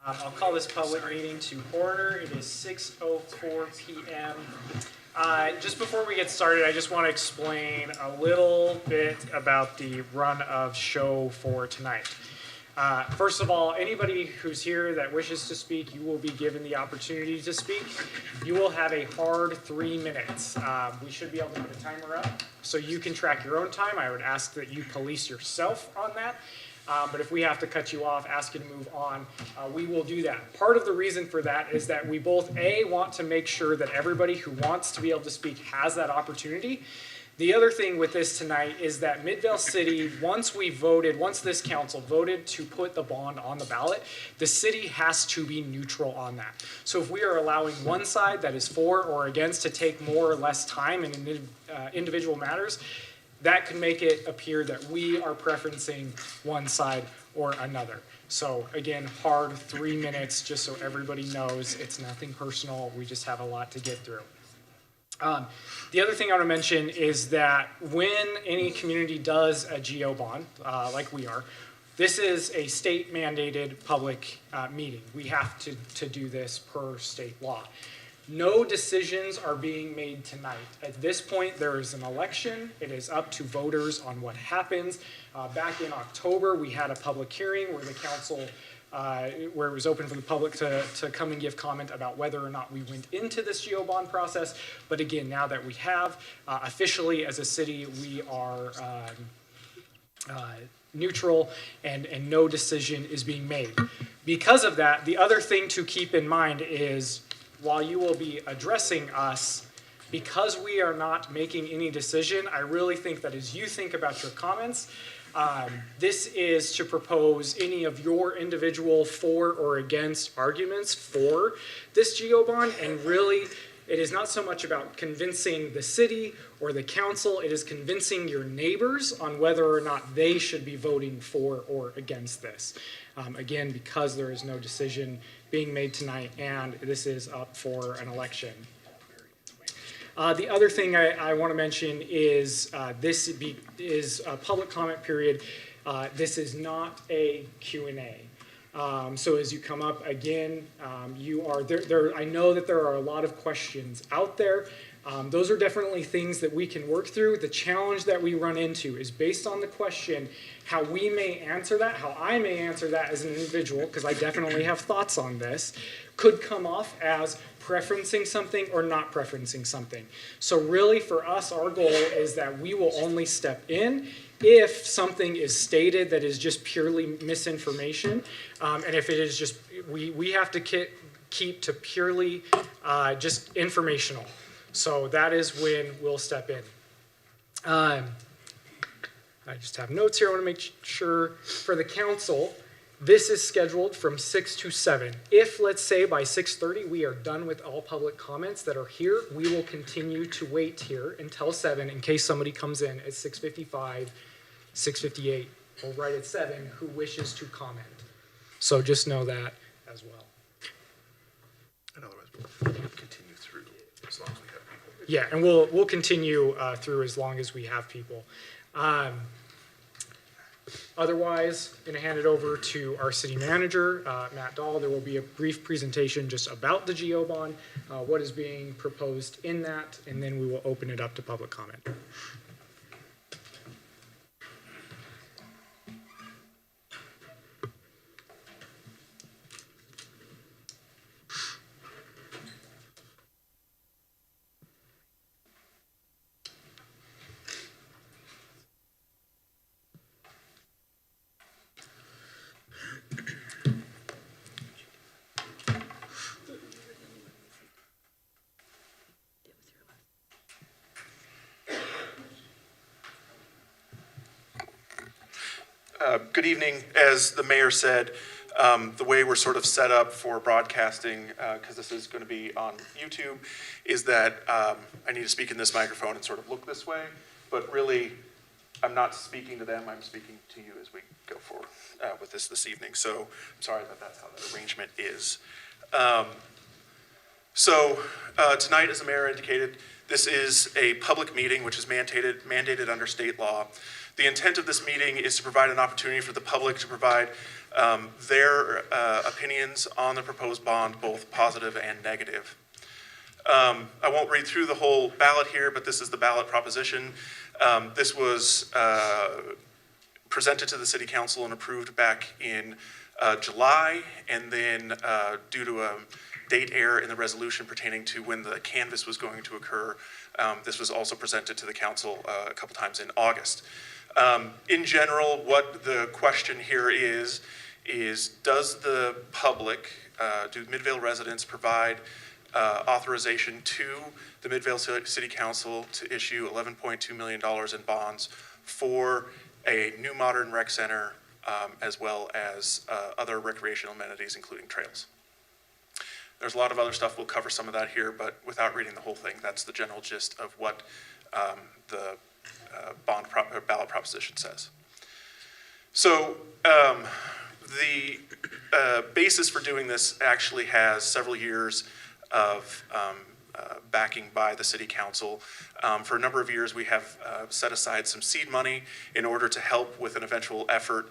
I'll call this public meeting to order. It is 6:04 p.m. Just before we get started, I just want to explain a little bit about the run of show for tonight. First of all, anybody who's here that wishes to speak, you will be given the opportunity to speak. You will have a hard 3 minutes. We should be able to put a timer up so you can track your own time. I would ask that you police yourself on that. But if we have to cut you off, ask you to move on, we will do that. Part of the reason for that is that we both, A, want to make sure that everybody who wants to be able to speak has that opportunity. The other thing with this tonight is that Midvale City, once this council voted to put the bond on the ballot, the city has to be neutral on that. So if we are allowing one side that is for or against to take more or less time in individual matters, that could make it appear that we are preferencing one side or another. So again, hard 3 minutes, just so everybody knows it's nothing personal. We just have a lot to get through. The other thing I want to mention is that when any community does a GO bond, like we are, this is a state mandated public meeting. We have to do this per state law. No decisions are being made tonight. At this point, there is an election. It is up to voters on what happens. Back in October, we had a public hearing where the council, where it was open for the public to come and give comment about whether or not we went into this GO bond process. But again, now that we have, officially as a city, we are neutral and no decision is being made. Because of that, the other thing to keep in mind is, while you will be addressing us, because we are not making any decision, I really think that as you think about your comments, this is to propose any of your individual for or against arguments for this GO bond, and really, it is not so much about convincing the city or the council, it is convincing your neighbors on whether or not they should be voting for or against this. Again, because there is no decision being made tonight, and this is up for an election. The other thing I want to mention is this is a public comment period. This is not a Q&A. So as you come up again, you are there. I know that there are a lot of questions out there. Those are definitely things that we can work through. The challenge that we run into is based on the question, how we may answer that, how I may answer that as an individual, because I definitely have thoughts on this, could come off as preferencing something or not preferencing something. So really for us, our goal is that we will only step in if something is stated that is just purely misinformation, and if it is just, we have to keep to purely just informational. So that is when we'll step in. I just have notes here. I want to make sure for the council, this is scheduled from 6 to 7. If, let's say, by 6:30 we are done with all public comments that are here, we will continue to wait here until 7 in case somebody comes in at 6:55, 6:58, or right at 7 who wishes to comment. So just know that as well. And otherwise, we'll continue through as long as we have people. Yeah, and we'll continue through as long as we have people. Otherwise, I'm going to hand it over to our city manager, Matt Dahl. There will be a brief presentation just about the GO bond, what is being proposed in that, and then we will open it up to public comment. Good evening. As the mayor said, the way we're sort of set up for broadcasting, because this is going to be on YouTube, is that I need to speak in this microphone and sort of look this way, but really I'm not speaking to them, I'm speaking to you as we go forward with this evening. So I'm sorry that that's how the arrangement is. Tonight, as the mayor indicated, this is a public meeting which is mandated under state law. The intent of this meeting is to provide an opportunity for the public to provide their opinions on the proposed bond, both positive and negative. I won't read through the whole ballot here, but this is the ballot proposition. This was presented to the City Council and approved back in July, and then due to a date error in the resolution pertaining to when the canvass was going to occur, this was also presented to the Council a couple times in August. In general, what the question here is does the public, do Midvale residents provide authorization to the Midvale City Council to issue $11.2 million in bonds for a new modern rec center, as well as other recreational amenities, including trails. There's a lot of other stuff. We'll cover some of that here, but without reading the whole thing, that's the general gist of what the ballot proposition says. So the basis for doing this actually has several years of backing by the City Council. For a number of years, we have set aside some seed money in order to help with an eventual effort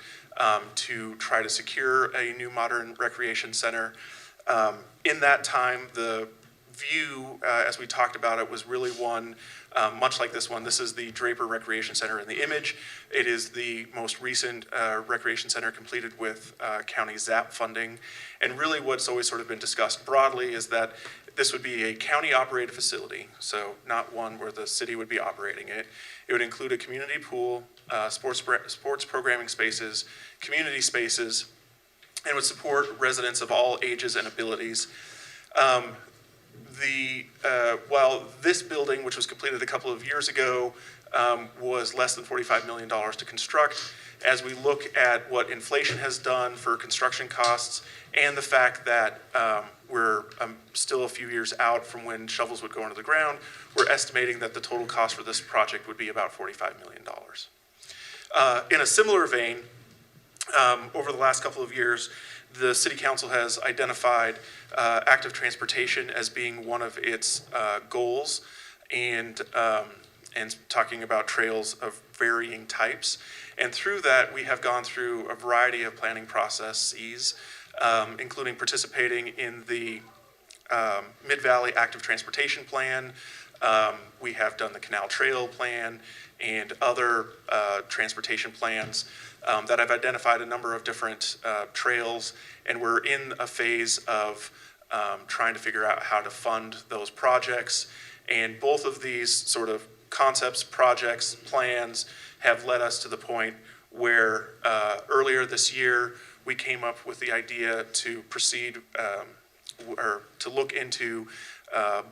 to try to secure a new modern recreation center. In that time, the view, as we talked about it, was really one much like this one. This is the Draper Recreation Center in the image. It is the most recent recreation center completed with county ZAP funding. And really what's always sort of been discussed broadly is that this would be a county-operated facility, so not one where the city would be operating it. It would include a community pool, sports programming spaces, community spaces, and would support residents of all ages and abilities. While this building, which was completed a couple of years ago, was less than $45 million to construct, as we look at what inflation has done for construction costs and the fact that we're still a few years out from when shovels would go into the ground, we're estimating that the total cost for this project would be about $45 million. In a similar vein, over the last couple of years, the City Council has identified active transportation as being one of its goals, and talking about trails of varying types. And through that, we have gone through a variety of planning processes, including participating in the Mid-Valley Active Transportation Plan. We have done the Canal Trail Plan and other transportation plans that have identified a number of different trails, and we're in a phase of trying to figure out how to fund those projects. And both of these sort of concepts, projects, plans have led us to the point where earlier this year we came up with the idea to proceed or to look into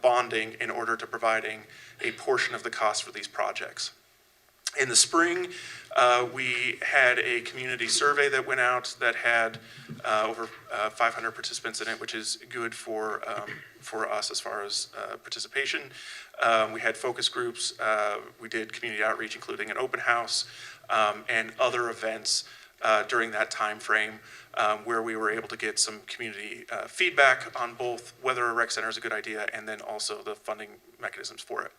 bonding in order to providing a portion of the cost for these projects. In the spring, we had a community survey that went out that had over 500 participants in it, which is good for us as far as participation. We had focus groups. We did community outreach, including an open house and other events during that time frame, where we were able to get some community feedback on both whether a rec center is a good idea and then also the funding mechanisms for it.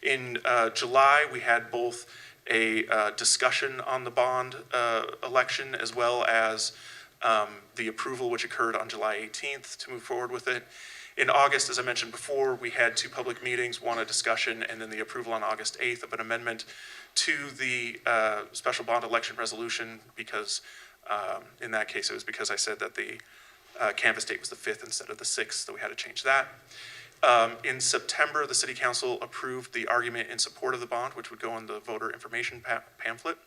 In July, we had both a discussion on the bond election as well as the approval, which occurred on July 18th to move forward with it. In August, as I mentioned before, we had two public meetings, one a discussion and then the approval on August 8th of an amendment to the special bond election resolution, because in that case it was because I said that the canvass date was the 5th instead of the 6th, so we had to change that. In September, the City Council approved the argument in support of the bond, which would go on the voter information pamphlet.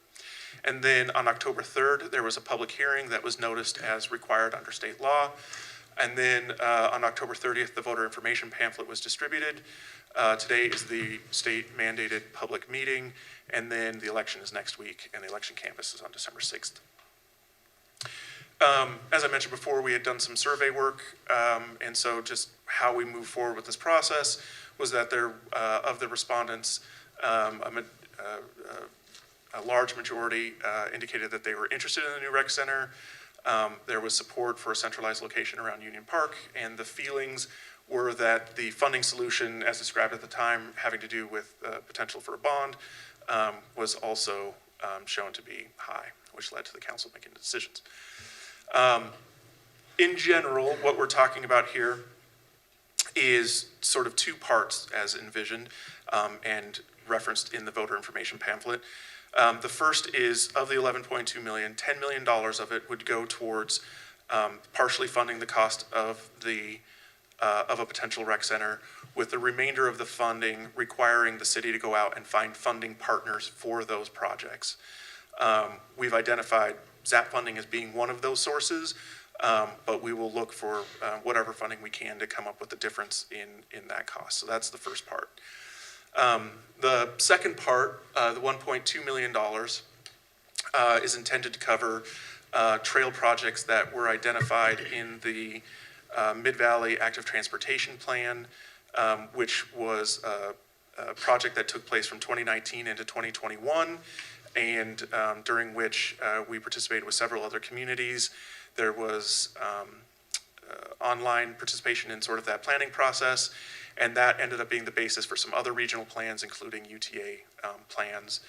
And then on October 3rd, there was a public hearing that was noticed as required under state law. And then on October 30th, the voter information pamphlet was distributed. Today is the state mandated public meeting, and then the election is next week, and the election canvass is on December 6th. As I mentioned before, we had done some survey work, and so just how we move forward with this process was that there, of the respondents, a large majority indicated that they were interested in the new rec center. There was support for a centralized location around Union Park, and the feelings were that the funding solution, as described at the time, having to do with potential for a bond, was also shown to be high, which led to the council making decisions. In general, what we're talking about here is sort of two parts as envisioned and referenced in the voter information pamphlet. The first is of the 11.2 million, $10 million of it would go towards partially funding the cost of a potential rec center, with the remainder of the funding requiring the city to go out and find funding partners for those projects. We've identified ZAP funding as being one of those sources, but we will look for whatever funding we can to come up with the difference in that cost. So that's the first part. The second part, the $1.2 million, is intended to cover trail projects that were identified in the Mid-Valley Active Transportation Plan, which was a project that took place from 2019 into 2021, and during which we participated with several other communities. There was online participation in sort of that planning process, and that ended up being the basis for some other regional plans, including UTA plans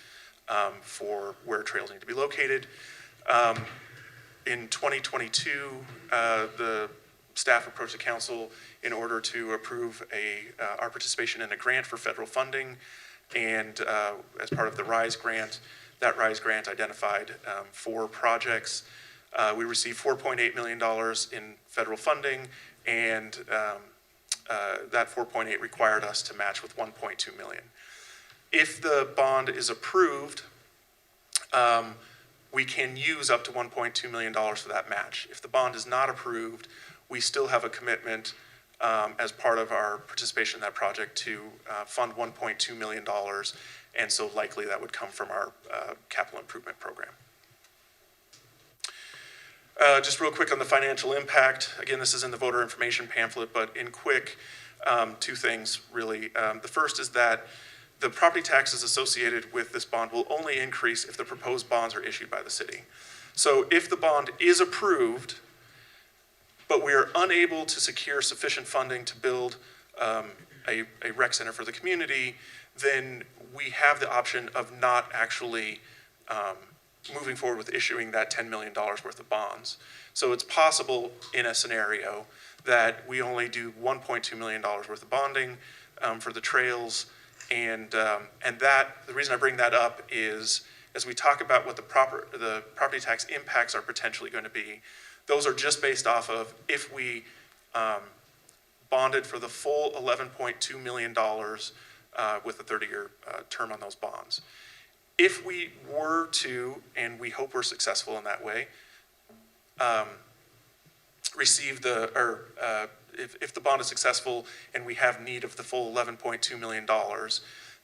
for where trails need to be located. In 2022, the staff approached the council in order to approve our participation in a grant for federal funding, and as part of the RISE grant, that RISE grant identified 4 projects. We received $4.8 million in federal funding, and that 4.8 required us to match with 1.2 million. If the bond is approved, we can use up to $1.2 million for that match. If the bond is not approved, we still have a commitment as part of our participation in that project to fund $1.2 million, and so likely that would come from our capital improvement program. Just real quick on the financial impact. Again, this is in the voter information pamphlet, but in quick, 2 things really. The first is that the property taxes associated with this bond will only increase if the proposed bonds are issued by the city. So if the bond is approved, but we are unable to secure sufficient funding to build a rec center for the community, then we have the option of not actually moving forward with issuing that $10 million worth of bonds. So it's possible in a scenario that we only do $1.2 million worth of bonding for the trails, and that the reason I bring that up is as we talk about what the property tax impacts are potentially going to be, those are just based off of if we bonded for the full $11.2 million with a 30-year term on those bonds. If we were to, and we hope we're successful in that way, if the bond is successful and we have need of the full $11.2 million,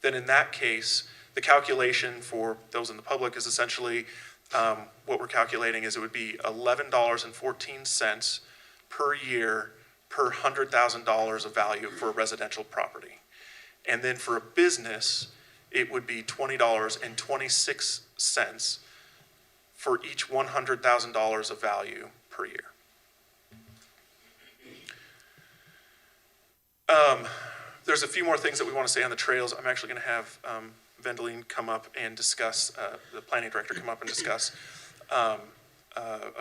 then in that case, the calculation for those in the public is essentially what we're calculating is it would be $11.14 per year per $100,000 of value for a residential property. And then for a business, it would be $20.26 for each $100,000 of value per year. There's a few more things that we want to say on the trails. I'm actually going to have Vendeline come up and discuss, the planning director come up and discuss a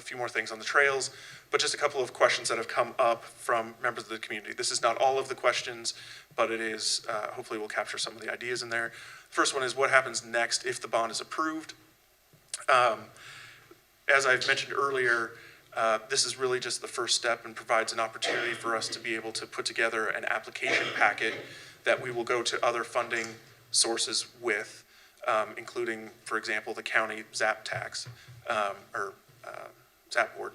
few more things on the trails, but just a couple of questions that have come up from members of the community. This is not all of the questions, but it is, hopefully we'll capture some of the ideas in there. First one is what happens next if the bond is approved? As I've mentioned earlier, this is really just the first step and provides an opportunity for us to be able to put together an application packet that we will go to other funding sources with, including, for example, the county ZAP tax, or ZAP board,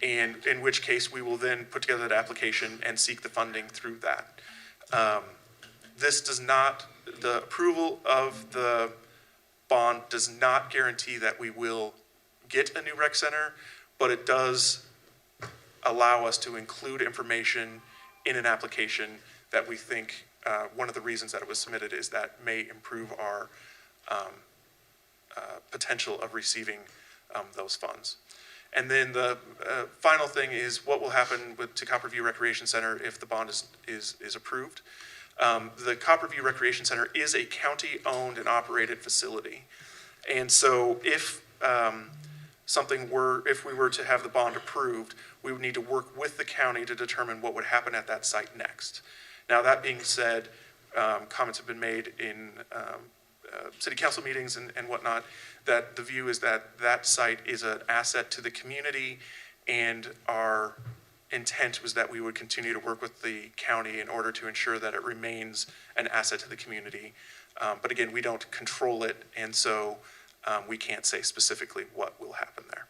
and in which case we will then put together that application and seek the funding through that. This does not, the approval of the bond does not guarantee that we will get a new rec center, but it does allow us to include information in an application that we think, one of the reasons that it was submitted is that may improve our potential of receiving those funds. And then the final thing is what will happen to Copperview Recreation Center if the bond is approved. The Copperview Recreation Center is a county-owned and operated facility. And so if if we were to have the bond approved, we would need to work with the county to determine what would happen at that site next. Now, that being said, comments have been made in city council meetings and whatnot, that the view is that that site is an asset to the community, and our intent was that we would continue to work with the county in order to ensure that it remains an asset to the community. But again, we don't control it, and so we can't say specifically what will happen there.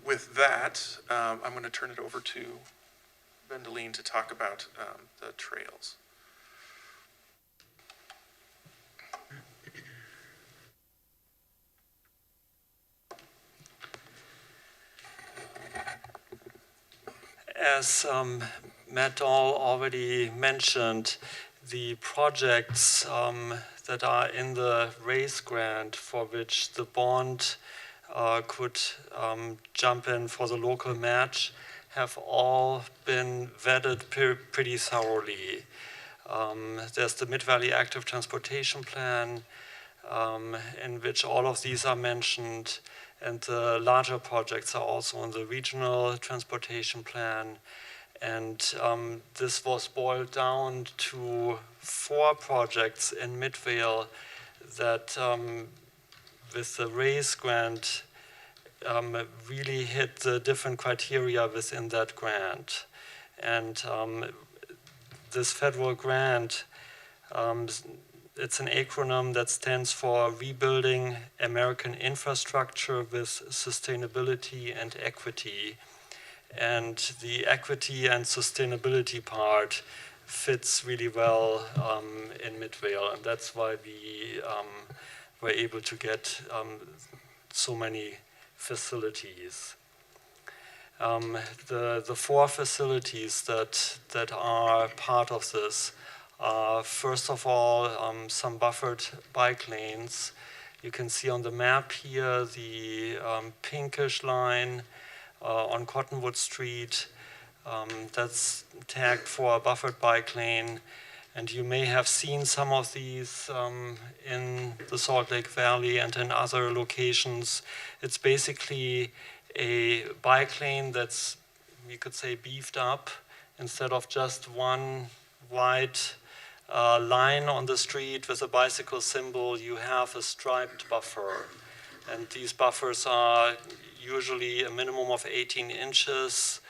With that, I'm going to turn it over to Vendaline to talk about the trails. As Matt Dahl already mentioned, the projects that are in the RAISE grant, for which the bond could jump in for the local match, have all been vetted pretty thoroughly. There's the Mid-Valley Active Transportation Plan, in which all of these are mentioned, and the larger projects are also in the Regional Transportation Plan. And this was boiled down to 4 projects in Midvale that, with the RAISE grant, really hit the different criteria within that grant. And this federal grant, it's an acronym that stands for Rebuilding American Infrastructure with Sustainability and Equity. And the equity and sustainability part fits really well in Midvale, and that's why we were able to get so many facilities. The 4 facilities that are part of this are, first of all, some buffered bike lanes. You can see on the map here the pinkish line on Cottonwood Street, that's tagged for a buffered bike lane. And you may have seen some of these in the Salt Lake Valley and in other locations. It's basically a bike lane that's, you could say, beefed up. Instead of just one wide line on the street with a bicycle symbol, you have a striped buffer. And these buffers are usually a minimum of 18 inches.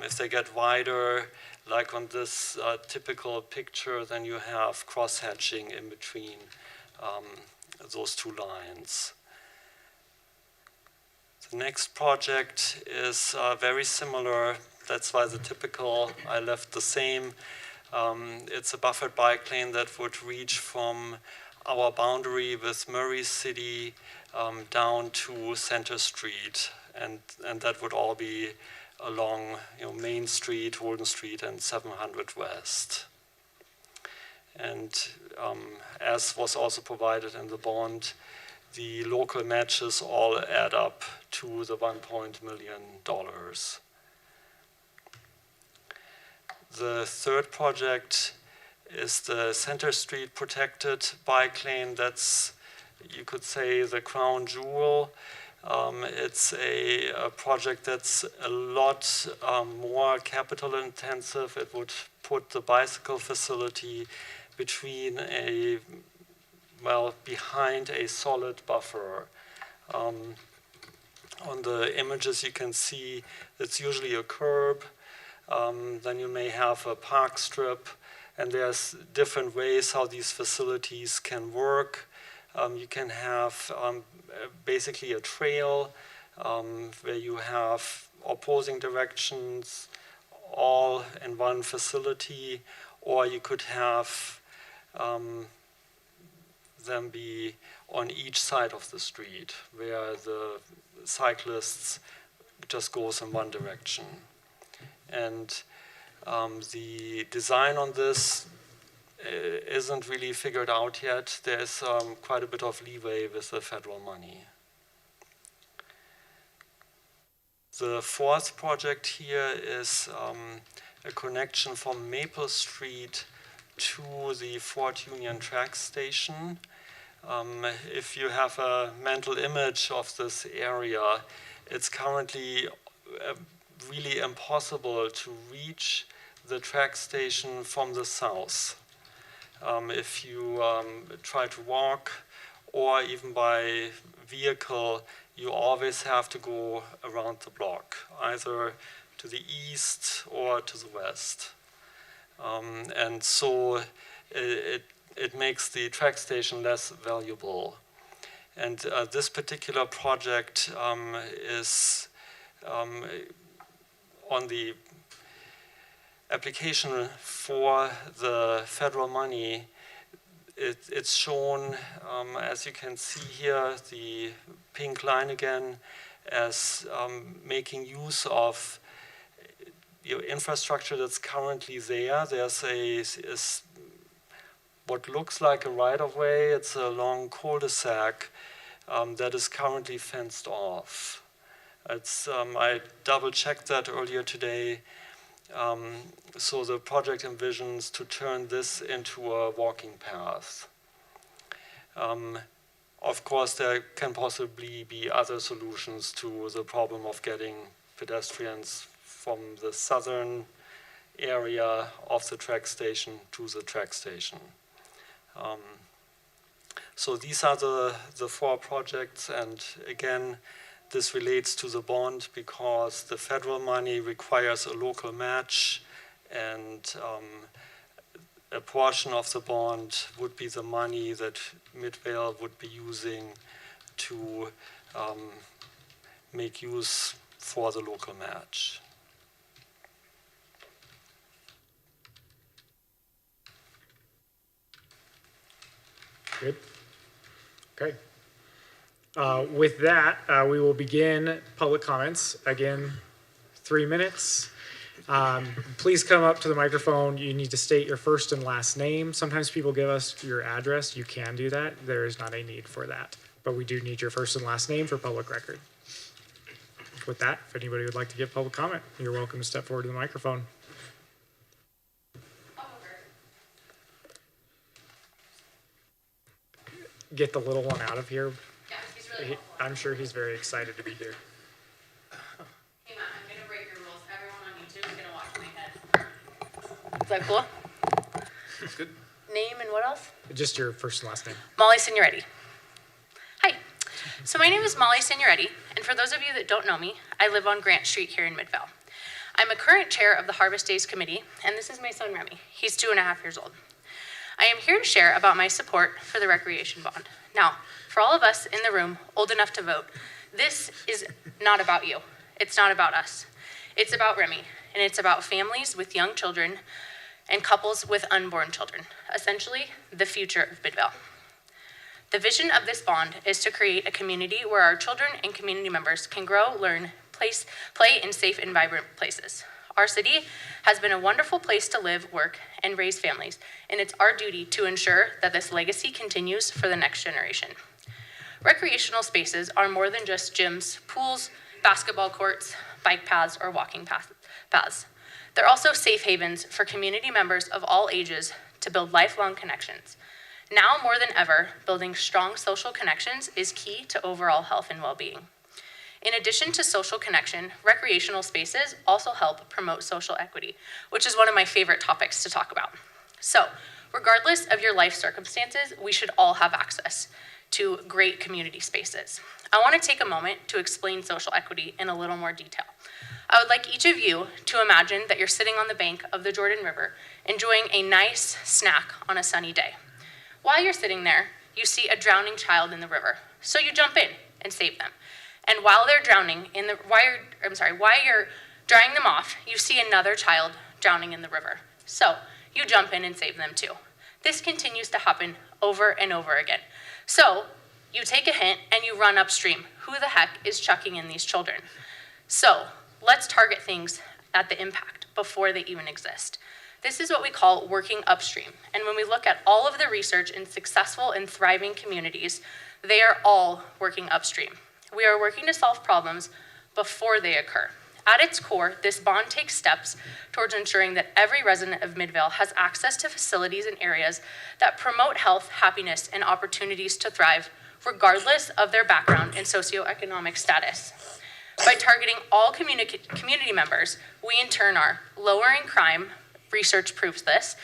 If they get wider, like on this typical picture, then you have cross-hatching in between those 2 lines. The next project is very similar. That's why the typical, I left the same. It's a buffered bike lane that would reach from our boundary with Murray City down to Center Street, and that would all be along Main Street, Holden Street, and 700 West. And as was also provided in the bond, the local matches all add up to the $1 million. The third project is the Center Street protected bike lane. That's, you could say, the crown jewel. It's a project that's a lot more capital intensive. It would put the bicycle facility between behind a solid buffer. On the images you can see it's usually a curb. Then you may have a park strip, and there's different ways how these facilities can work. You can have basically a trail where you have opposing directions all in one facility, or you could have them be on each side of the street where the cyclists just goes in one direction. And the design on this isn't really figured out yet. There's quite a bit of leeway with the federal money. The fourth project here is a connection from Maple Street to the Fort Union track station. If you have a mental image of this area, it's currently really impossible to reach the track station from the south. If you try to walk or even by vehicle, you always have to go around the block, either to the east or to the west. And so it makes the track station less valuable. And this particular project is on the application for the federal money. It's shown, as you can see here, the pink line again, as making use of infrastructure that's currently there. There's what looks like a right-of-way. It's a long cul-de-sac that is currently fenced off. I double-checked that earlier today. So the project envisions to turn this into a walking path. Of course, there can possibly be other solutions to the problem of getting pedestrians from the southern area of the track station to the track station. So these are the four projects, and again, this relates to the bond because the federal money requires a local match, and a portion of the bond would be the money that Midvale would be using to make use for the local match. Good. Okay. With that, we will begin public comments. Again, 3 minutes. Please come up to the microphone. You need to state your first and last name. Sometimes people give us your address. You can do that. There is not a need for that. But we do need your first and last name for public record. With that, if anybody would like to give public comment, you're welcome to step forward to the microphone. Get the little one out of here. Yeah, he's really helpful. I'm sure he's very excited to be here. Hey Matt, I'm gonna break your rules. Everyone on YouTube is gonna watch my head. Is that cool? That's good. Name and what else? Just your first and last name. Molly Signoretti. Hi. So my name is Molly Signoretti, and for those of you that don't know me, I live on Grant Street here in Midvale. I'm a current chair of the Harvest Days Committee, and this is my son Remy. He's 2.5 years old. I am here to share about my support for the recreation bond. Now, for all of us in the room old enough to vote, this is not about you. It's not about us. It's about Remy, and it's about families with young children and couples with unborn children, essentially the future of Midvale. The vision of this bond is to create a community where our children and community members can grow, learn, play in safe and vibrant places. Our city has been a wonderful place to live, work, and raise families, and it's our duty to ensure that this legacy continues for the next generation. Recreational spaces are more than just gyms, pools, basketball courts, bike paths, or walking paths. They're also safe havens for community members of all ages to build lifelong connections. Now more than ever, building strong social connections is key to overall health and well-being. In addition to social connection, recreational spaces also help promote social equity, which is one of my favorite topics to talk about. So, regardless of your life circumstances, we should all have access to great community spaces. I want to take a moment to explain social equity in a little more detail. I would like each of you to imagine that you're sitting on the bank of the Jordan River, enjoying a nice snack on a sunny day. While you're sitting there, you see a drowning child in the river, so you jump in and save them. And while they're drowning while you're drying them off, you see another child drowning in the river. So you jump in and save them too. This continues to happen over and over again. So you take a hint and you run upstream. Who the heck is chucking in these children? So let's target things at the impact before they even exist. This is what we call working upstream. And when we look at all of the research in successful and thriving communities, they are all working upstream. We are working to solve problems before they occur. At its core, this bond takes steps towards ensuring that every resident of Midvale has access to facilities and areas that promote health, happiness, and opportunities to thrive, regardless of their background and socioeconomic status. By targeting all community members, we in turn are lowering crime, research proves this,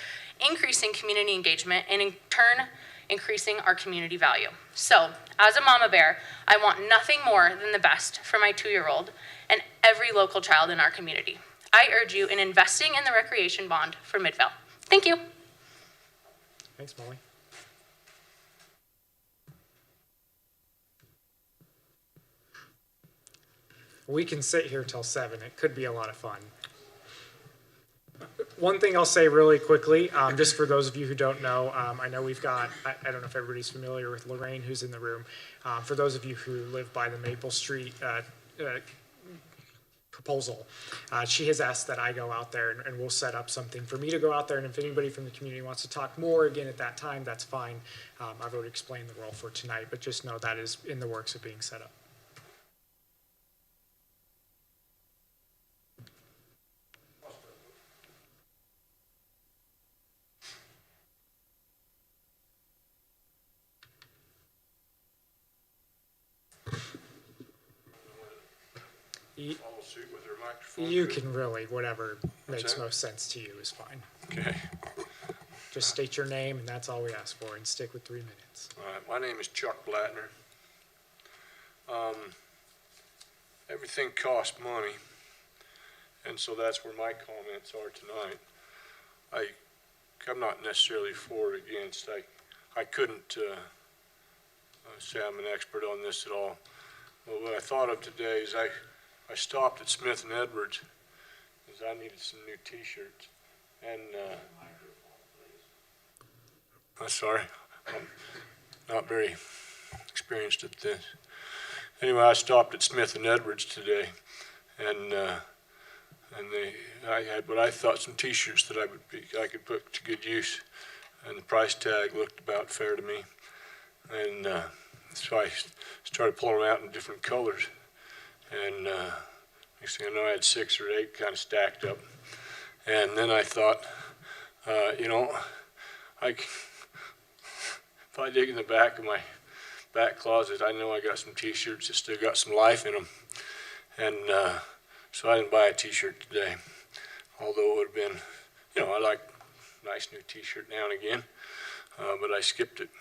increasing community engagement, and in turn, increasing our community value. So, as a mama bear, I want nothing more than the best for my 2-year-old and every local child in our community. I urge you in investing in the recreation bond for Midvale. Thank you. Thanks, Molly. We can sit here till 7. It could be a lot of fun. One thing I'll say really quickly, just for those of you who don't know, I know we've got, I don't know if everybody's familiar with Lorraine, who's in the room. For those of you who live by the Maple Street proposal, she has asked that I go out there and we'll set up something for me to go out there. And if anybody from the community wants to talk more again at that time, that's fine. I've already explained the role for tonight, but just know that is in the works of being set up. Follow suit with their microphone? You can really, whatever makes that? most sense to you is fine. Okay. Just state your name and that's all we ask for, and stick with 3 minutes. All right, my name is Chuck Blattner. Everything costs money, and so that's where my comments are tonight. I'm not necessarily for or against. I couldn't say I'm an expert on this at all. But what I thought of today is I stopped at Smith and Edwards because I needed some new T-shirts, and I'm sorry, I'm not very experienced at this. Anyway, I stopped at Smith and Edwards today, and I had what I thought some T-shirts that I could put to good use, and the price tag looked about fair to me, and so I started pulling them out in different colors, and next thing I know, I had 6 or 8 kind of stacked up, and then I thought, if I dig in the back of my back closet, I know I got some T-shirts that still got some life in them, and so I didn't buy a T-shirt today, although it would have been, I like a nice new T-shirt now and again, but I skipped it.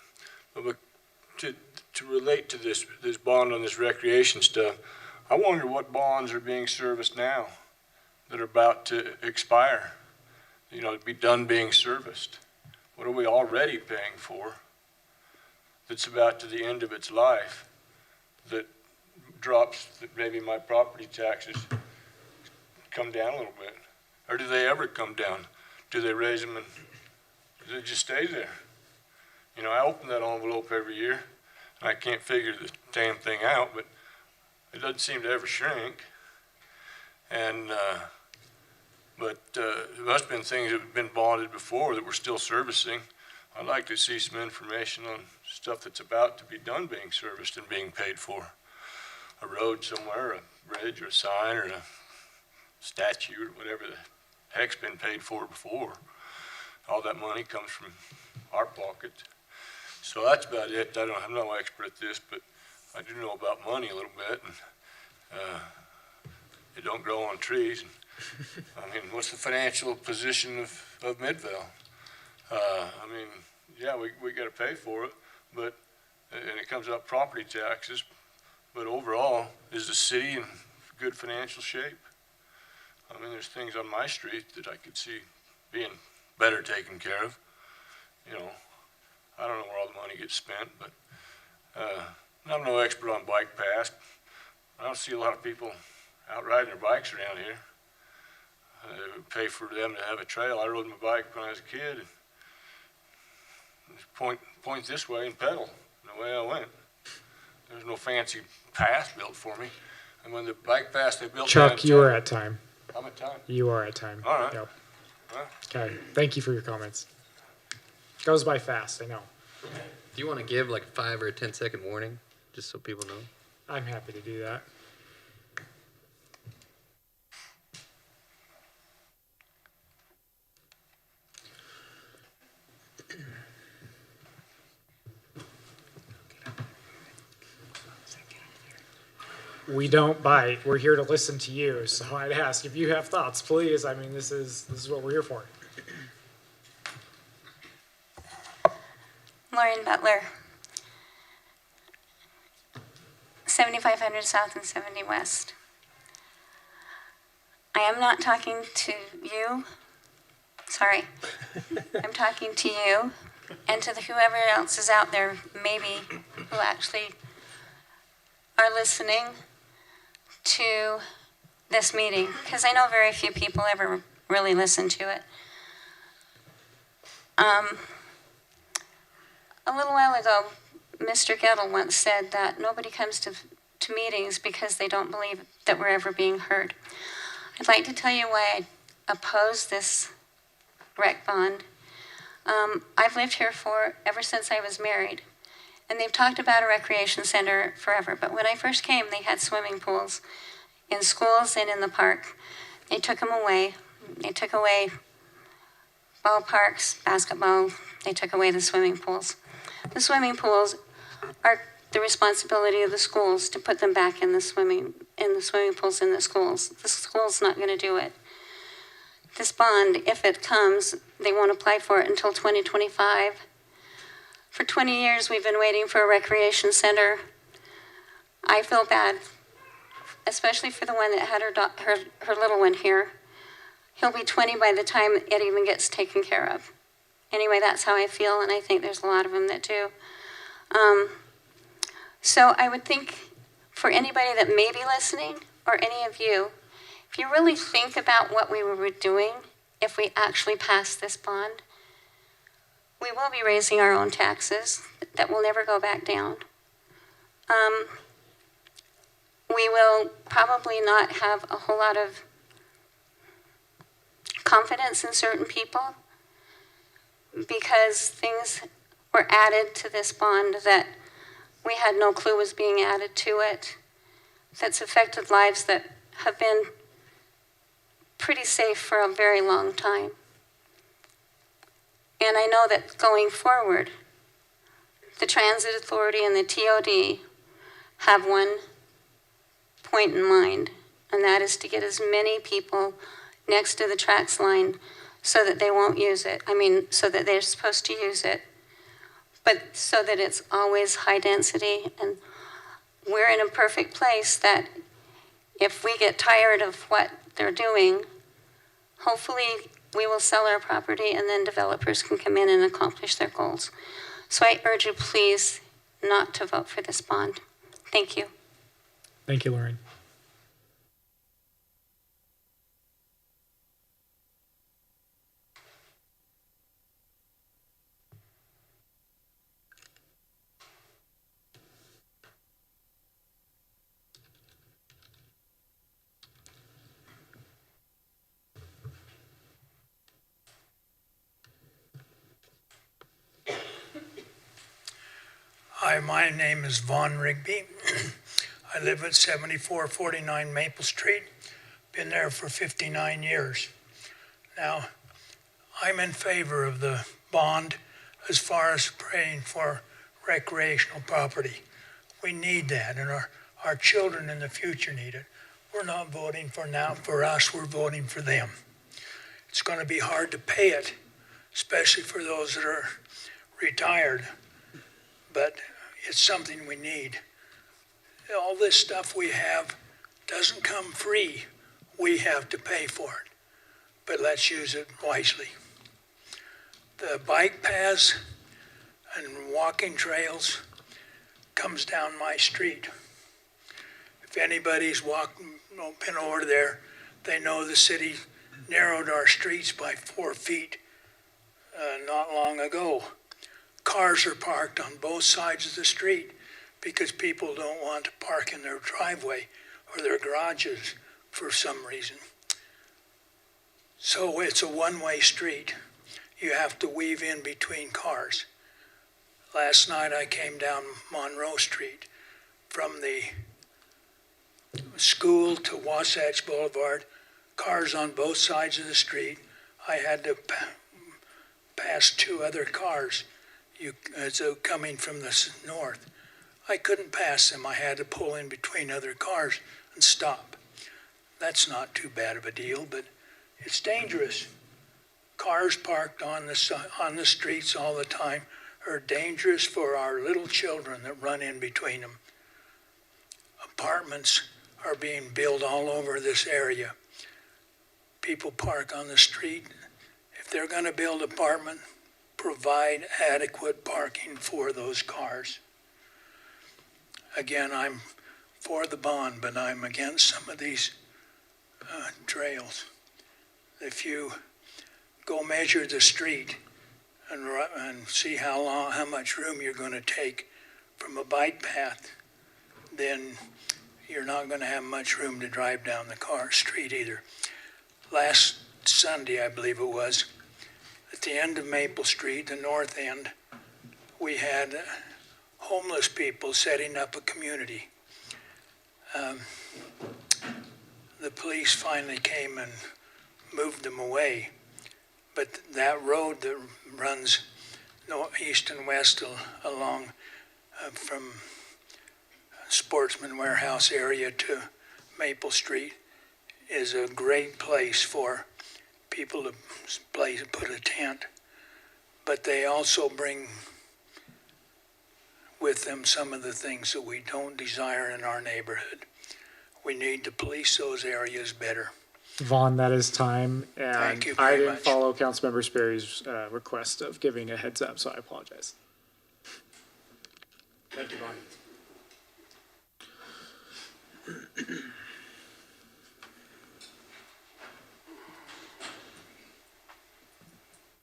But to relate to this bond on this recreation stuff, I wonder what bonds are being serviced now that are about to expire, to be done being serviced. What are we already paying for that's about to the end of its life that drops that maybe my property taxes come down a little bit? Or do they ever come down? Do they raise them and do they just stay there? I open that envelope every year and I can't figure the damn thing out, but it doesn't seem to ever shrink. And but there must have been things that have been bonded before that we're still servicing. I'd like to see some information on stuff that's about to be done being serviced and being paid for. A road somewhere, a bridge or a sign or a statue or whatever the heck's been paid for before. All that money comes from our pocket. So that's about it. I'm no expert at this, but I do know about money a little bit, and it don't grow on trees. And, what's the financial position of Midvale? We got to pay for it, and it comes up property taxes, but overall, is the city in good financial shape? There's things on my street that I could see being better taken care of. I don't know where all the money gets spent, but I'm no expert on bike paths. I don't see a lot of people out riding their bikes around here. It would pay for them to have a trail. I rode my bike when I was a kid. And point this way and pedal. And away I went. There was no fancy path built for me. And when the bike path they built Chuck, downtown, you are at time. I'm at time. You are at time. All right. Yep. Well, Okay, thank you for your comments. Goes by fast, I know. Do you want to give like a 5 or a 10-second warning, just so people know? I'm happy to do that. we don't bite. We're here to listen to you. So I'd ask if you have thoughts, please. I mean, this is what we're here for. Lauren Butler, 7500 South and 70 West. I am not talking to you. Sorry. I'm talking to you and to whoever else is out there, maybe, who actually are listening to this meeting, because I know very few people ever really listen to it. A little while ago, Mr. Gettle once said that nobody comes to meetings because they don't believe that we're ever being heard. I'd like to tell you why I oppose this rec bond. I've lived here ever since I was married, and they've talked about a recreation center forever, but when I first came, they had swimming pools in schools and in the park. They took them away. They took away ballparks, basketball. They took away the swimming pools. The swimming pools are the responsibility of the schools to put them back in the swimming pools in the schools. The school's not going to do it. This bond, if it comes, they won't apply for it until 2025. For 20 years, we've been waiting for a recreation center. I feel bad, especially for the one that had her little one here. He'll be 20 by the time it even gets taken care of. Anyway, that's how I feel, and I think there's a lot of them that do. So I would think for anybody that may be listening, or any of you, if you really think about what we were doing, if we actually pass this bond, we will be raising our own taxes that will never go back down. We will probably not have a whole lot of confidence in certain people because things were added to this bond that we had no clue was being added to it, that's affected lives that have been pretty safe for a very long time. And I know that going forward, the Transit Authority and the TOD have one point in mind, and that is to get as many people next to the tracks line so that they won't use it. I mean, so that they're supposed to use it, but so that it's always high density. And we're in a perfect place that if we get tired of what they're doing, hopefully we will sell our property and then developers can come in and accomplish their goals. So I urge you, please, not to vote for this bond. Thank you. Thank you, Lauren. Hi, my name is Vaughn Rigby. I live at 7449 Maple Street. Been there for 59 years. Now, I'm in favor of the bond as far as praying for recreational property. We need that, and our children in the future need it. We're not voting for us, we're voting for them. It's going to be hard to pay it, especially for those that are retired, but it's something we need. All this stuff we have doesn't come free. We have to pay for it, but let's use it wisely. The bike paths and walking trails comes down my street. If anybody's been over there, they know the city narrowed our streets by 4 feet not long ago. Cars are parked on both sides of the street because people don't want to park in their driveway or their garages for some reason. So it's a one-way street. You have to weave in between cars. Last night I came down Monroe Street from the school to Wasatch Boulevard, cars on both sides of the street. I had to pass 2 other cars coming from the north. I couldn't pass them. I had to pull in between other cars and stop. That's not too bad of a deal, but it's dangerous. Cars parked on the streets all the time are dangerous for our little children that run in between them. Apartments are being built all over this area. People park on the street. If they're going to build an apartment, provide adequate parking for those cars. Again, I'm for the bond, but I'm against some of these trails. If you go measure the street and see how much room you're going to take from a bike path, then you're not going to have much room to drive down the street either. Last Sunday, I believe it was, at the end of Maple Street, the north end, we had homeless people setting up a community. The police finally came and moved them away. But that road that runs east and west along from Sportsman Warehouse area to Maple Street is a great place for people to put a tent. But they also bring with them some of the things that we don't desire in our neighborhood. We need to police those areas better. Vaughn, that is time, and Thank you I very didn't much. follow Councilmember Sperry's request of giving a heads up, so I apologize. Thank you, Vaughn.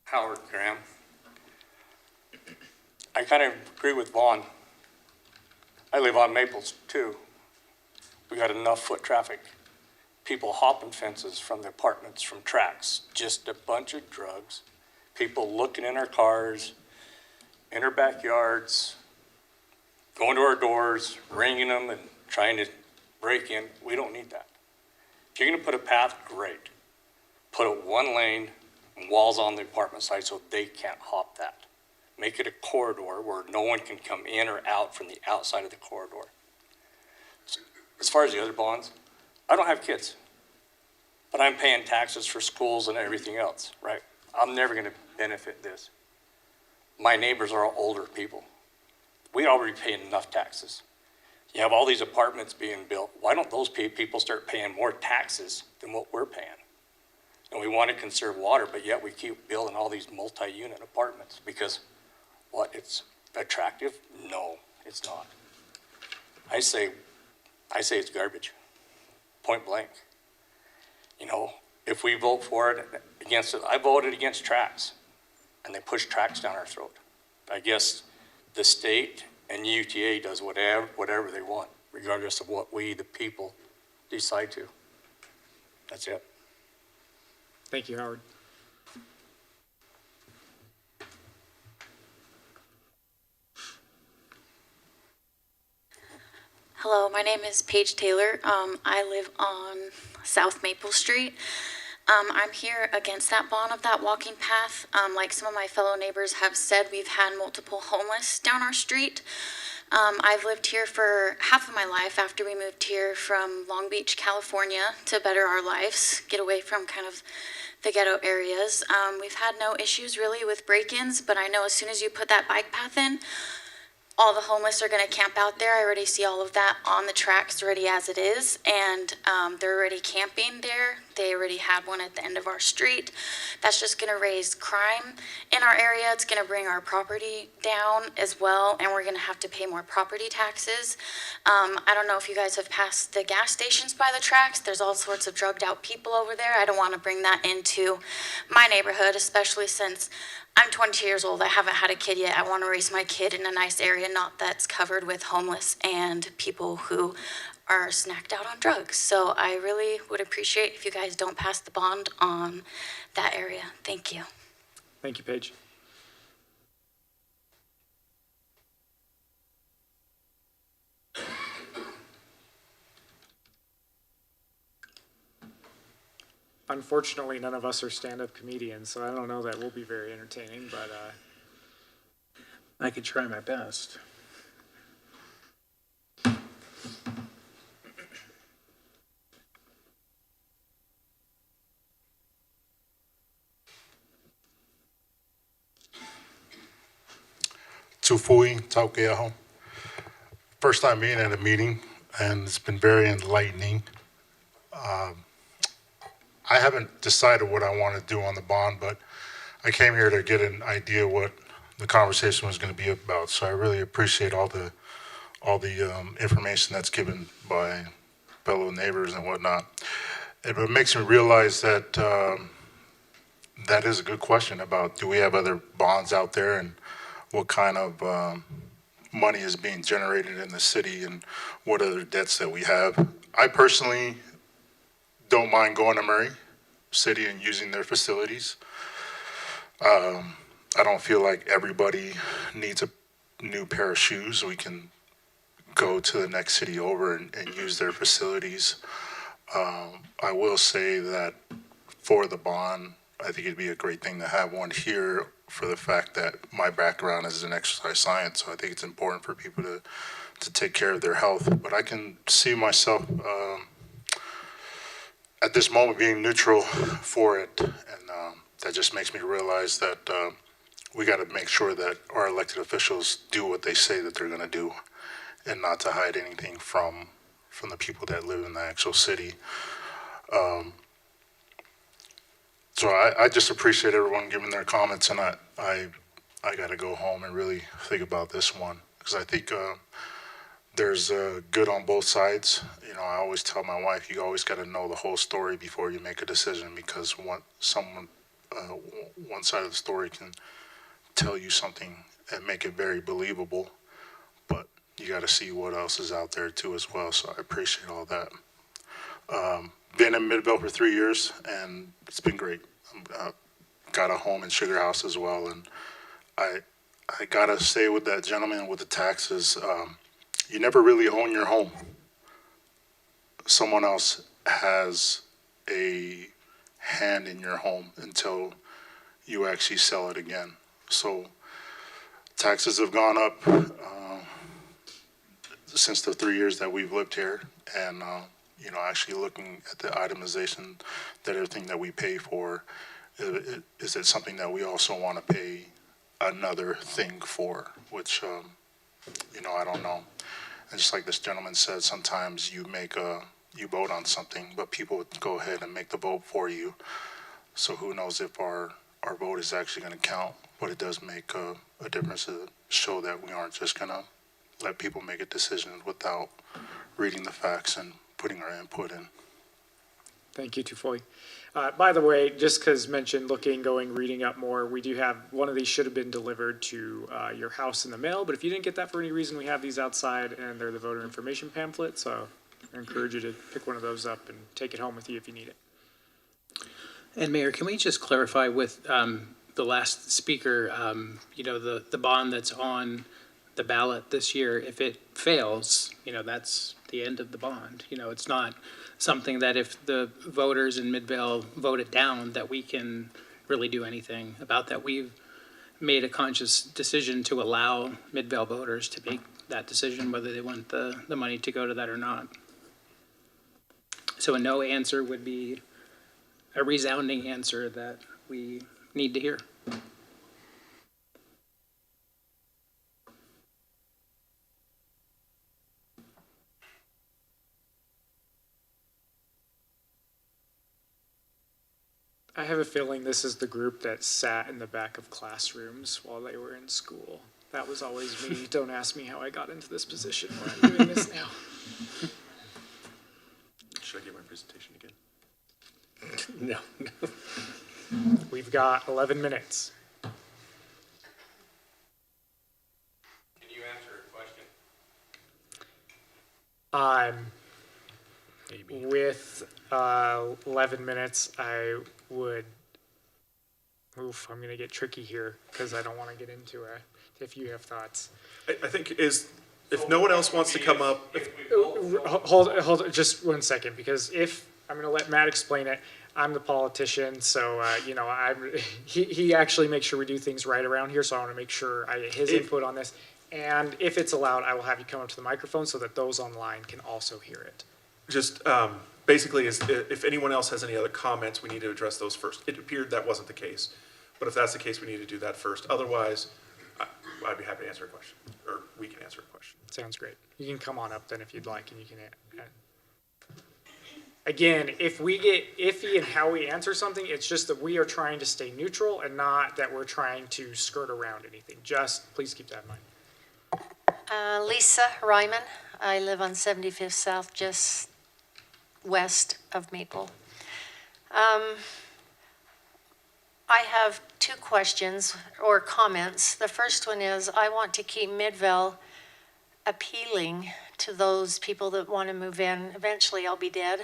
Howard Graham. I kind of agree with Vaughn. I live on Maples too. We got enough foot traffic. People hopping fences from the apartments, from tracks, just a bunch of drugs. People looking in our cars, in our backyards, going to our doors, ringing them and trying to break in. We don't need that. If you're gonna put a path, great. Put it one lane and walls on the apartment side so they can't hop that. Make it a corridor where no one can come in or out from the outside of the corridor. As far as the other bonds, I don't have kids, but I'm paying taxes for schools and everything else, right? I'm never gonna benefit this. My neighbors are all older people. We already pay enough taxes. You have all these apartments being built. Why don't those people start paying more taxes than what we're paying? And we want to conserve water, but yet we keep building all these multi-unit apartments because what, it's attractive? No, it's not. I say it's garbage, point blank. You know, if we vote for it, against it, I voted against tracks, and they push tracks down our throat. I guess the state and UTA does whatever they want, regardless of what we, the people, decide to. That's it. Thank you, Howard. Hello, my name is Paige Taylor. I live on South Maple Street. I'm here against that bond of that walking path. Like some of my fellow neighbors have said, we've had multiple homeless down our street. I've lived here for half of my life after we moved here from Long Beach, California to better our lives, get away from kind of the ghetto areas. We've had no issues really with break-ins, but I know as soon as you put that bike path in, all the homeless are going to camp out there. I already see all of that on the tracks already as it is, and they're already camping there. They already had one at the end of our street. That's just going to raise crime in our area. It's going to bring our property down as well, and we're going to have to pay more property taxes. I don't know if you guys have passed the gas stations by the tracks. There's all sorts of drugged out people over there. I don't want to bring that into my neighborhood, especially since I'm 22 years old. I haven't had a kid yet. I want to raise my kid in a nice area, not that's covered with homeless and people who are snacked out on drugs. So I really would appreciate if you guys don't pass the bond on that area. Thank you. Thank you, Paige. Unfortunately, none of us are stand-up comedians, so I don't know that will be very entertaining, but I could try my best. Tufui Taukeaho. First time being at a meeting, and it's been very enlightening. I haven't decided what I want to do on the bond, but I came here to get an idea what the conversation was going to be about. So I really appreciate all the information that's given by fellow neighbors and whatnot. It makes me realize that that is a good question about, do we have other bonds out there, and what kind of money is being generated in the city, and what other debts that we have. I personally don't mind going to Murray City and using their facilities. I don't feel like everybody needs a new pair of shoes. We can go to the next city over and use their facilities. I will say that for the bond, I think it'd be a great thing to have one here, for the fact that my background is in exercise science, so I think it's important for people to take care of their health. But I can see myself at this moment being neutral for it, and that just makes me realize that we got to make sure that our elected officials do what they say that they're going to do, and not to hide anything from the people that live in the actual city. So I just appreciate everyone giving their comments, and I got to go home and really think about this one, because I think there's good on both sides. You know, I always tell my wife, you always got to know the whole story before you make a decision, because one side of the story can tell you something and make it very believable, but you got to see what else is out there too as well. So I appreciate all that. Been in Midvale for 3 years, and it's been great. Got a home in Sugar House as well, and I gotta say with that gentleman with the taxes, you never really own your home. Someone else has a hand in your home until you actually sell it again. So taxes have gone up since the 3 years that we've lived here, and you know, actually looking at the itemization, that everything that we pay for, is it something that we also want to pay another thing for, which, you know, I don't know. And just like this gentleman said, sometimes you vote on something, but people go ahead and make the vote for you. So who knows if our vote is actually going to count, but it does make a difference to show that we aren't just going to let people make a decision without reading the facts and putting our input in. Thank you, Tufoi. By the way, just because mentioned reading up more, we do have, one of these should have been delivered to your house in the mail, but if you didn't get that for any reason, we have these outside, and they're the voter information pamphlet, so I encourage you to pick one of those up and take it home with you if you need it. And Mayor, can we just clarify with the last speaker, you know, the bond that's on the ballot this year, if it fails, you know, that's the end of the bond. You know, it's not something that if the voters in Midvale vote it down, that we can really do anything about that. We've made a conscious decision to allow Midvale voters to make that decision, whether they want the money to go to that or not. So a no answer would be a resounding answer that we need to hear. I have a feeling this is the group that sat in the back of classrooms while they were in school. That was always me. Don't ask me how I got into this position where I'm doing this now. Should I give my presentation again? No. We've got 11 minutes. Can you answer a question? With 11 minutes, I would, I'm going to get tricky here because I don't want to get into it. If you have thoughts. I think if no one else wants to come up. Hold just 1 second, because if, I'm going to let Matt explain it. I'm the politician, so, you know, he actually makes sure we do things right around here, so I want to make sure I get his input on this. And if it's allowed, I will have you come up to the microphone so that those online can also hear it. Just basically, if anyone else has any other comments, we need to address those first. It appeared that wasn't the case, but if that's the case, we need to do that first. Otherwise, I'd be happy to answer a question, or we can answer a question. Sounds great. You can come on up then if you'd like, and you can. Again, if we get iffy in how we answer something, it's just that we are trying to stay neutral and not that we're trying to skirt around anything. Just please keep that in mind. Lisa Ryman. I live on 75th South, just west of Maple. I have two questions or comments. The first one is I want to keep Midvale appealing to those people that want to move in. Eventually, I'll be dead,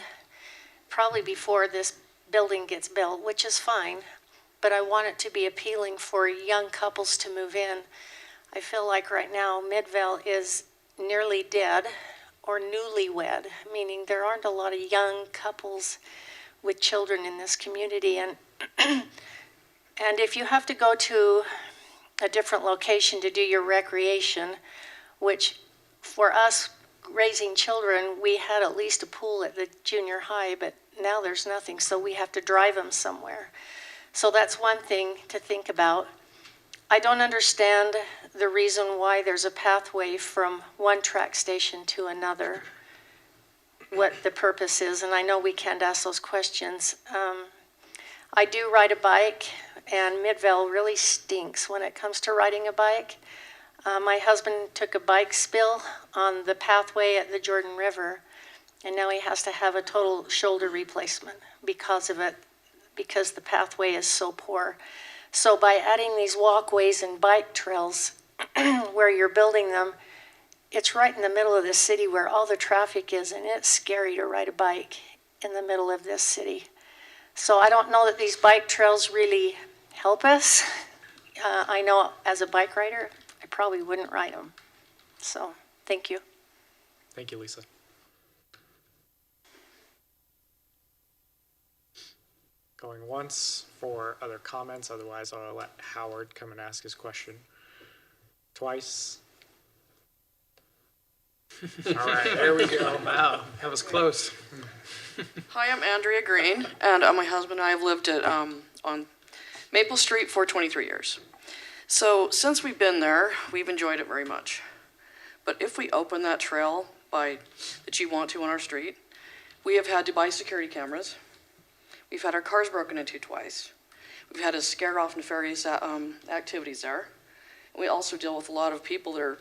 probably before this building gets built, which is fine, but I want it to be appealing for young couples to move in. I feel like right now Midvale is nearly dead or newlywed, meaning there aren't a lot of young couples with children in this community. And and if you have to go to a different location to do your recreation, which for us raising children, we had at least a pool at the junior high, but now there's nothing, so we have to drive them somewhere. So that's one thing to think about. I don't understand the reason why there's a pathway from one track station to another, what the purpose is, and I know we can't ask those questions. I do ride a bike, and Midvale really stinks when it comes to riding a bike. My husband took a bike spill on the pathway at the Jordan River, and now he has to have a total shoulder replacement because of it, because the pathway is so poor. So by adding these walkways and bike trails where you're building them, it's right in the middle of the city where all the traffic is, and it's scary to ride a bike in the middle of this city. So I don't know that these bike trails really help us. I know as a bike rider, I probably wouldn't ride them. So, thank you. Thank you, Lisa. Going once for other comments, otherwise I'll let Howard come and ask his question. Twice. All right, there we go. Wow, that was close. Hi, I'm Andrea Green, and my husband and I have lived at on Maple Street for 23 years. So since we've been there, we've enjoyed it very much. But if we open that trail that you want to on our street, we have had to buy security cameras. We've had our cars broken into twice. We've had to scare off nefarious activities there. And we also deal with a lot of people that are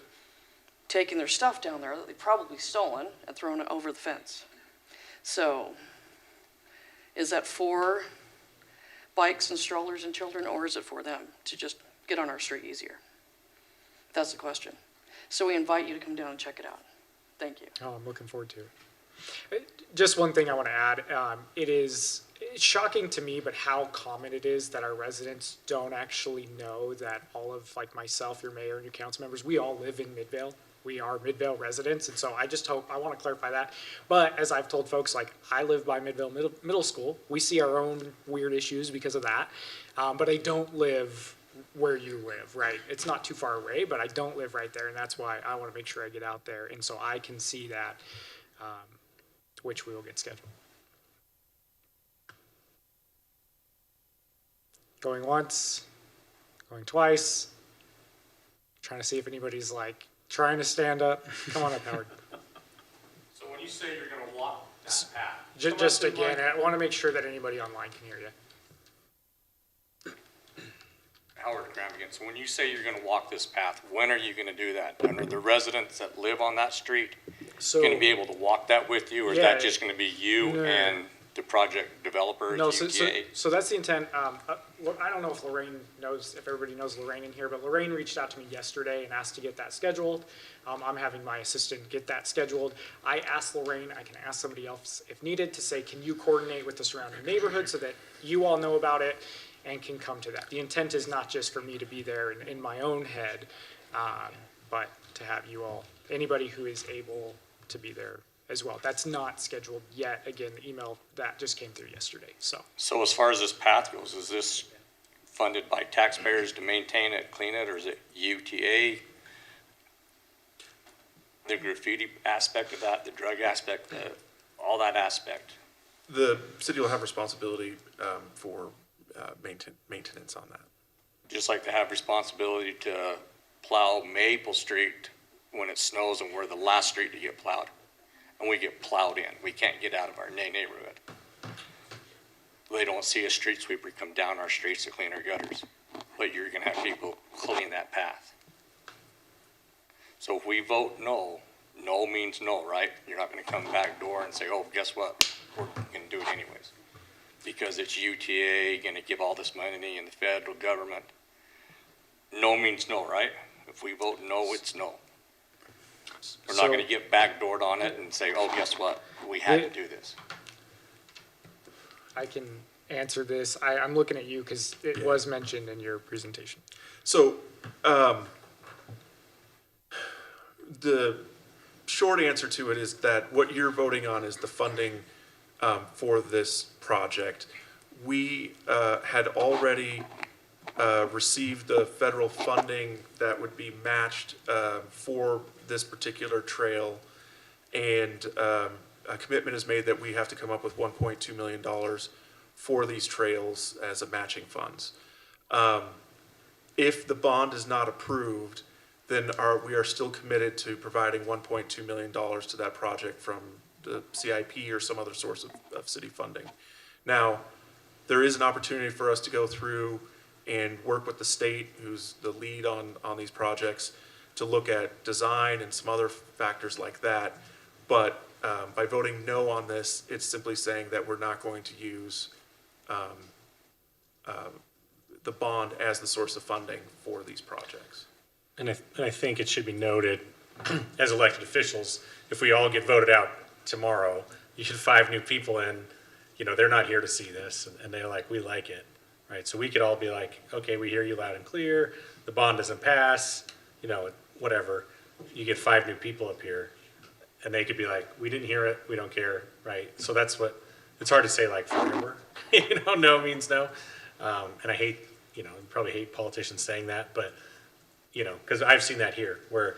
taking their stuff down there that they've probably stolen and thrown it over the fence. So, is that for bikes and strollers and children, or is it for them to just get on our street easier? That's the question. So we invite you to come down and check it out. Thank you. Oh, I'm looking forward to it. Just one thing I want to add. It's shocking to me, but how common it is that our residents don't actually know that all of, like myself, your mayor, and your council members, we all live in Midvale. We are Midvale residents, and so I want to clarify that. But as I've told folks, like I live by Midvale Middle School. We see our own weird issues because of that, but I don't live where you live, right? It's not too far away, but I don't live right there, and that's why I want to make sure I get out there, and so I can see that, which we will get scheduled. Going once, going twice, trying to see if anybody's like trying to stand up. Come on up, Howard. So when you say you're going to walk that path, Just again, I want to make sure that anybody online can hear you. Howard Graham again. So when you say you're going to walk this path, when are you going to do that? And are the residents that live on that street going to be able to walk that with you, or is that just going to be you and the project developer? No, so that's the intent. I don't know if Lorraine knows, if everybody knows Lorraine in here, but Lorraine reached out to me yesterday and asked to get that scheduled. I'm having my assistant get that scheduled. I asked Lorraine, I can ask somebody else if needed, to say, can you coordinate with the surrounding neighborhood so that you all know about it and can come to that. The intent is not just for me to be there in my own head, but to have you all, anybody who is able to be there as well. That's not scheduled yet. Again, the email that just came through yesterday. So as far as this path goes, is this funded by taxpayers to maintain it, clean it, or is it UTA? The graffiti aspect of that, the drug aspect, all that aspect. The city will have responsibility for maintenance on that. Just like they have responsibility to plow Maple Street when it snows and we're the last street to get plowed. And we get plowed in. We can't get out of our neighborhood. They don't see a street sweeper come down our streets to clean our gutters. But you're gonna have people clean that path. So if we vote no, no means no, right? You're not gonna come back door and say, oh, guess what? We're gonna do it anyways. Because it's UTA gonna give all this money in the federal government. No means no, right? If we vote no, it's no. We're not gonna get backdoored on it and say, oh, guess what? We had to do this. I can answer this. I'm looking at you because it was mentioned in your presentation. So, the short answer to it is that what you're voting on is the funding for this project. We had already received the federal funding that would be matched for this particular trail, and a commitment is made that we have to come up with $1.2 million for these trails as a matching funds. If the bond is not approved, then we are still committed to providing $1.2 million to that project from the CIP or some other source of city funding. Now, there is an opportunity for us to go through and work with the state, who's the lead on these projects, to look at design and some other factors like that. But by voting no on this, it's simply saying that we're not going to use the bond as the source of funding for these projects. And I think it should be noted, as elected officials, if we all get voted out tomorrow, you get 5 new people in, they're not here to see this, and they're like, we like it, right? So we could all be like, okay, we hear you loud and clear, the bond doesn't pass, whatever. You get 5 new people up here, and they could be like, we didn't hear it, we don't care, right? So that's what, it's hard to say like forever, no means no. And I hate, you probably hate politicians saying that, but, because I've seen that here, where,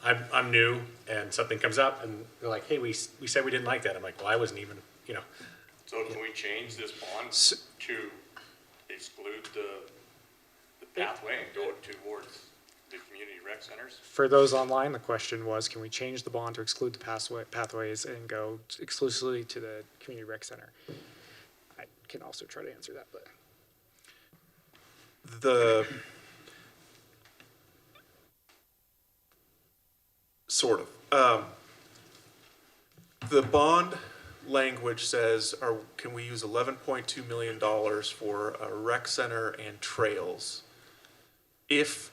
I'm new and something comes up and they're like, hey, we said we didn't like that. I'm like, well, I wasn't even, So can we change this bond to exclude the pathway and go towards the community rec centers? For those online, the question was, can we change the bond to exclude the pathways and go exclusively to the community rec center? I can also try to answer that, but. Sort of. The bond language says, can we use $11.2 million for a rec center and trails? If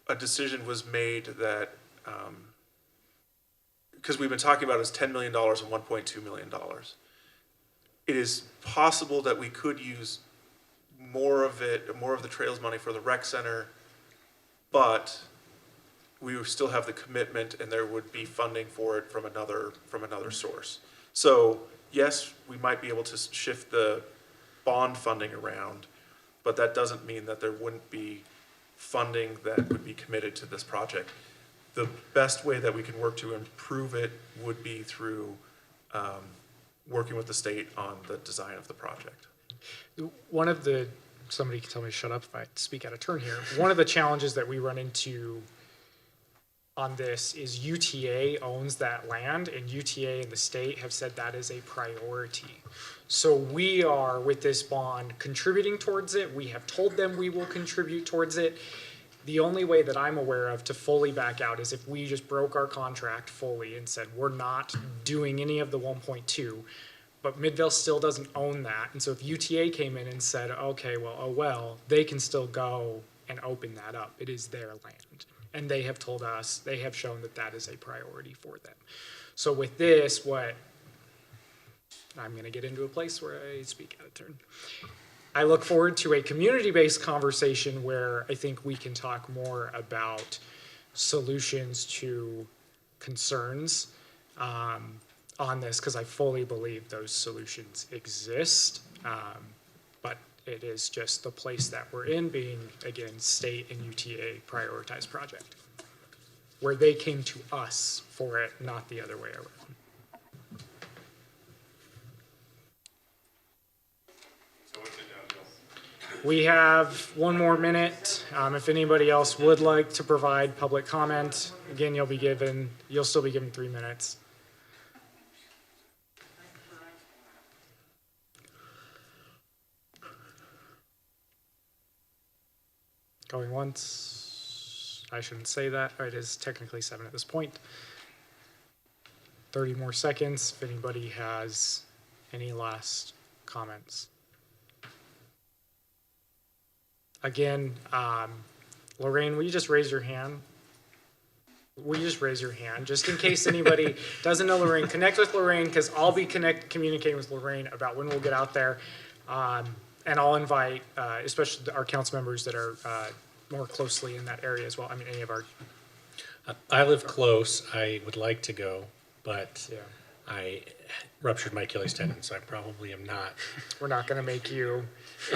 a decision was made that, because we've been talking about it as $10 million and $1.2 million. It is possible that we could use more of the trails money for the rec center, but we would still have the commitment and there would be funding for it from another source. So yes, we might be able to shift the bond funding around, but that doesn't mean that there wouldn't be funding that would be committed to this project. The best way that we can work to improve it would be through working with the state on the design of the project. Somebody can tell me to shut up if I speak out of turn here. One of the challenges that we run into on this is UTA owns that land, and UTA and the state have said that is a priority. So we are, with this bond, contributing towards it. We have told them we will contribute towards it. The only way that I'm aware of to fully back out is if we just broke our contract fully and said we're not doing any of the 1.2, but Midvale still doesn't own that. And so if UTA came in and said, okay, well, they can still go and open that up. It is their land. And they have told us, they have shown that that is a priority for them. So with this, I'm going to get into a place where I speak out of turn. I look forward to a community-based conversation where I think we can talk more about solutions to concerns on this, because I fully believe those solutions exist. But it is just the place that we're in, being, again, state and UTA prioritized project, where they came to us for it, not the other way around. So what's it down, Bill? We have one more minute. If anybody else would like to provide public comment, again, you'll still be given 3 minutes. Going once. I shouldn't say that. It is technically 7 at this point. 30 more seconds if anybody has any last comments. Again, Lorraine, will you just raise your hand? Will you just raise your hand? Just in case anybody doesn't know Lorraine, connect with Lorraine, because I'll be communicating with Lorraine about when we'll get out there. And I'll invite, especially our council members that are more closely in that area as well. I mean, any of our... I live close. I would like to go, but Yeah. I ruptured my Achilles tendon, so I probably am not. We're not going to make you...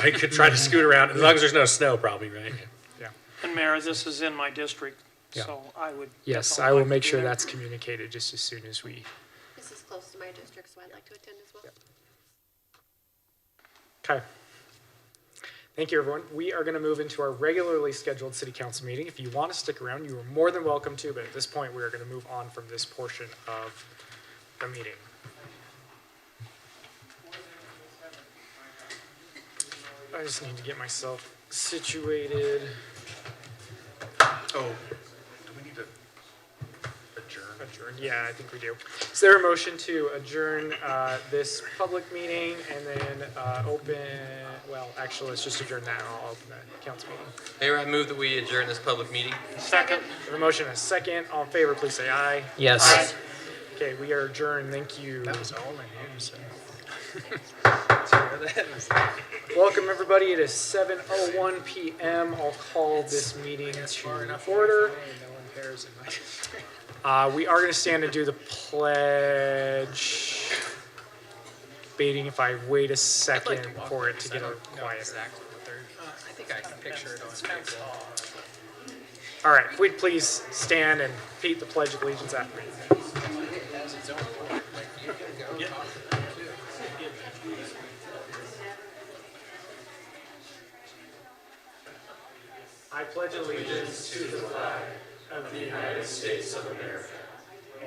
I could try to scoot around, as long as there's no snow, probably, right? Yeah. And Mayor, this is in my district, Yeah. so I would. Yes, definitely I will like to make be sure there. that's communicated just as soon as we... This is close to my district, so I'd like to attend as well. Okay. Thank you, everyone. We are going to move into our regularly scheduled city council meeting. If you want to stick around, you are more than welcome to, but at this point, we are going to move on from this portion of the meeting. I just need to get myself situated. Oh, do we need to adjourn? Adjourn, yeah, I think we do. Is there a motion to adjourn this public meeting and then open, well, actually, let's just adjourn that and I'll open the council meeting. Mayor, I move that we adjourn this public meeting. Second. We have a motion and a second. All in favor, please say aye. Yes. Aye. Okay, we are adjourned. Thank you. That was all I knew, so. Welcome, everybody. It is 7:01 p.m. I'll call this meeting to order. We are going to stand and do the pledge. Debating if I wait a second for it to get quiet. Exactly what they're, I think I can picture it on paper. All right, if we'd please stand and repeat the Pledge of Allegiance after me. I pledge allegiance to the flag of the United States of America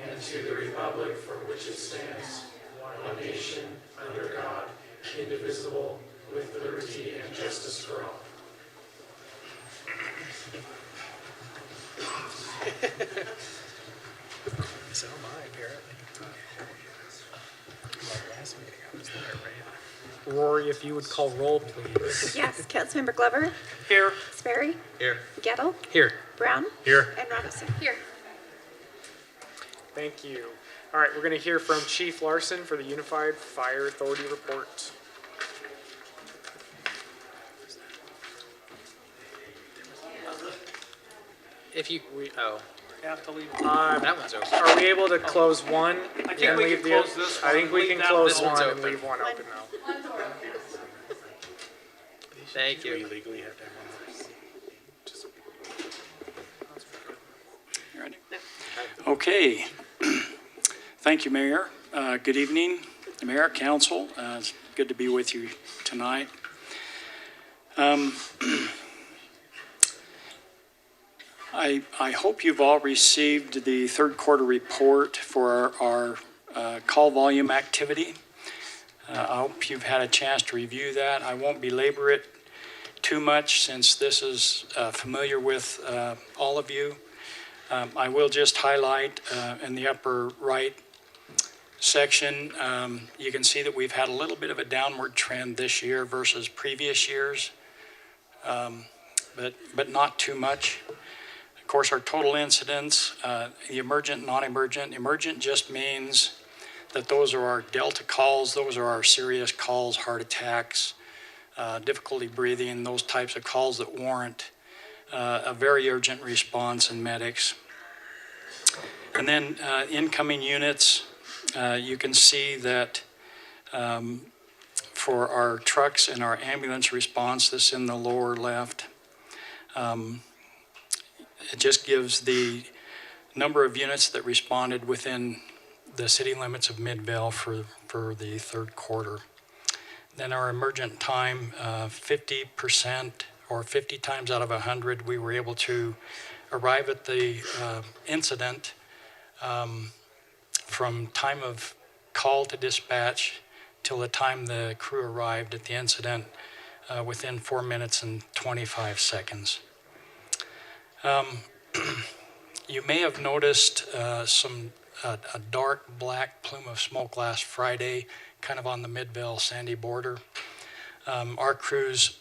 and to the republic for which it stands, one nation, under God, indivisible, with liberty and justice for all. So am I, apparently. Last meeting I was there, right? Rory, if you would call roll, please. Yes, Councilmember Glover, Here. Sperry, Here. Gettle, Here. Brown, Here. and Robinson. Here. Thank you. All right, we're going to hear from Chief Larson for the Unified Fire Authority report. If you, Oh. You have to leave. that one's open. Are we able to close one? I think and we leave can the close this I one think and we leave can that close one. one and Open. leave one open now. Thank you. legally have to have one. You ready? Okay. Thank you, Mayor. Good evening, Mayor, Council. It's good to be with you tonight. I hope you've all received the third quarter report for our call volume activity. I hope you've had a chance to review that. I won't belabor it too much since this is familiar with all of you. I will just highlight in the upper right section, you can see that we've had a little bit of a downward trend this year versus previous years, but not too much. Of course, our total incidents, the emergent, non-emergent. Emergent just means that those are our Delta calls. Those are our serious calls, heart attacks, difficulty breathing, those types of calls that warrant a very urgent response and medics. And then incoming units, you can see that for our trucks and our ambulance response, this in the lower left, it just gives the number of units that responded within the city limits of Midvale for the third quarter. Then our emergent time, 50% or 50 times out of 100, we were able to arrive at the incident from time of call to dispatch till the time the crew arrived at the incident within 4 minutes and 25 seconds. You may have noticed a dark black plume of smoke last Friday, kind of on the Midvale-Sandy border. Our crews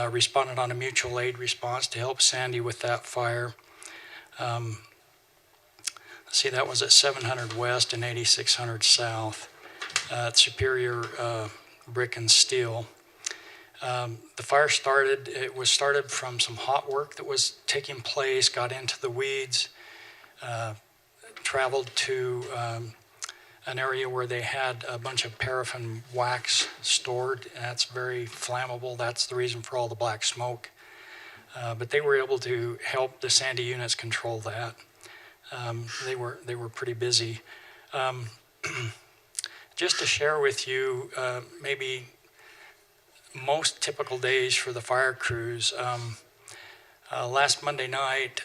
responded on a mutual aid response to help Sandy with that fire. See, that was at 700 West and 8600 South at Superior Brick and Steel. The fire was started from some hot work that was taking place, got into the weeds, traveled to an area where they had a bunch of paraffin wax stored. That's very flammable. That's the reason for all the black smoke. But they were able to help the Sandy units control that. They were pretty busy. Just to share with you, maybe most typical days for the fire crews. Last Monday night,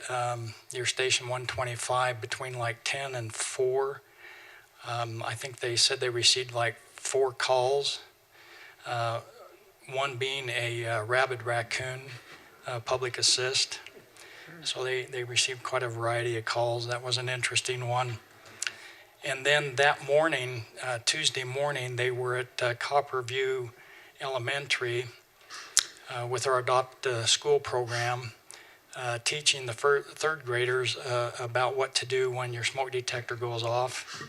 your station 125, between like 10 and 4, I think they said they received like 4 calls, one being a rabid raccoon public assist. So they received quite a variety of calls. That was an interesting one. And then that morning, Tuesday morning, they were at Copperview Elementary with our Adopt School program, teaching the third graders about what to do when your smoke detector goes off.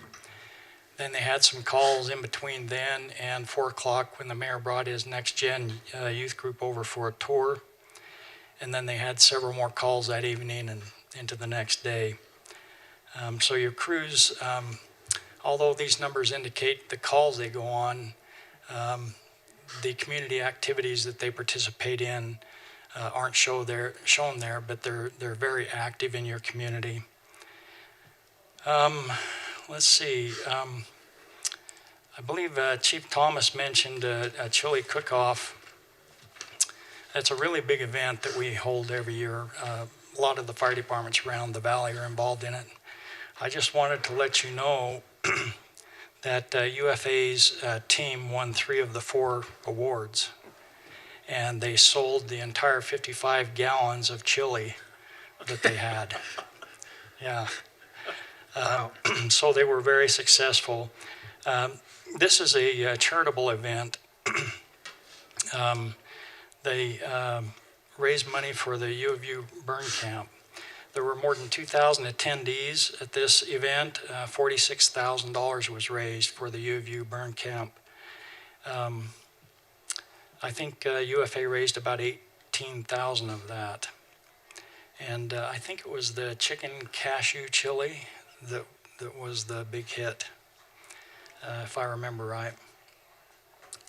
Then they had some calls in between then and 4 o'clock when the mayor brought his Next Gen youth group over for a tour. And then they had several more calls that evening and into the next day. So your crews, although these numbers indicate the calls they go on, the community activities that they participate in aren't shown there, but they're very active in your community. Let's see. I believe Chief Thomas mentioned a chili cook-off. It's a really big event that we hold every year. A lot of the fire departments around the valley are involved in it. I just wanted to let you know that UFA's team won 3 of the 4 awards, and they sold the entire 55 gallons of chili that they had. Yeah. So they were very successful. This is a charitable event. They raised money for the U of U burn camp. There were more than 2,000 attendees at this event. $46,000 was raised for the U of U burn camp. I think UFA raised about 18,000 of that. And I think it was the chicken cashew chili that was the big hit, if I remember right.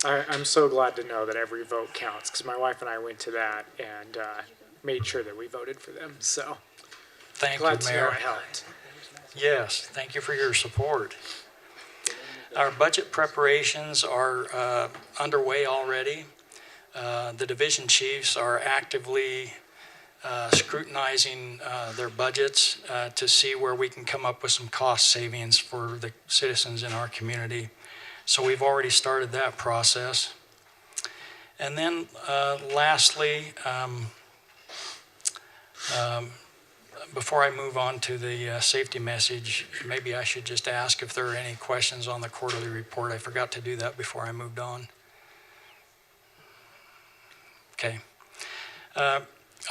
I'm so glad to know that every vote counts, because my wife and I went to that and made sure that we voted for them. So Thank glad you, to know Mayor. it helped. Yes, thank you for your support. Our budget preparations are underway already. The division chiefs are actively scrutinizing their budgets to see where we can come up with some cost savings for the citizens in our community. So we've already started that process. And then lastly, before I move on to the safety message, maybe I should just ask if there are any questions on the quarterly report. I forgot to do that before I moved on. Okay.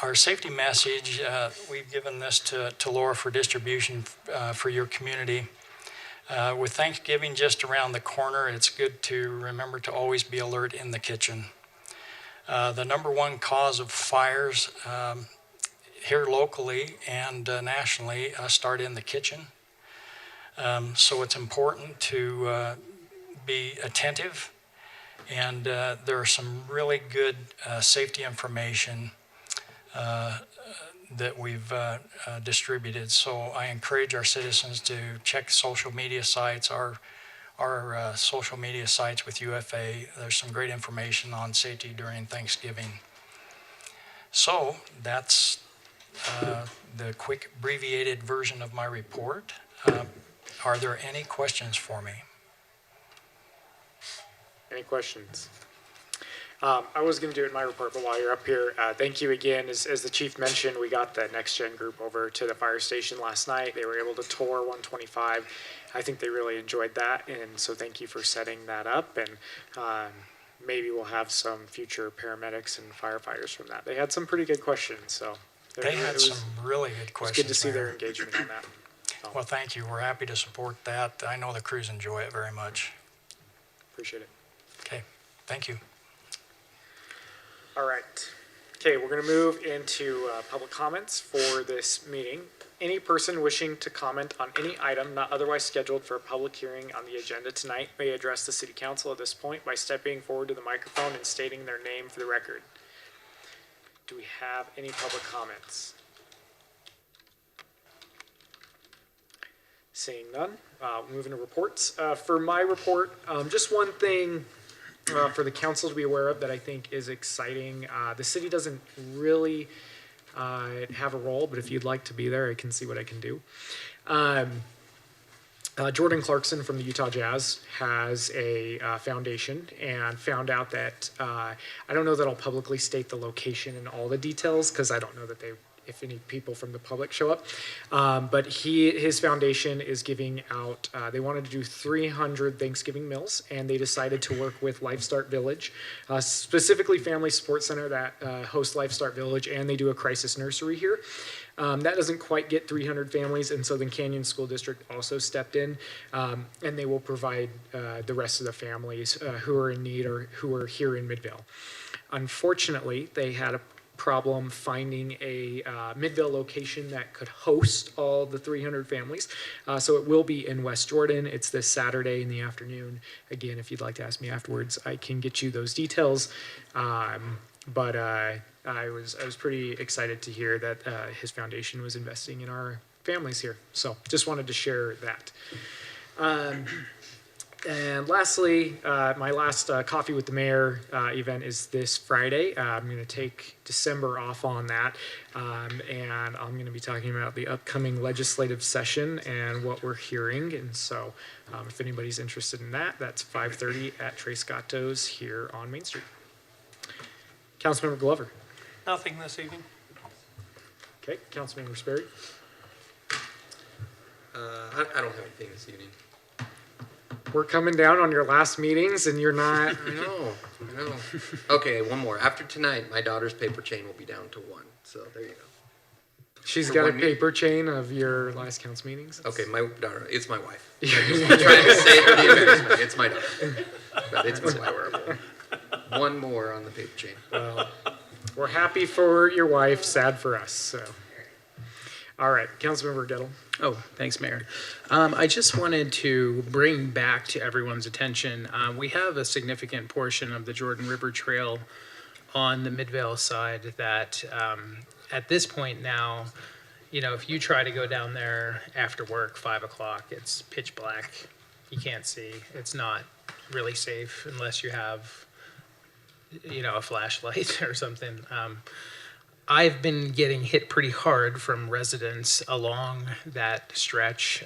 Our safety message, we've given this to Laura for distribution for your community. With Thanksgiving just around the corner, it's good to remember to always be alert in the kitchen. The number one cause of fires here locally and nationally start in the kitchen. So it's important to be attentive, and there are some really good safety information that we've distributed. So I encourage our citizens to check social media sites. Our our social media sites with UFA. There's some great information on safety during Thanksgiving. So that's the quick abbreviated version of my report. Are there any questions for me? Any questions? I was going to do it in my report, but while you're up here, thank you again. As the chief mentioned, we got the Next Gen group over to the fire station last night. They were able to tour 125. I think they really enjoyed that, and so thank you for setting that up. And maybe we'll have some future paramedics and firefighters from that. They had some pretty good questions, so They had some really good questions. It's good to see Mayor. their engagement in that. So, Well, thank you. We're happy to support that. I know the crews enjoy it very much. appreciate it. Okay, thank you. All right. Okay, we're going to move into public comments for this meeting. Any person wishing to comment on any item not otherwise scheduled for a public hearing on the agenda tonight may address the city council at this point by stepping forward to the microphone and stating their name for the record. Do we have any public comments? Seeing none, moving to reports. For my report, just one thing for the council to be aware of that I think is exciting. The city doesn't really have a role, but if you'd like to be there, I can see what I can do. Jordan Clarkson from the Utah Jazz has a foundation and found out that, I don't know that I'll publicly state the location and all the details because I don't know that if any people from the public show up. But his foundation is giving out, they wanted to do 300 Thanksgiving meals, and they decided to work with LifeStart Village, specifically Family Support Center that hosts LifeStart Village, and they do a crisis nursery here. That doesn't quite get 300 families, and so the Canyon School District also stepped in, and they will provide the rest of the families who are in need or who are here in Midvale. Unfortunately, they had a problem finding a Midvale location that could host all the 300 families. So it will be in West Jordan. It's this Saturday in the afternoon. Again, if you'd like to ask me afterwards, I can get you those details. But I was pretty excited to hear that his foundation was investing in our families here. So just wanted to share that. And lastly, my last Coffee with the Mayor event is this Friday. I'm going to take December off on that, and I'm going to be talking about the upcoming legislative session and what we're hearing. And so if anybody's interested in that, that's 5:30 at Tres Gatos here on Main Street. Councilmember Glover. Nothing this evening. Okay, Councilmember Sperry. I don't have anything this evening. We're coming down on your last meetings and you're not. I know. Okay, one more. After tonight, my daughter's paper chain will be down to 1. So there you go. She's For got a one meeting. paper chain of your last council meetings. Okay, my daughter. It's my wife. I'm trying to save her the embarrassment. It's my daughter. But it's my wife. One more on the paper chain. Well, we're happy for your wife, sad for us. So, all right, Councilmember Gettle. Oh, thanks, Mayor. I just wanted to bring back to everyone's attention, we have a significant portion of the Jordan River Trail on the Midvale side that at this point now, you know, if you try to go down there after work, 5 o'clock, it's pitch black. You can't see. It's not really safe unless you have, you know, a flashlight or something. I've been getting hit pretty hard from residents along that stretch,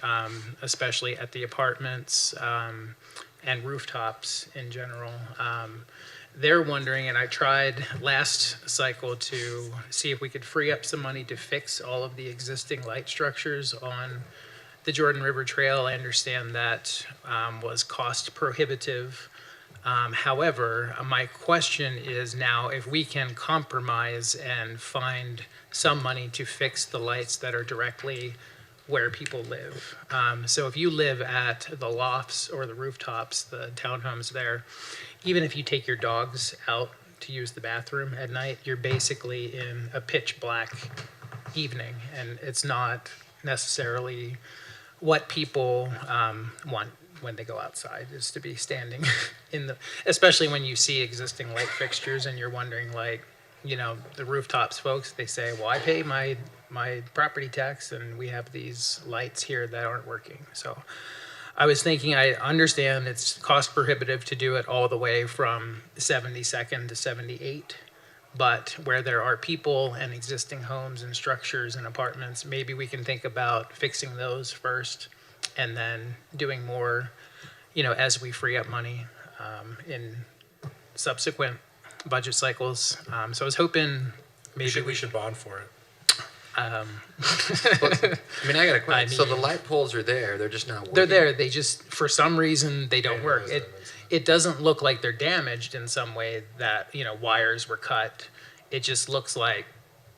especially at the apartments and rooftops in general. They're wondering, and I tried last cycle to see if we could free up some money to fix all of the existing light structures on the Jordan River Trail. I understand that was cost prohibitive. However, my question is now if we can compromise and find some money to fix the lights that are directly where people live. So if you live at the lofts or the rooftops, the townhomes there, even if you take your dogs out to use the bathroom at night, you're basically in a pitch black evening, and it's not necessarily what people want when they go outside, is to be standing in the, especially when you see existing light fixtures and you're wondering, like, you know, the rooftops folks, they say, well, I pay my property tax and we have these lights here that aren't working. So I was thinking, I understand it's cost prohibitive to do it all the way from 72nd to 78, but where there are people and existing homes and structures and apartments, maybe we can think about fixing those first and then doing more, as we free up money in subsequent budget cycles. So I was hoping maybe We should bond for it. I mean, I got a question. So the light poles are there, they're just not working? They're there, they just, for some reason, they don't work. It doesn't look like they're damaged in some way that, wires were cut. It just looks like,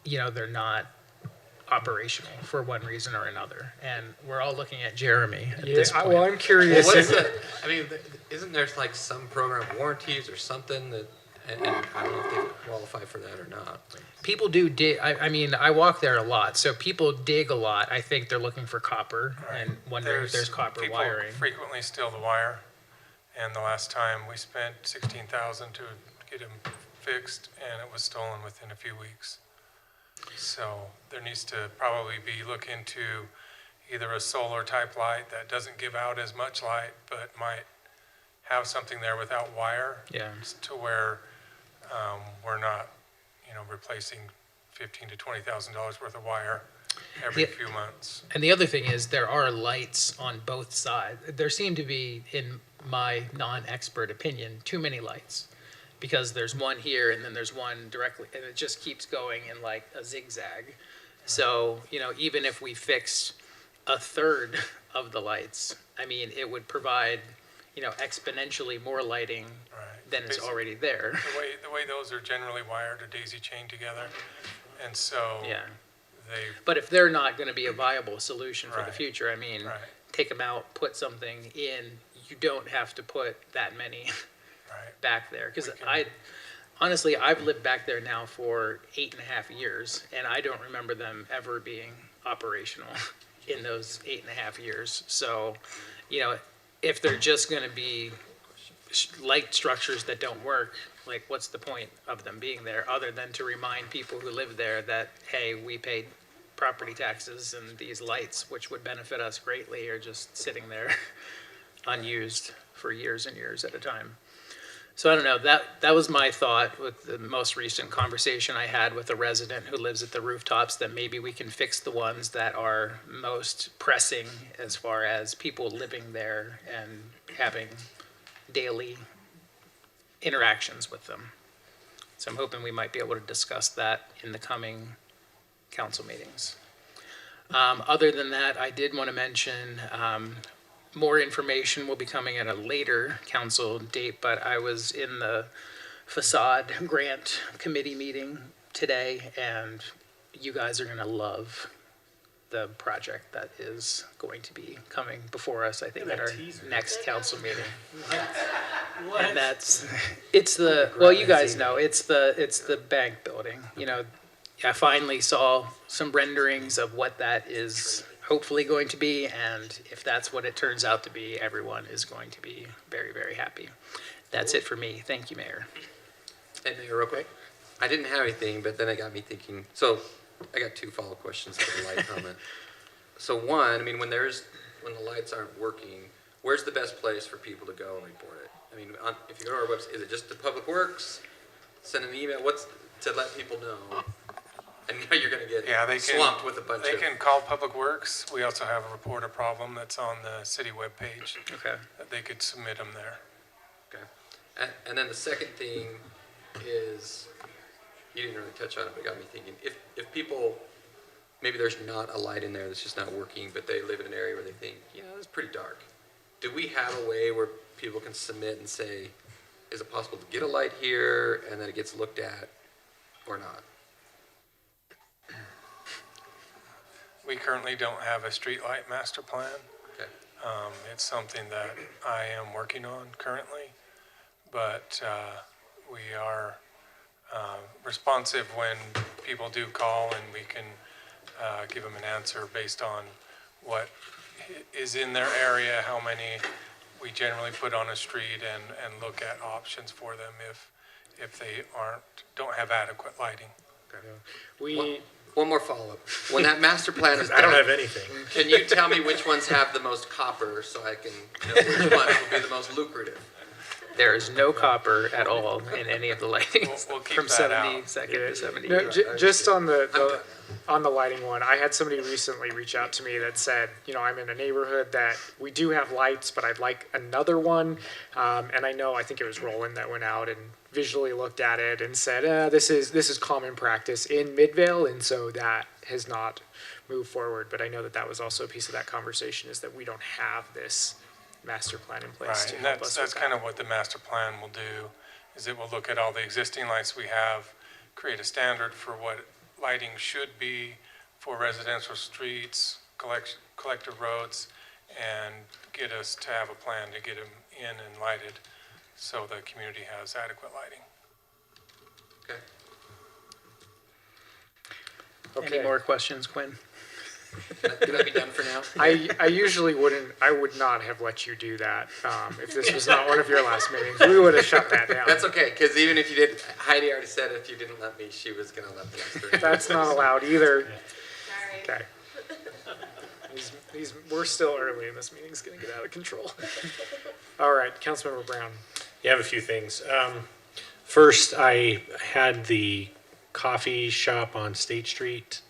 they're not operational for one reason or another. And we're all looking at Jeremy at this point. Well, I'm curious. Well, what is that? I mean, isn't there like some program warranties or something that, and I don't know if they qualify for that or not. People do dig, I mean, I walk there a lot, so people dig a lot. I think they're looking for copper and wondering if there's copper wiring. People frequently steal the wire, and the last time we spent $16,000 to get them fixed, and it was stolen within a few weeks. So there needs to probably be look into either a solar type light that doesn't give out as much light, but might have something there without wire. Yeah. To where we're not, replacing $15,000 to $20,000 worth of wire every few months. And the other thing is there are lights on both sides. There seem to be, in my non-expert opinion, too many lights. Because there's one here and then there's one directly, and it just keeps going in like a zigzag. So, even if we fix a third of the lights, I mean, it would provide, exponentially more lighting than is already there. The way those are generally wired are daisy chained together, and so But if they're not going to be a viable solution for the future, I mean, take them out, put something in. You don't have to put that many back there, because honestly, I've lived back there now for 8.5 years, and I don't remember them ever being operational in those 8.5 years. So, if they're just going to be light structures that don't work, like what's the point of them being there other than to remind people who live there that, hey, we paid property taxes and these lights, which would benefit us greatly, are just sitting there unused for years and years at a time. So I don't know, that was my thought with the most recent conversation I had with a resident who lives at the rooftops, that maybe we can fix the ones that are most pressing as far as people living there and having daily interactions with them. So I'm hoping we might be able to discuss that in the coming council meetings. Other than that, I did want to mention more information will be coming at a later council date, but I was in the facade grant committee meeting today, and you guys are going to love the project that is going to be coming before us, I think, at our next council meeting. And it's the, well, you guys know, it's the bank building. I finally saw some renderings of what that is hopefully going to be, and if that's what it turns out to be, everyone is going to be very, very happy. That's it for me. Thank you, Mayor. Hey, Mayor, real quick. I didn't have anything, but then it got me thinking. So I got two follow-up questions for the light comment. So one, I mean, when the lights aren't working, where's the best place for people to go and report it? I mean, if you go to our website, is it just the Public Works? Send an email? What's to let people know? And now you're going to get swamped with a bunch of... They can call Public Works. We also have a report a problem that's on the city webpage. Okay. That they could submit them there. Okay. And then the second thing is, you didn't really touch on it, but it got me thinking. If people, maybe there's not a light in there that's just not working, but they live in an area where they think, it's pretty dark. Do we have a way where people can submit and say, is it possible to get a light here, and then it gets looked at, or not? We currently don't have a streetlight master plan. Okay. It's something that I am working on currently, but we are responsive when people do call, and we can give them an answer based on what is in their area, how many we generally put on a street, and look at options for them if they don't have adequate lighting. We One more follow-up. When that master plan is done. I don't have anything. Can you tell me which ones have the most copper so I can know which ones will be the most lucrative? There is no copper at all in any of the lighting We'll keep from that out. 72nd to 70. No, just on the lighting one, I had somebody recently reach out to me that said, I'm in a neighborhood that we do have lights, but I'd like another one. And I think it was Roland that went out and visually looked at it and said, this is common practice in Midvale, and so that has not moved forward. But I know that was also a piece of that conversation, is that we don't have this master plan in place Right, to and help us that's with kind that. of what the master plan will do, is it will look at all the existing lights we have, create a standard for what lighting should be for residential streets, collective roads, and get us to have a plan to get them in and lighted so the community has adequate lighting. Any more questions, Quinn? Can I be done for now? I usually I would not have let you do that if this was not one of your last meetings. We would have shut that down. That's okay, because even if you didn't, Heidi already said if you didn't let me, she was going to let the rest of it. That's not allowed either. Okay. We're still early and this meeting's going to get out of control. All right, Councilmember Brown. You have a few things. First, I had the coffee shop on State Street.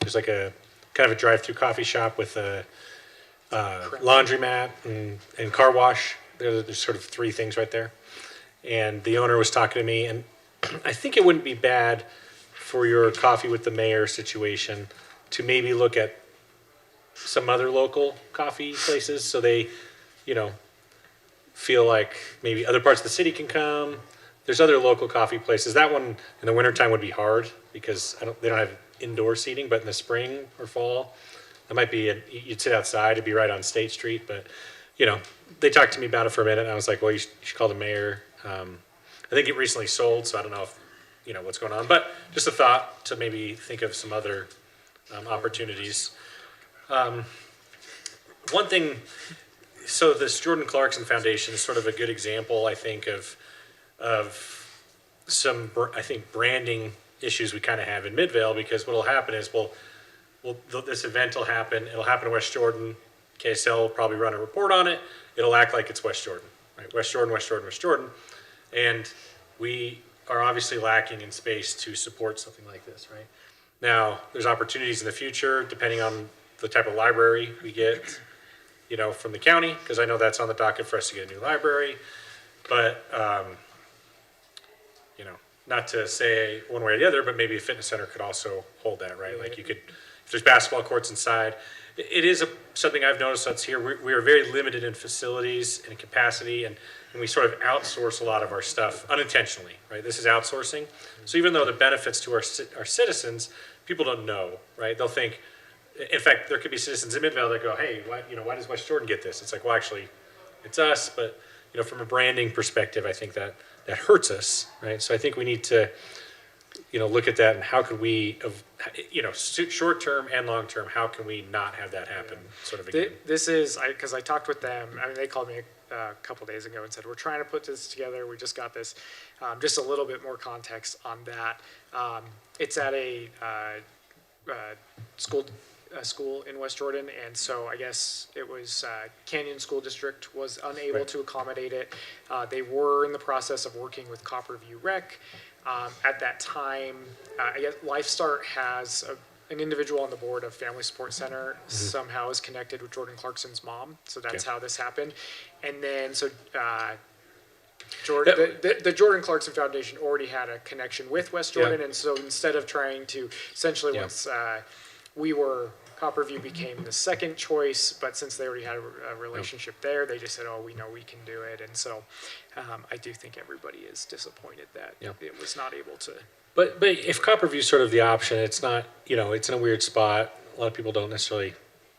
There's like a kind of a drive-through coffee shop with a laundromat and car wash. There's sort of three things right there. And the owner was talking to me, and I think it wouldn't be bad for your coffee with the mayor situation to maybe look at some other local coffee places so they, feel like maybe other parts of the city can come. There's other local coffee places. That one in the wintertime would be hard because they don't have indoor seating, but in the spring or fall, that might be, you'd sit outside, it'd be right on State Street, but, they talked to me about it for a minute, and I was like, well, you should call the mayor. I think it recently sold, so I don't know if, what's going on, but just a thought to maybe think of some other opportunities. One thing, so this Jordan Clarkson Foundation is sort of a good example, I think, of some, I think, branding issues we kind of have in Midvale, because what'll happen is, this event will happen, it'll happen in West Jordan, KSL will probably run a report on it, it'll act like it's West Jordan, right? West Jordan, West Jordan, West Jordan, and we are obviously lacking in space to support something like this, right? Now, there's opportunities in the future, depending on the type of library we get, from the county, because I know that's on the docket for us to get a new library, but, not to say one way or the other, but maybe a fitness center could also hold that, right? Like you could, if there's basketball courts inside, it is something I've noticed that's here. We are very limited in facilities and capacity, and we sort of outsource a lot of our stuff unintentionally, right? This is outsourcing. So even though the benefits to our citizens, people don't know, right? They'll think, in fact, there could be citizens in Midvale that go, hey, why does West Jordan get this? It's like, well, actually, it's us, but from a branding perspective, I think that hurts us, right? So I think we need to, look at that and how could we, short term and long term, how can we not have that happen? Sort of again. This is because I talked with them. I mean, they called me a couple days ago and said we're trying to put this together. We just got this. Just a little bit more context on that. It's at a school in West Jordan, and so I guess it was Canyon School District was unable to accommodate it. They were in the process of working with Copperview Rec. At that time, I guess LifeStart has an individual on the board of Family Support Center somehow is connected with Jordan Clarkson's mom, so that's how this happened. And then the Jordan Clarkson Foundation already had a connection with West Jordan, and so instead of trying to essentially once Copperview became the second choice, but since they already had a relationship there, they just said, oh, we know we can do it. And so I do think everybody is disappointed that it was not able to. But if Copperview is sort of the option, it's not, it's in a weird spot. A lot of people don't necessarily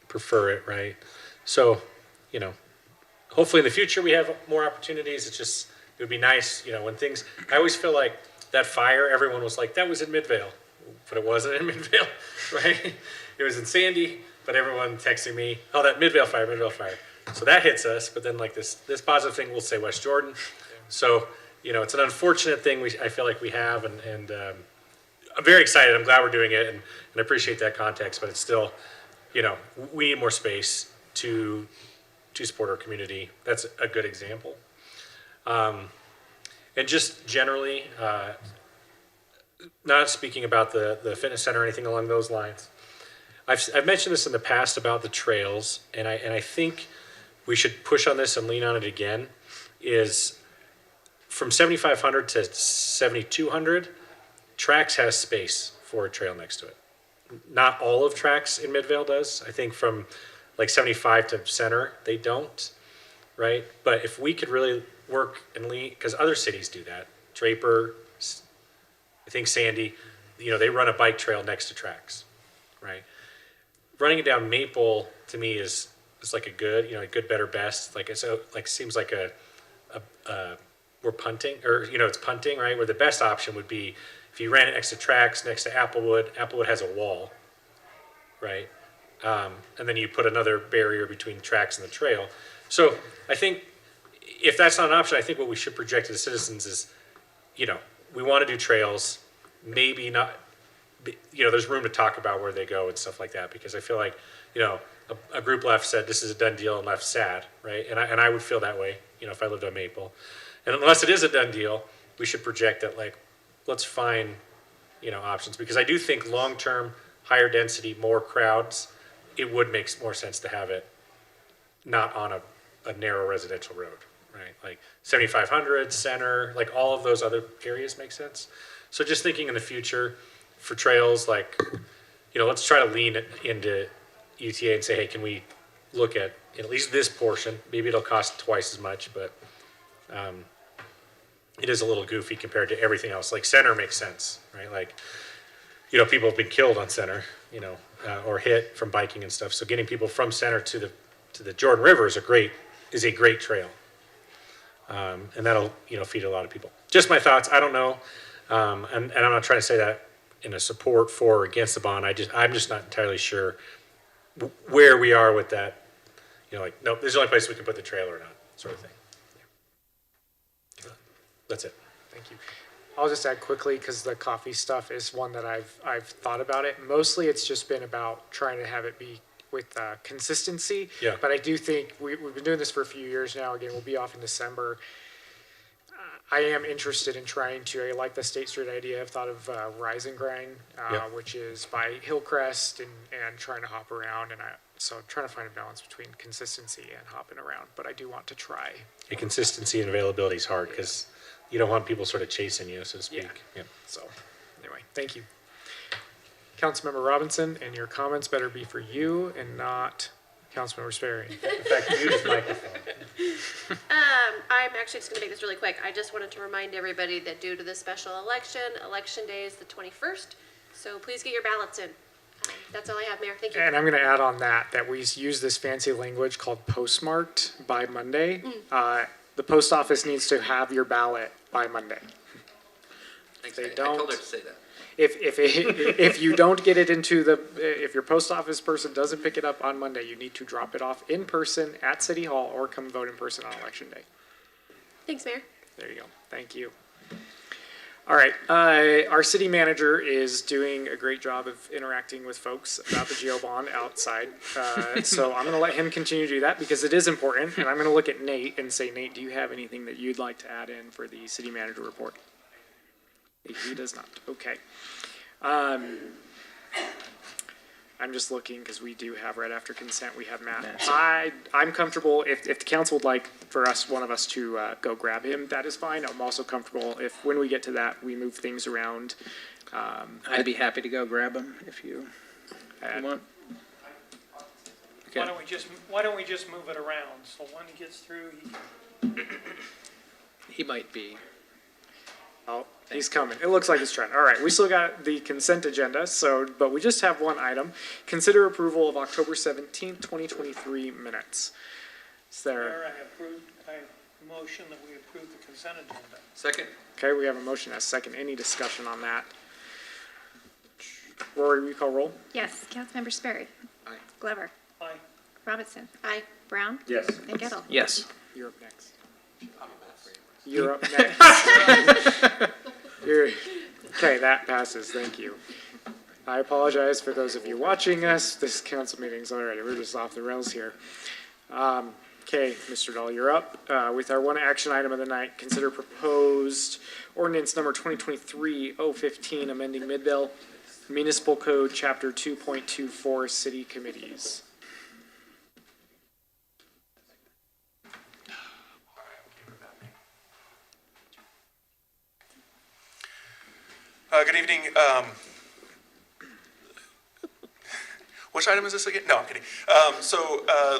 prefer it, right? So, hopefully in the future we have more opportunities. It would be nice, when things, I always feel like that fire, everyone was like, that was in Midvale, but it wasn't in Midvale, right? It was in Sandy, but everyone texting me, oh, that Midvale fire. So that hits us, but then like this positive thing, we'll say West Jordan. So, it's an unfortunate thing I feel like we have, and I'm very excited. I'm glad we're doing it, And I appreciate that context, but it's still, you know, we need more space to support our community. That's a good example. And just generally, not speaking about the fitness center or anything along those lines, I've mentioned this in the past about the trails, and I think we should push on this and lean on it again, is from 7,500 to 7,200, Trax has space for a trail next to it. Not all of Trax in Midvale does. I think from like 75 to Center, they don't, right? But if we could really work and lean, because other cities do that. Draper, I think Sandy, you know, they run a bike trail next to Trax, right? Running it down Maple to me is like a good, you know, a good, better, best. Like it's like seems like we're punting, or you know, it's punting, right? Where the best option would be if you ran it next to Trax, next to Applewood. Applewood has a wall, right? And then you put another barrier between Trax and the trail. So I think if that's not an option, I think what we should project to the citizens is, you know, we want to do trails, maybe not. You know, there's room to talk about where they go and stuff like that, because I feel like, you know, a group left said this is a done deal and left sad, right? And I would feel that way, you know, if I lived on Maple. And unless it is a done deal, we should project that, like, let's find, you know, options, because I do think long-term, higher density, more crowds, it would make more sense to have it not on a narrow residential road, right? Like 7,500, Center, like all of those other areas make sense. So just thinking in the future, for trails, like, you know, let's try to lean it into UTA and say, hey, can we look at least this portion? Maybe it'll cost twice as much, but it is a little goofy compared to everything else. Like Center makes sense, right? Like, you know, people have been killed on Center, you know, or hit from biking and stuff. So getting people from Center to the Jordan River is a great trail, and that'll, you know, feed a lot of people. Just my thoughts. I don't know, and I'm not trying to say that in a support for or against the bond. I'm just not entirely sure where we are with that. You know, like, nope, this is the only place we can put the trailer or not, sort of thing. Yeah. That's it. Thank you. I'll just add quickly, because the coffee stuff is one that I've thought about it. Mostly it's just been about trying to have it be with consistency. Yeah. But I do think we've been doing this for a few years now. Again, we'll be off in December. I am interested in trying to, I like the State Street idea. I've thought of Rise and Grind, which is by Hillcrest and trying to hop around. So I'm trying to find a balance between consistency and hopping around. But I do want to try. And consistency and availability is hard, because you don't want people sort of chasing you, so to speak. Yeah. So anyway, thank you. Councilmember Robinson, and your comments better be for you and not Councilmember Sperry. In fact, use microphone. I'm actually just going to make this really quick. I just wanted to remind everybody that due to this special election, election day is the 21st. So please get your ballots in. That's all I have, Mayor. Thank you. And I'm going to add on that we use this fancy language called postmarked by Monday. The post office needs to have your ballot by Monday. Thanks, They I don't. told her to say that. If you don't get it into if your post office person doesn't pick it up on Monday, you need to drop it off in person at City Hall or come vote in person on Election Day. Thanks, Mayor. There you go. Thank you. All right. Our city manager is doing a great job of interacting with folks about the GO bond outside. So I'm going to let him continue to do that because it is important. And I'm going to look at Nate and say, Nate, do you have anything that you'd like to add in for the city manager report? He does not. Okay. I'm just looking because we do have right after consent, we have Matt. I'm comfortable if the council would like for one of us to go grab him, that is fine. I'm also comfortable if when we get to that, we move things around. I'd be happy to go grab him if you want. Okay. Why don't we just move it around? So when he gets through, He might be. Oh, he's coming. It looks like he's trying. All right, we still got the consent agenda, but we just have one item. Consider approval of October 17th, 2023 minutes. Is there? Mayor, I motion that we approve the consent agenda. Second. Okay, we have a motion and a second. Any discussion on that? Rory, will you call roll? Yes. Councilmember Sperry. Aye. Glover. Aye. Robinson. Aye. Brown. Yes. And Gettle. Yes. You're up next. You're up next. Okay, that passes. Thank you. I apologize for those of you watching us. This council meeting's already, we're just off the rails here. Okay, Mr. Dahl, you're up. With our one action item of the night, consider proposed ordinance number 2023-015, amending Midvale Municipal Code, Chapter 2.24, City Committees. Good evening. Which item is this again? No, I'm kidding.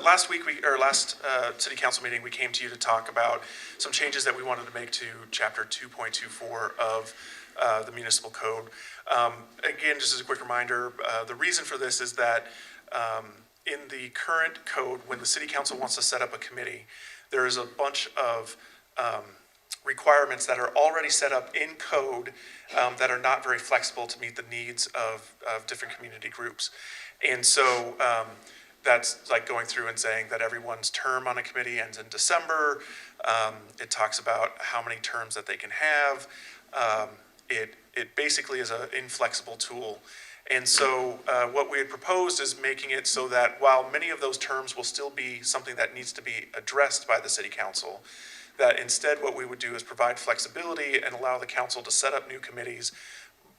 Last week, last city council meeting, we came to you to talk about some changes that we wanted to make to Chapter 2.24 of the municipal code. Again, just as a quick reminder, the reason for this is that in the current code, when the city council wants to set up a committee, there is a bunch of requirements that are already set up in code that are not very flexible to meet the needs of different community groups. And so that's like going through and saying that everyone's term on a committee ends in December. It talks about how many terms that they can have. It basically is an inflexible tool. And so what we had proposed is making it so that while many of those terms will still be something that needs to be addressed by the city council, that instead what we would do is provide flexibility and allow the council to set up new committees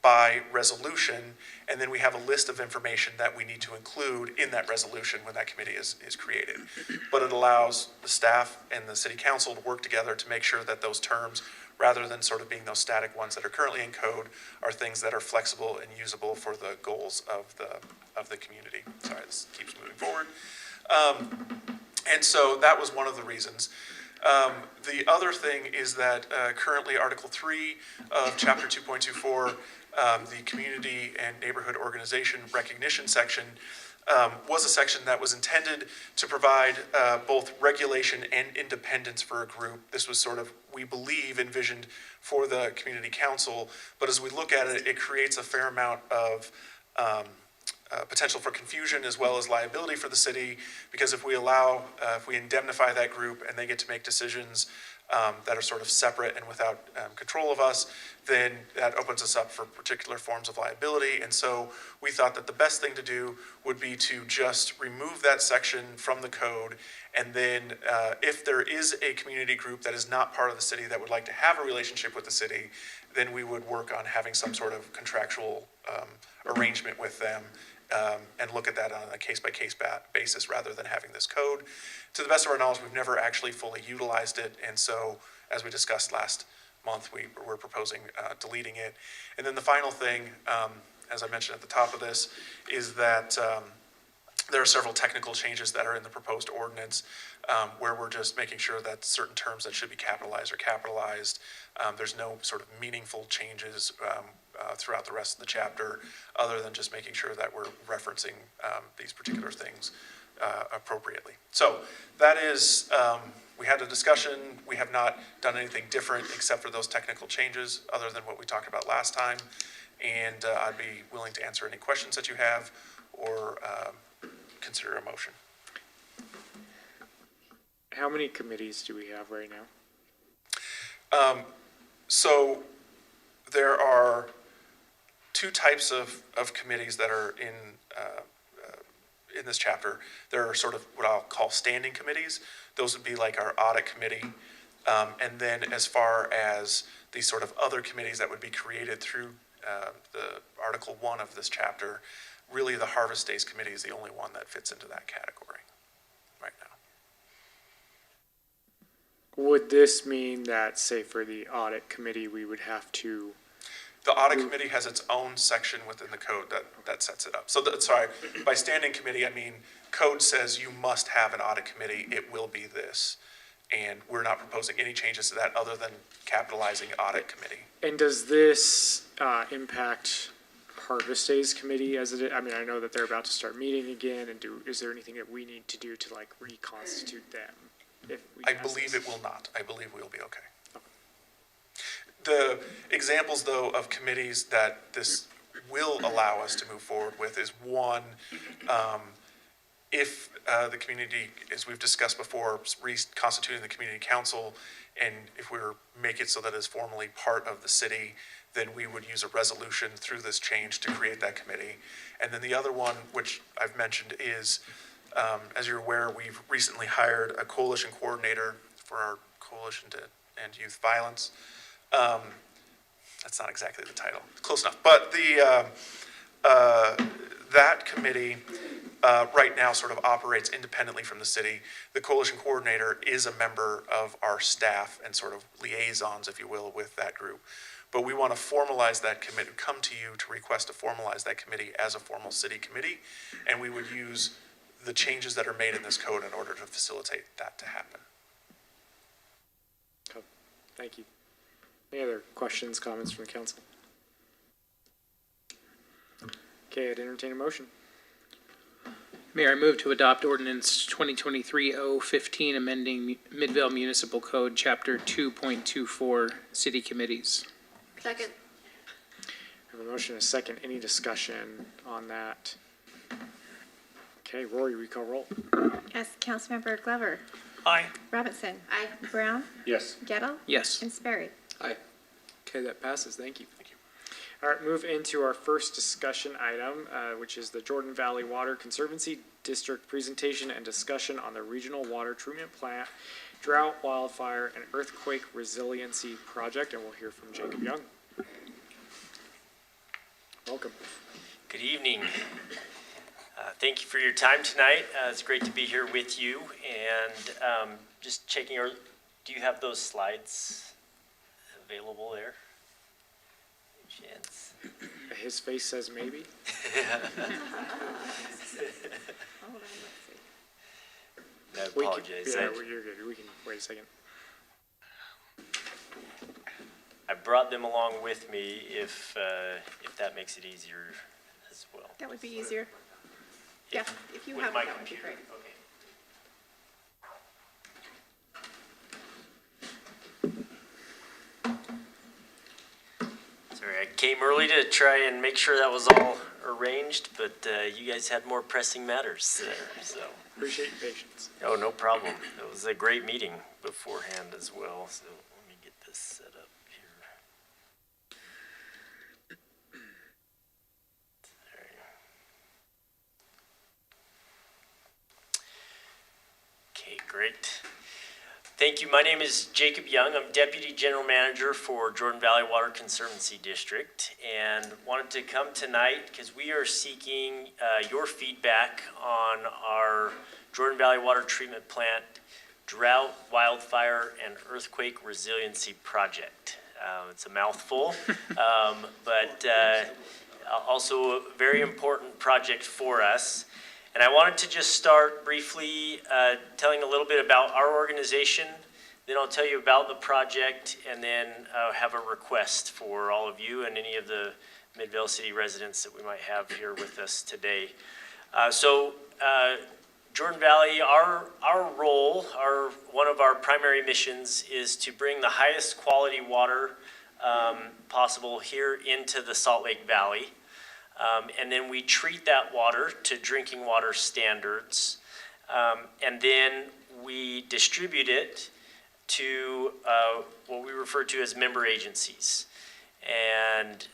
by resolution, and then we have a list of information that we need to include in that resolution when that committee is created. But it allows the staff and the city council to work together to make sure that those terms, rather than sort of being those static ones that are currently in code, are things that are flexible and usable for the goals of the community. Sorry, this keeps moving forward. And so that was one of the reasons. The other thing is that currently Article 3 of Chapter 2.24, the Community and Neighborhood Organization Recognition section, was a section that was intended to provide both regulation and independence for a group. This was sort of, we believe, envisioned for the community council, but as we look at it, it creates a fair amount of potential for confusion as well as liability for the city, because if we allow, if we indemnify that group and they get to make decisions that are sort of separate and without control of us, then that opens us up for particular forms of liability. And so we thought that the best thing to do would be to just remove that section from the code, and then if there is a community group that is not part of the city that would like to have a relationship with the city, then we would work on having some sort of contractual arrangement with them and look at that on a case-by-case basis rather than having this code. To the best of our knowledge, we've never actually fully utilized it, and so as we discussed last month, we're proposing deleting it. And then the final thing, as I mentioned at the top of this, is that there are several technical changes that are in the proposed ordinance where we're just making sure that certain terms that should be capitalized are capitalized. There's no sort of meaningful changes throughout the rest of the chapter other than just making sure that we're referencing these particular things appropriately. So that is, we had a discussion. We have not done anything different except for those technical changes other than what we talked about last time. And I'd be willing to answer any questions that you have or consider a motion. How many committees do we have right now? So there are two types of committees that are in this chapter. There are sort of what I'll call standing committees. Those would be like our audit committee. And then as far as the sort of other committees that would be created through the Article 1 of this chapter, really the Harvest Days Committee is the only one that fits into that category right now. Would this mean that, say, for the audit committee, we would have to... The audit committee has its own section within the code that sets it up. So, sorry, by standing committee, I mean code says you must have an audit committee. It will be this. And we're not proposing any changes to that other than capitalizing audit committee. And does this impact Harvest Days Committee as it is? I mean, I know that they're about to start meeting again, and is there anything that we need to do to like reconstitute them? I believe it will not. I believe we'll be okay. The examples, though, of committees that this will allow us to move forward with is one, If the community, as we've discussed before, reconstituting the community council, and if we were make it so that it's formally part of the city, then we would use a resolution through this change to create that committee. And then the other one, which I've mentioned, is, as you're aware, we've recently hired a coalition coordinator for our Coalition to End Youth Violence. That's not exactly the title, close enough. But that committee right now sort of operates independently from the city. The coalition coordinator is a member of our staff and sort of liaisons, if you will, with that group. But we want to formalize that committee, come to you to request to formalize that committee as a formal city committee, and we would use the changes that are made in this code in order to facilitate that to happen. Thank you. Any other questions, comments from the council? Okay, I'd entertain a motion. Mayor, I move to adopt ordinance 2023-015, amending Midvale Municipal Code, Chapter 2.24, City Committees. Second. I have a motion and a second. Any discussion on that? Okay, Rory, we call roll. Yes, Councilmember Glover. Aye. Robinson. Aye. Brown. Yes. Gettle. Yes. And Sperry. Aye. Okay, that passes. Thank you. Thank you. All right, move into our first discussion item, which is the Jordan Valley Water Conservancy District presentation and discussion on the Regional Water Treatment Plant Drought, Wildfire, and Earthquake Resiliency Project, and we'll hear from Jacob Young. Welcome. Good evening. Thank you for your time tonight. It's great to be here with you. And just checking, do you have those slides available there? Any chance? His face says maybe. I apologize. You're good. We can wait a second. I brought them along with me if that makes it easier as well. That would be easier. Yeah, if you With have my it, that would be computer. great. Sorry, I came early to try and make sure that was all arranged, but you guys had more pressing matters there, so. Appreciate your patience. Oh, no problem. It was a great meeting beforehand as well, so let me get this set up here. Okay, great. Thank you. My name is Jacob Young. I'm Deputy General Manager for Jordan Valley Water Conservancy District, and wanted to come tonight because we are seeking your feedback on our Jordan Valley Water Treatment Plant Drought, Wildfire, and Earthquake Resiliency Project. It's a mouthful, but also a very important project for us. And I wanted to just start briefly telling a little bit about our organization, then I'll tell you about the project, and then have a request for all of you and any of the Midvale City residents that we might have here with us today. Jordan Valley, our role, one of our primary missions is to bring the highest quality water possible here into the Salt Lake Valley. And then we treat that water to drinking water standards. And then we distribute it to what we refer to as member agencies. And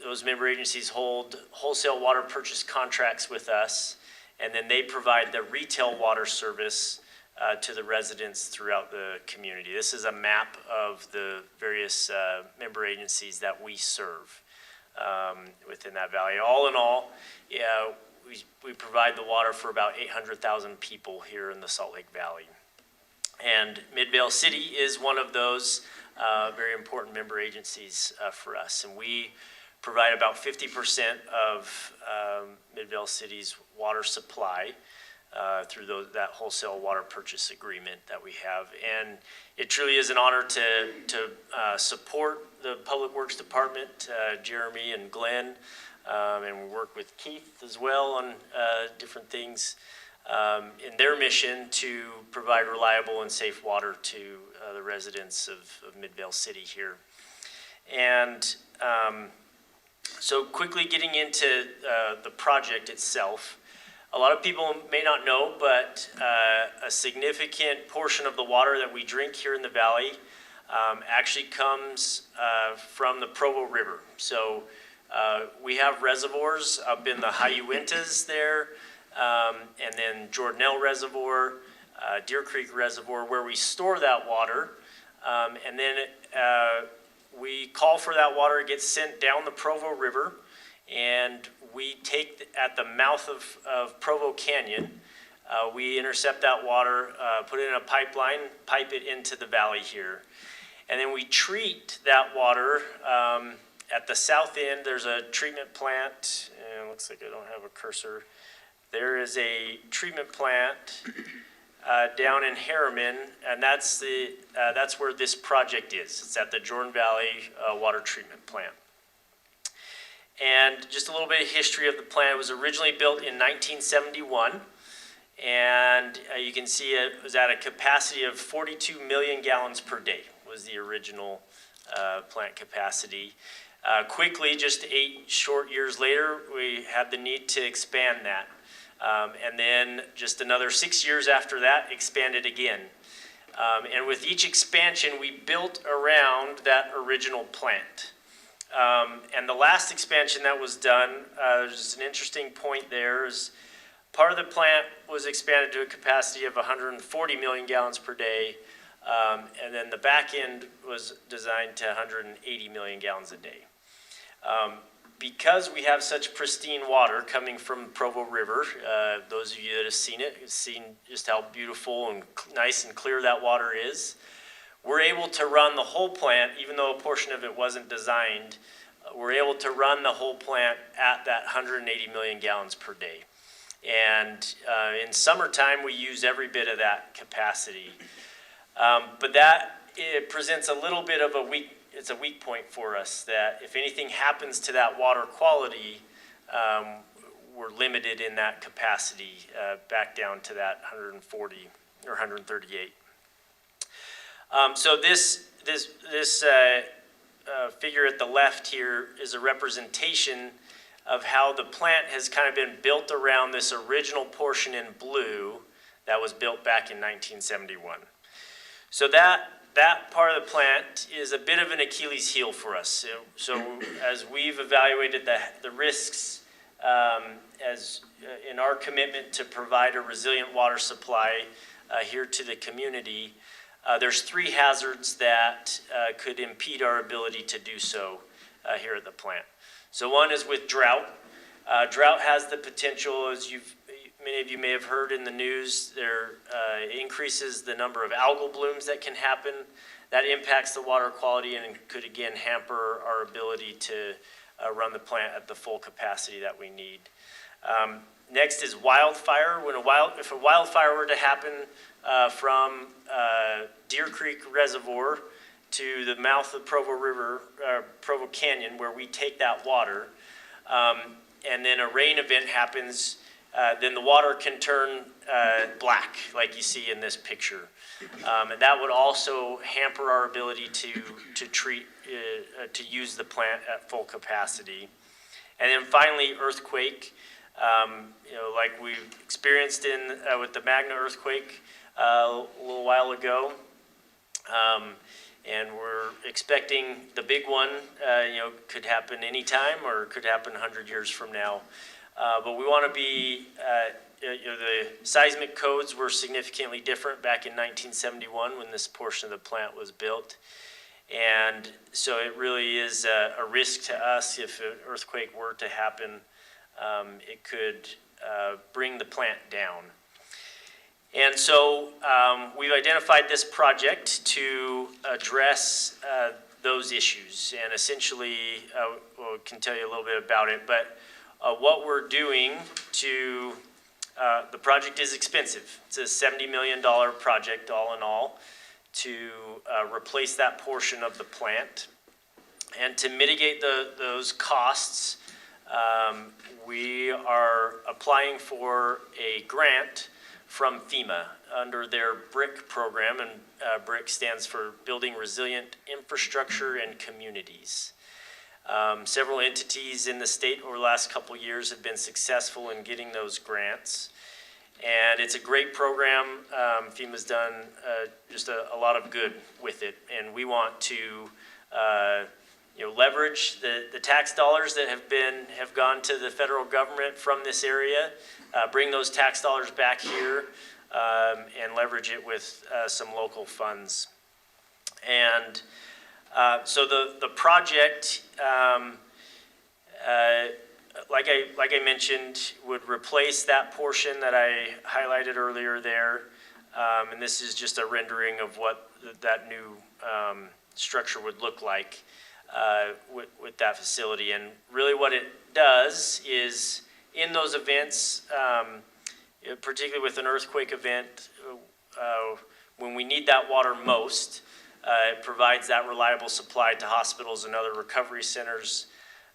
those member agencies hold wholesale water purchase contracts with us. And then they provide the retail water service to the residents throughout the community. This is a map of the various member agencies that we serve within that valley. All in all, we provide the water for about 800,000 people here in the Salt Lake Valley. And Midvale City is one of those very important member agencies for us. And we provide about 50% of Midvale City's water supply through that wholesale water purchase agreement that we have. And it truly is an honor to support the Public Works Department, Jeremy and Glenn, and we work with Keith as well on different things in their mission to provide reliable and safe water to the residents of Midvale City here. And so quickly getting into the project itself, A lot of people may not know, but a significant portion of the water that we drink here in the valley actually comes from the Provo River. So we have reservoirs up in the Hayuintas there, and then Jordanelle Reservoir, Deer Creek Reservoir, where we store that water. And then we call for that water, it gets sent down the Provo River, and we take at the mouth of Provo Canyon, we intercept that water, put it in a pipeline, pipe it into the valley here. And then we treat that water at the south end. There's a treatment plant, and it looks like I don't have a cursor. There is a treatment plant down in Harriman, and that's where this project is. It's at the Jordan Valley Water Treatment Plant. And just a little bit of history of the plant. It was originally built in 1971, and you can see it was at a capacity of 42 million gallons per day was the original plant capacity. Quickly, just 8 short years later, we had the need to expand that. And then just another 6 years after that, expanded again. And with each expansion, we built around that original plant. And the last expansion that was done, there's an interesting point there, is part of the plant was expanded to a capacity of 140 million gallons per day, and then the back end was designed to 180 million gallons a day. Because we have such pristine water coming from Provo River, those of you that have seen it, have seen just how beautiful and nice and clear that water is. We're able to run the whole plant, even though a portion of it wasn't designed, we're able to run the whole plant at that 180 million gallons per day. And in summertime, we use every bit of that capacity. But it presents a little bit of it's a weak point for us, that if anything happens to that water quality, we're limited in that capacity back down to that 140 or 138. So this figure at the left here is a representation of how the plant has kind of been built around this original portion in blue that was built back in 1971. So that part of the plant is a bit of an Achilles heel for us. So as we've evaluated the risks in our commitment to provide a resilient water supply here to the community, there's 3 hazards that could impede our ability to do so here at the plant. So one is with drought. Drought has the potential, as many of you may have heard in the news, there increases the number of algal blooms that can happen. That impacts the water quality and could again hamper our ability to run the plant at the full capacity that we need. Next is wildfire. If a wildfire were to happen from Deer Creek Reservoir to the mouth of Provo River, Provo Canyon, where we take that water, and then a rain event happens, then the water can turn black, like you see in this picture. And that would also hamper our ability to treat, to use the plant at full capacity. And then finally, earthquake. Like we experienced with the Magna earthquake a little while ago. And we're expecting the big one, could happen anytime or could happen 100 years from now. But we want to be, the seismic codes were significantly different back in 1971 when this portion of the plant was built. And so it really is a risk to us if an earthquake were to happen. It could bring the plant down. And so we've identified this project to address those issues. And essentially, I can tell you a little bit about it, but what we're doing the project is expensive. It's a $70 million project all in all to replace that portion of the plant. And to mitigate those costs, we are applying for a grant from FEMA under their BRIC program, and BRIC stands for Building Resilient Infrastructure and Communities. Several entities in the state over the last couple years have been successful in getting those grants. And it's a great program. FEMA's done just a lot of good with it. And we want to leverage the tax dollars that have gone to the federal government from this area, bring those tax dollars back here, and leverage it with some local funds. And so the project, like I mentioned, would replace that portion that I highlighted earlier there. And this is just a rendering of what that new structure would look like with that facility. And really what it does is, in those events, particularly with an earthquake event, when we need that water most, it provides that reliable supply to hospitals and other recovery centers.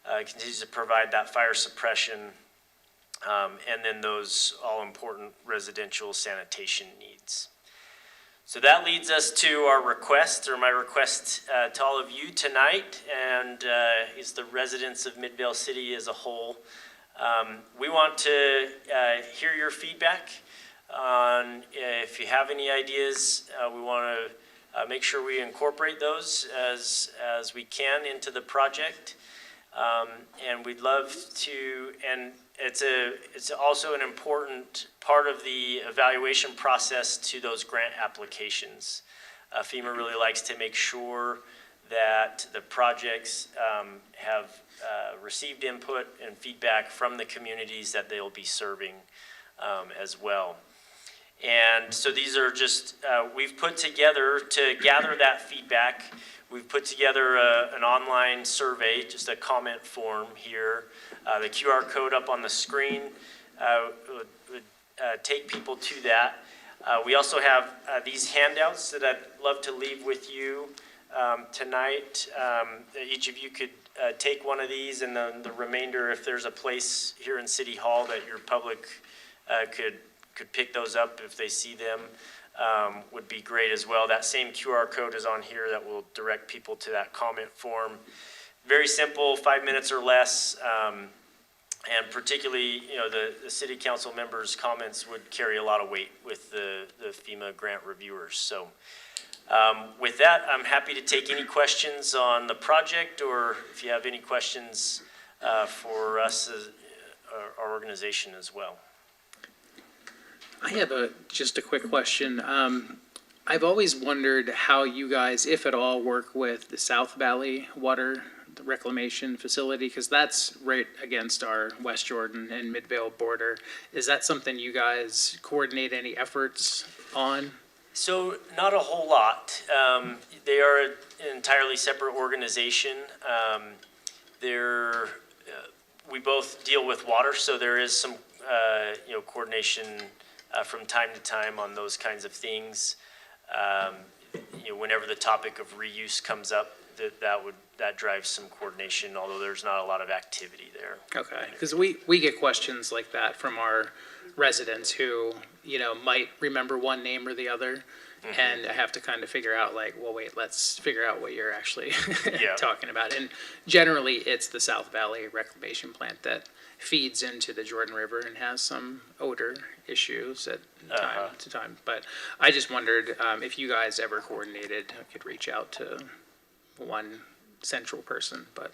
Continues to provide that fire suppression, and then those all-important residential sanitation needs. So that leads us to our request, or my request to all of you tonight, and is the residents of Midvale City as a whole. We want to hear your feedback on if you have any ideas. We want to make sure we incorporate those as we can into the project. And we'd love to, and it's also an important part of the evaluation process to those grant applications. FEMA really likes to make sure that the projects have received input and feedback from the communities that they'll be serving as well. And so these are just, we've put together, to gather that feedback, we've put together an online survey, just a comment form here. The QR code up on the screen would take people to that. We also have these handouts that I'd love to leave with you tonight. Each of you could take one of these, and then the remainder, if there's a place here in City Hall that your public could pick those up if they see them, would be great as well. That same QR code is on here that will direct people to that comment form. Very simple, 5 minutes or less, and particularly, the city council members' comments would carry a lot of weight with the FEMA grant reviewers. So with that, I'm happy to take any questions on the project, or if you have any questions for us as our organization as well. I have just a quick question. I've always wondered how you guys, if at all, work with the South Valley Water Reclamation Facility, because that's right against our West Jordan and Midvale border. Is that something you guys coordinate any efforts on? So not a whole lot. They are an entirely separate organization. We both deal with water, so there is some coordination from time to time on those kinds of things. Whenever the topic of reuse comes up, that drives some coordination, although there's not a lot of activity there. Okay, because we get questions like that from our residents who, might remember one name or the other, and I have to kind of figure out well, wait, let's figure out what you're actually talking about. And generally, it's the South Valley Reclamation Plant that feeds into the Jordan River and has some odor issues at time to time. But I just wondered if you guys ever coordinated, I could reach out to one central person, but.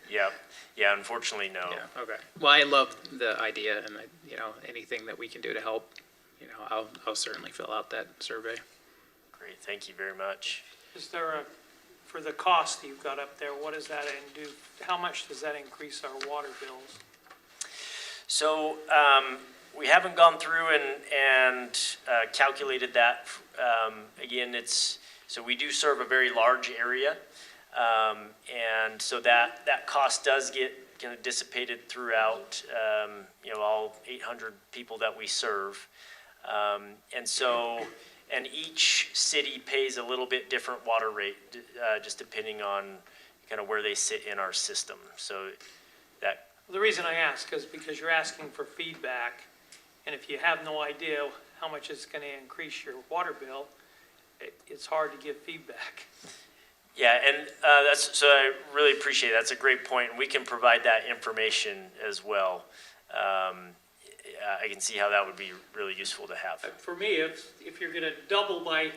Yeah, unfortunately, no. Yeah, okay. Well, I love the idea, and anything that we can do to help, I'll certainly fill out that survey. Great, thank you very much. Is there for the cost that you've got up there, what does that do? How much does that increase our water bills? So we haven't gone through and calculated that. Again, so we do serve a very large area, and so that cost does get kind of dissipated throughout all 800 people that we serve. And each city pays a little bit different water rate, just depending on kind of where they sit in our system. So that. The reason I ask is because you're asking for feedback, and if you have no idea how much it's going to increase your water bill, it's hard to give feedback. Yeah, and so I really appreciate it. That's a great point. We can provide that information as well. I can see how that would be really useful to have. For me, if you're gonna double my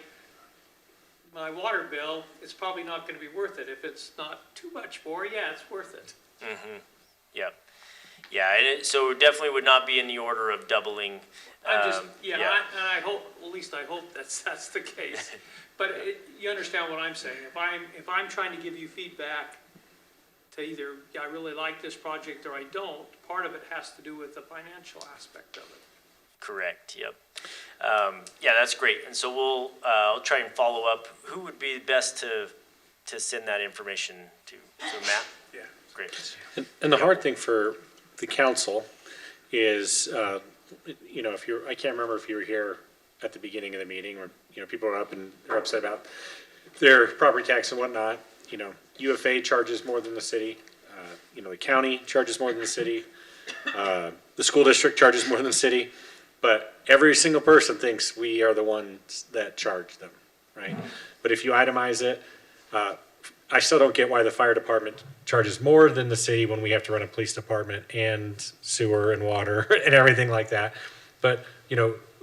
water bill, it's probably not gonna be worth it. If it's not too much more, yeah, it's worth it. Mm-hmm. Yep. Yeah, and so it definitely would not be in the order of doubling. I'm just, and I hope, at least I hope that's the case. But you understand what I'm saying. If I'm trying to give you feedback to either, I really like this project or I don't, part of it has to do with the financial aspect of it. Correct, yep. Yeah, that's great. And so I'll try and follow up. Who would be best to send that information to? So Matt? Yeah. Great. And the hard thing for the council is, I can't remember if you were here at the beginning of the meeting where, people are up and are upset about their property tax and whatnot. UFA charges more than the city. The county charges more than the city. The school district charges more than the city. But every single person thinks we are the ones that charge them, right? But if you itemize it, I still don't get why the fire department charges more than the city when we have to run a police department and sewer and water and everything like that. But,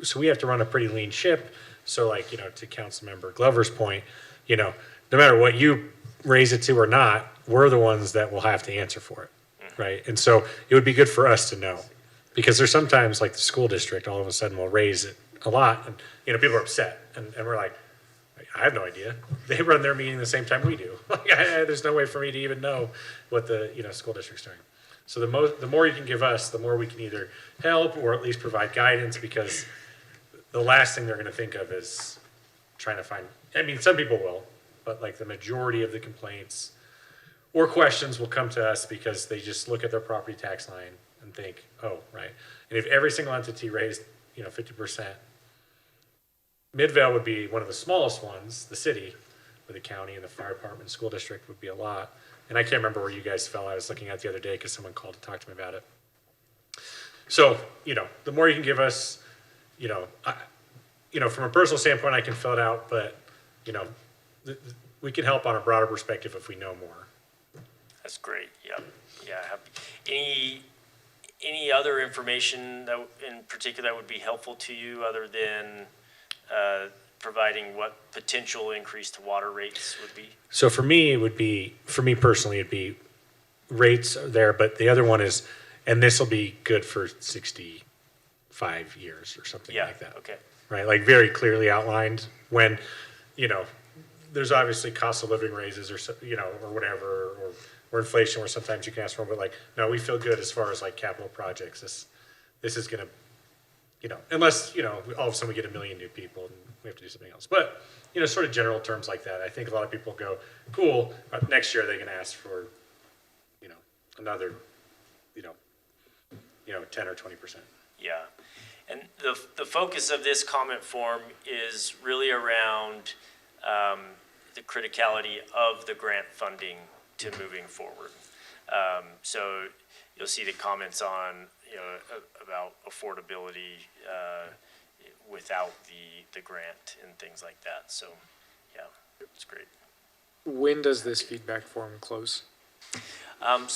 so we have to run a pretty lean ship. So to Councilmember Glover's point, no matter what you raise it to or not, we're the ones that will have to answer for it, right? And so it would be good for us to know. Because there's sometimes like the school district all of a sudden will raise it a lot and, people are upset and we're like, I have no idea. They run their meeting the same time we do. There's no way for me to even know what the, school district's doing. So the more you can give us, the more we can either help or at least provide guidance because the last thing they're going to think of is trying to find, some people will, but like the majority of the complaints or questions will come to us because they just look at their property tax line and think, oh, right. And if every single entity raised, 50%, Midvale would be one of the smallest ones, the city, with the county and the fire department and school district would be a lot. And I can't remember where you guys fell. I was looking at the other day because someone called to talk to me about it. So, the more you can give us, from a personal standpoint, I can fill it out, but, we can help on a broader perspective if we know more. That's great, yep. Yeah. Any other information that in particular that would be helpful to you other than providing what potential increase to water rates would be? So for me personally, it'd be rates are there, but the other one is, and this will be good for 65 years or something like that. Okay. Right, like very clearly outlined when, there's obviously cost of living raises or, or whatever, or inflation where sometimes you can ask for, but like, no, we feel good as far as like capital projects. This is gonna, unless, all of a sudden we get 1 million new people and we have to do something else. But, sort of general terms like that. I think a lot of people go, cool, next year they can ask for, another, 10 or 20%. Yeah. And the focus of this comment form is really around the criticality of the grant funding to moving forward. So you'll see the comments on, about affordability without the grant and things like that. So, yeah, it's great. When does this feedback form close? End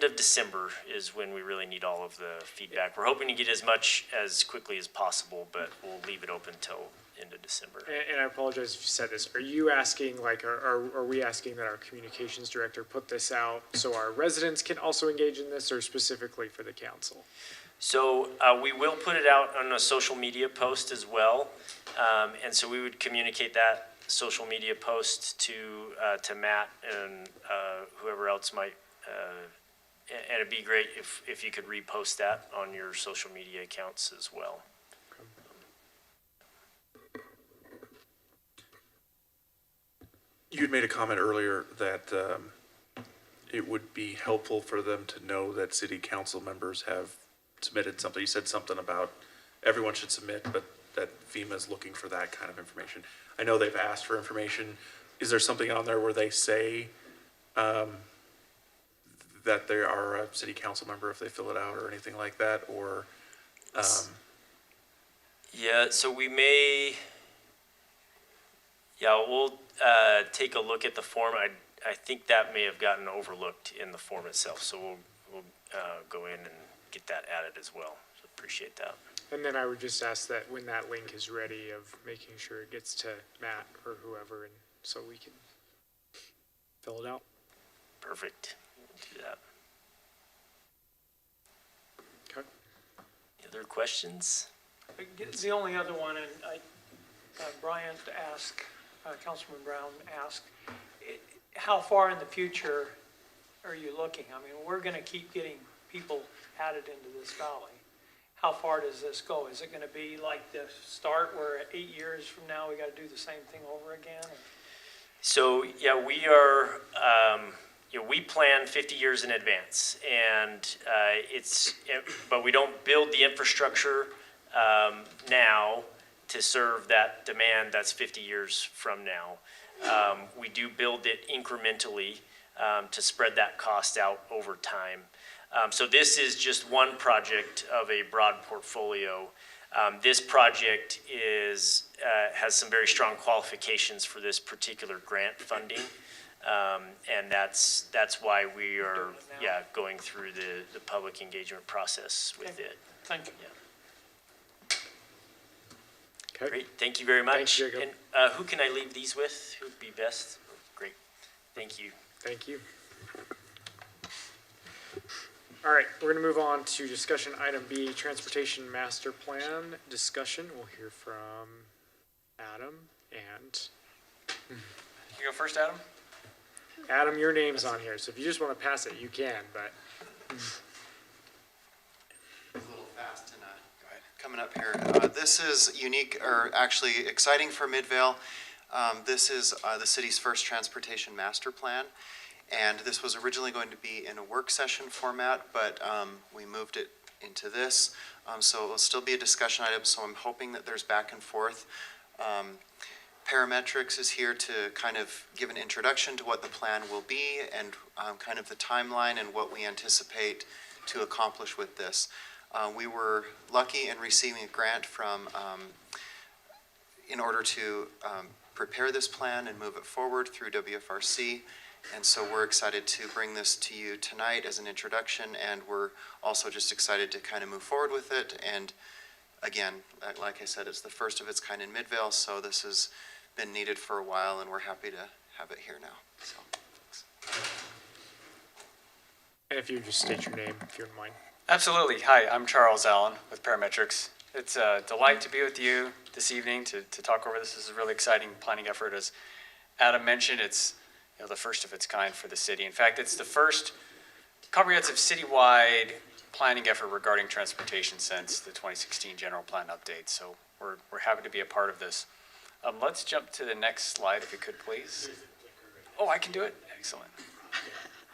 of December is when we really need all of the feedback. We're hoping to get as much as quickly as possible, but we'll leave it open till end of December. And I apologize if you said this. Are you asking, are we asking that our communications director put this out so our residents can also engage in this, or specifically for the council? So we will put it out on a social media post as well. And so we would communicate that social media post to Matt and whoever else might, and it'd be great if you could repost that on your social media accounts as well. You'd made a comment earlier that it would be helpful for them to know that city council members have submitted something. You said something about everyone should submit, but that FEMA is looking for that kind of information. I know they've asked for information. Is there something on there where they say that they are a city council member if they fill it out or anything like that? Or yeah, so we may, Yeah, we'll take a look at the form. I think that may have gotten overlooked in the form itself, so we'll go in and get that added as well. So appreciate that. And then I would just ask that when that link is ready, of making sure it gets to Matt or whoever, and so we can fill it out. Perfect. We'll do that. Okay. Any other questions? The only other one, and Bryant asked, Councilman Brown asked, how far in the future are you looking? I mean, we're going to keep getting people added into this valley. How far does this go? Is it going to be like the start where 8 years from now we got to do the same thing over again? Or? So yeah, we are. We plan 50 years in advance, and but we don't build the infrastructure now to serve that demand that's 50 years from now. We do build it incrementally to spread that cost out over time. So this is just one project of a broad portfolio. This project has some very strong qualifications for this particular grant funding. And that's why we are going through the public engagement process with it. Thank you. Yeah. Okay. Great, thank you very much. Thanks, Jacob. And who can I leave these with? Who would be best? Great, thank you. Thank you. All right, we're gonna move on to discussion item B, Transportation Master Plan discussion. We'll hear from Adam and. You go first, Adam? Adam, your name's on here, so if you just wanna pass it, you can, but. A little fast tonight. Coming up here. This is unique, or actually exciting for Midvale. This is the city's first transportation master plan. And this was originally going to be in a work session format, but we moved it into this. So it will still be a discussion item, so I'm hoping that there's back and forth. Parametrics is here to kind of give an introduction to what the plan will be and kind of the timeline and what we anticipate to accomplish with this. We were lucky in receiving a grant from, in order to prepare this plan and move it forward through WFRC. And so we're excited to bring this to you tonight as an introduction, and we're also just excited to kind of move forward with it. And again, like I said, it's the first of its kind in Midvale, so this has been needed for a while, and we're happy to have it here now. So, thanks. And if you just state your name, if you wouldn't mind. Absolutely. Hi, I'm Charles Allen with Parametrics. It's a delight to be with you this evening to talk over this. This is a really exciting planning effort. As Adam mentioned, it's the first of its kind for the city. In fact, it's the first comprehensive citywide planning effort regarding transportation since the 2016 general plan update. So we're happy to be a part of this. Let's jump to the next slide, if you could, please. Oh, I can do it? Excellent.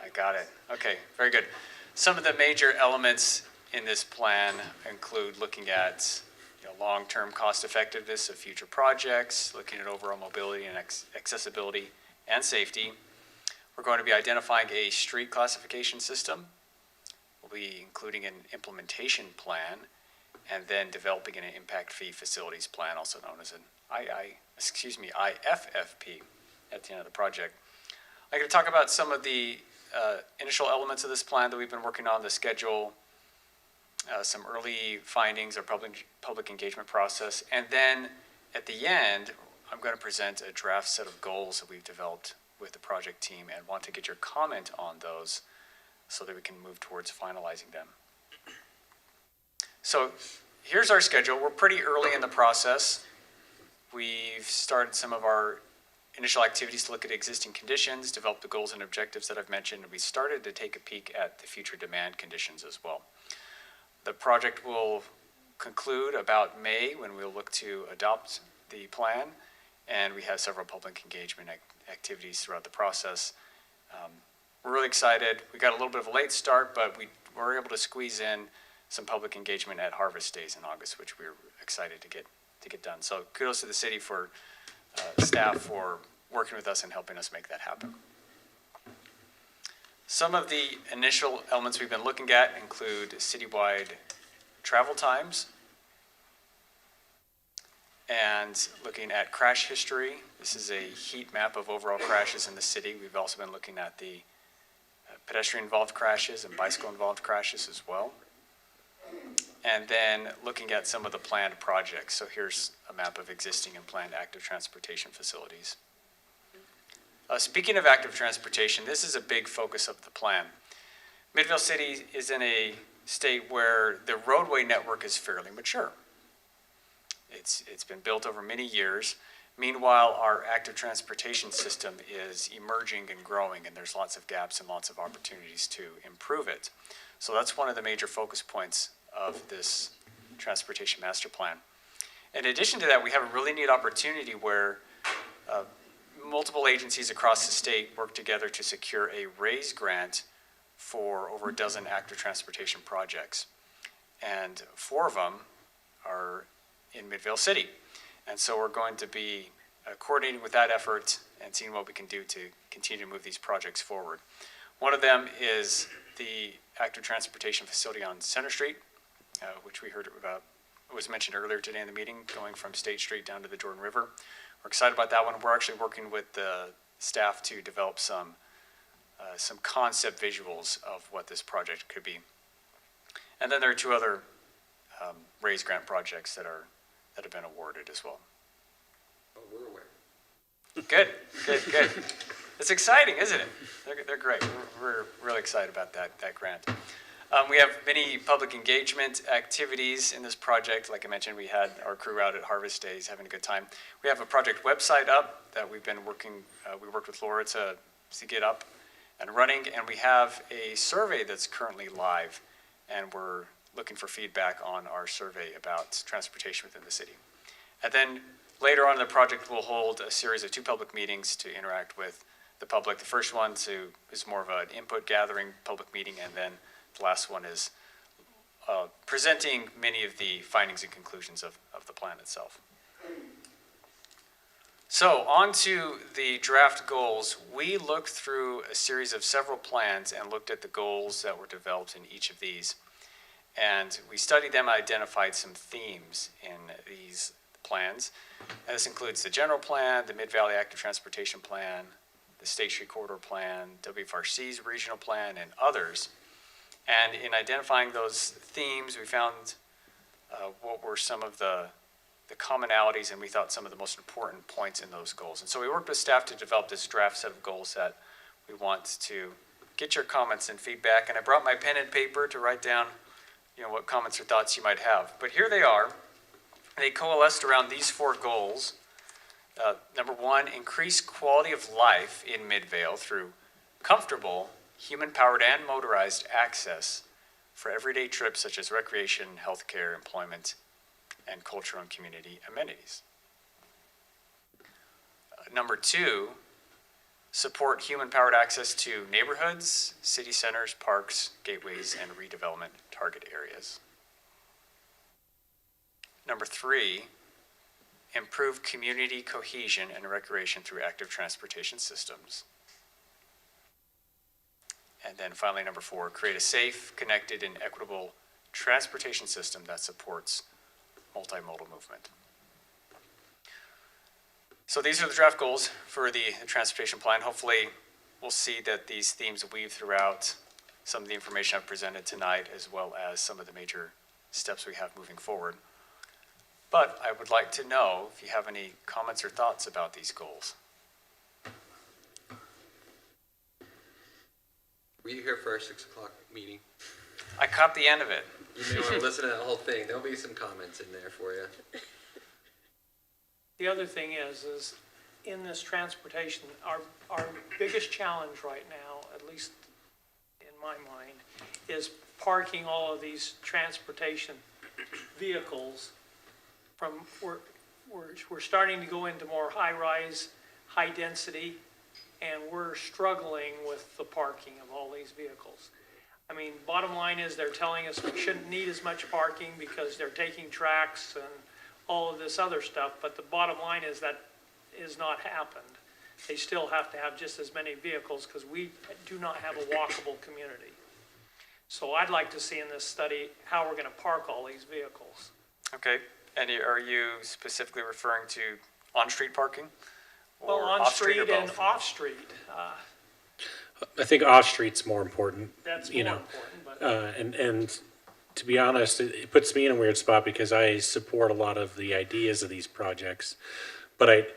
I got it. Okay, very good. Some of the major elements in this plan include looking at long-term cost effectiveness of future projects, looking at overall mobility and accessibility and safety. We're going to be identifying a street classification system. We'll be including an implementation plan, and then developing an impact fee facilities plan, also known as an IFFP at the end of the project. I'm going to talk about some of the initial elements of this plan that we've been working on, the schedule, some early findings, our public engagement process, and then at the end, I'm going to present a draft set of goals that we've developed with the project team and want to get your comment on those so that we can move towards finalizing them. So here's our schedule. We're pretty early in the process. We've started some of our initial activities to look at existing conditions, develop the goals and objectives that I've mentioned, and we started to take a peek at the future demand conditions as well. The project will conclude about May when we'll look to adopt the plan, and we have several public engagement activities throughout the process. We're really excited. We got a little bit of a late start, but we were able to squeeze in some public engagement at Harvest Days in August, which we were excited to get done. So kudos to the city for staff for working with us and helping us make that happen. Some of the initial elements we've been looking at include citywide travel times. and looking at crash history. This is a heat map of overall crashes in the city. We've also been looking at the pedestrian-involved crashes and bicycle-involved crashes as well. And then looking at some of the planned projects. So here's a map of existing and planned active transportation facilities. Speaking of active transportation, this is a big focus of the plan. Midvale City is in a state where the roadway network is fairly mature. It's been built over many years. Meanwhile, our active transportation system is emerging and growing, and there's lots of gaps and lots of opportunities to improve it. So that's one of the major focus points of this transportation master plan. In addition to that, we have a really neat opportunity where multiple agencies across the state work together to secure a RAISE grant for over a dozen active transportation projects. And 4 of them are in Midvale City. And so we're going to be coordinating with that effort and seeing what we can do to continue to move these projects forward. One of them is the active transportation facility on Center Street, which we heard about, was mentioned earlier today in the meeting, going from State Street down to the Jordan River. We're excited about that one. We're actually working with the staff to develop some concept visuals of what this project could be. And then there are 2 other RAISE grant projects that have been awarded as well. Oh, we're aware. Good. It's exciting, isn't it? They're great. We're really excited about that grant. We have many public engagement activities in this project. Like I mentioned, we had our crew out at Harvest Days having a good time. We have a project website up that we've been working, we worked with Laura to get up and running, and we have a survey that's currently live, and we're looking for feedback on our survey about transportation within the city. And then later on in the project, we'll hold a series of 2 public meetings to interact with the public. The first one is more of an input gathering public meeting, and then the last one is presenting many of the findings and conclusions of the plan itself. So on to the draft goals. We looked through a series of several plans and looked at the goals that were developed in each of these. And we studied them and identified some themes in these plans. And this includes the general plan, the Mid-Valley Active Transportation Plan, the State Street Corridor Plan, WFRC's regional plan, and others. And in identifying those themes, we found what were some of the commonalities, and we thought some of the most important points in those goals. And so we worked with staff to develop this draft set of goals that we want to get your comments and feedback. And I brought my pen and paper to write down, what comments or thoughts you might have. But here they are. They coalesced around these 4 goals. Number 1, increase quality of life in Midvale through comfortable, human-powered and motorized access for everyday trips such as recreation, healthcare, employment, and cultural and community amenities. Number 2, support human-powered access to neighborhoods, city centers, parks, gateways, and redevelopment target areas. Number 3, improve community cohesion and recreation through active transportation systems. And then finally, number 4, create a safe, connected, and equitable transportation system that supports multimodal movement. So these are the draft goals for the transportation plan. Hopefully, we'll see that these themes weave throughout some of the information I've presented tonight, as well as some of the major steps we have moving forward. But I would like to know if you have any comments or thoughts about these goals. Were you here for our 6 o'clock meeting? I caught the end of it. You may want to listen to that whole thing. There'll be some comments in there for you. The other thing is in this transportation, our biggest challenge right now, at least in my mind, is parking all of these transportation vehicles from, we're starting to go into more high-rise, high-density, and we're struggling with the parking of all these vehicles. I mean, bottom line is they're telling us we shouldn't need as much parking because they're taking tracks and all of this other stuff, but the bottom line is that has not happened. They still have to have just as many vehicles because we do not have a walkable community. So I'd like to see in this study how we're going to park all these vehicles. Okay. And are you specifically referring to on-street parking? Well, or on-street off-street or and both? off-street, I think off-street's more important. that's you more know. important, but. And to be honest, it puts me in a weird spot because I support a lot of the ideas of these projects. But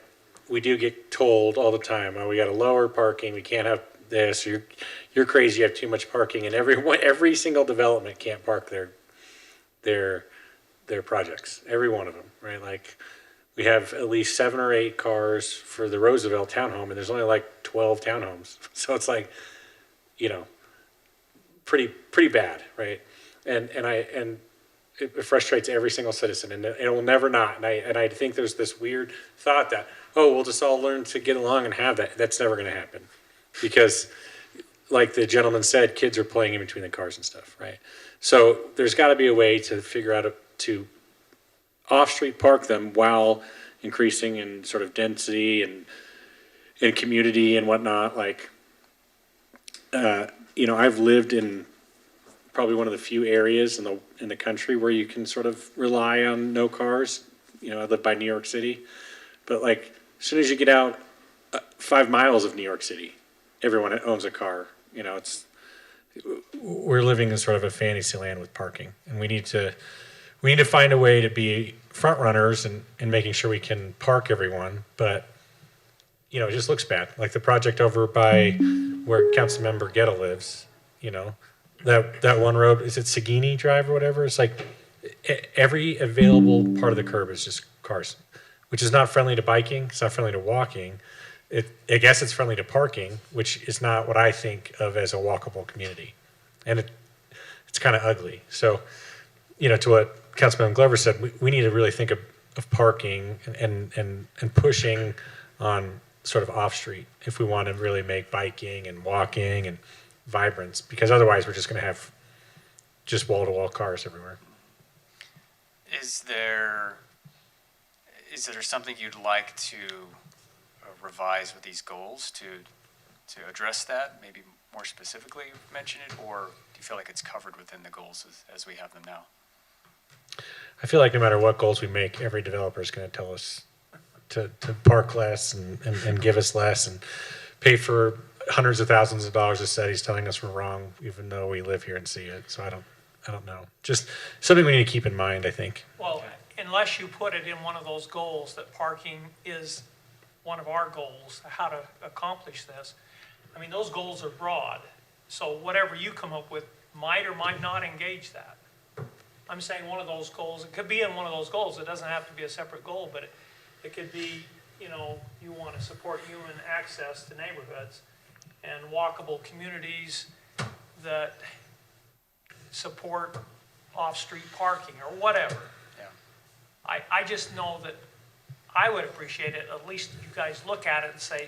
we do get told all the time, oh, we got to lower parking, we can't have this, you're crazy, you have too much parking, and every single development can't park their projects, every one of them, right? Like, we have at least 7 or 8 cars for the Roosevelt townhome, and there's only like 12 townhomes. So it's like, pretty bad, right? And it frustrates every single citizen, and it will never not. And I think there's this weird thought that, oh, we'll just all learn to get along and have that. That's never going to happen, because, like the gentleman said, kids are playing in between the cars and stuff, right? So there's got to be a way to figure out to off-street park them while increasing in sort of density and in community and whatnot. Like, I've lived in probably one of the few areas in the country where you can sort of rely on no cars. I live by New York City, but like as soon as you get out 5 miles of New York City, everyone owns a car. We're living in sort of a fantasy land with parking, and we need to find a way to be front runners and making sure we can park everyone. But it just looks bad. Like the project over by where Councilmember Guetta lives. That one road, is it Sagini Drive or whatever? It's like every available part of the curb is just cars, which is not friendly to biking. It's not friendly to walking. I guess it's friendly to parking, which is not what I think of as a walkable community. And it's kind of ugly. So, to what Councilman Glover said, we need to really think of parking and pushing on sort of off-street if we want to really make biking and walking and vibrance, because otherwise we're just going to have just wall-to-wall cars everywhere. Is there something you'd like to revise with these goals to address that? Maybe more specifically mention it, or do you feel like it's covered within the goals as we have them now? I feel like no matter what goals we make, every developer is going to tell us to park less and give us less and pay for hundreds of thousands of dollars of studies telling us we're wrong, even though we live here and see it. So I don't know. Just something we need to keep in mind, I think. Well, unless you put it in one of those goals that parking is one of our goals, how to accomplish this. I mean, those goals are broad. So whatever you come up with might or might not engage that. I'm saying one of those goals, it could be in one of those goals. It doesn't have to be a separate goal, but it could be, you want to support human access to neighborhoods and walkable communities that support off-street parking or whatever. Yeah. I just know that I would appreciate it, at least you guys look at it and say,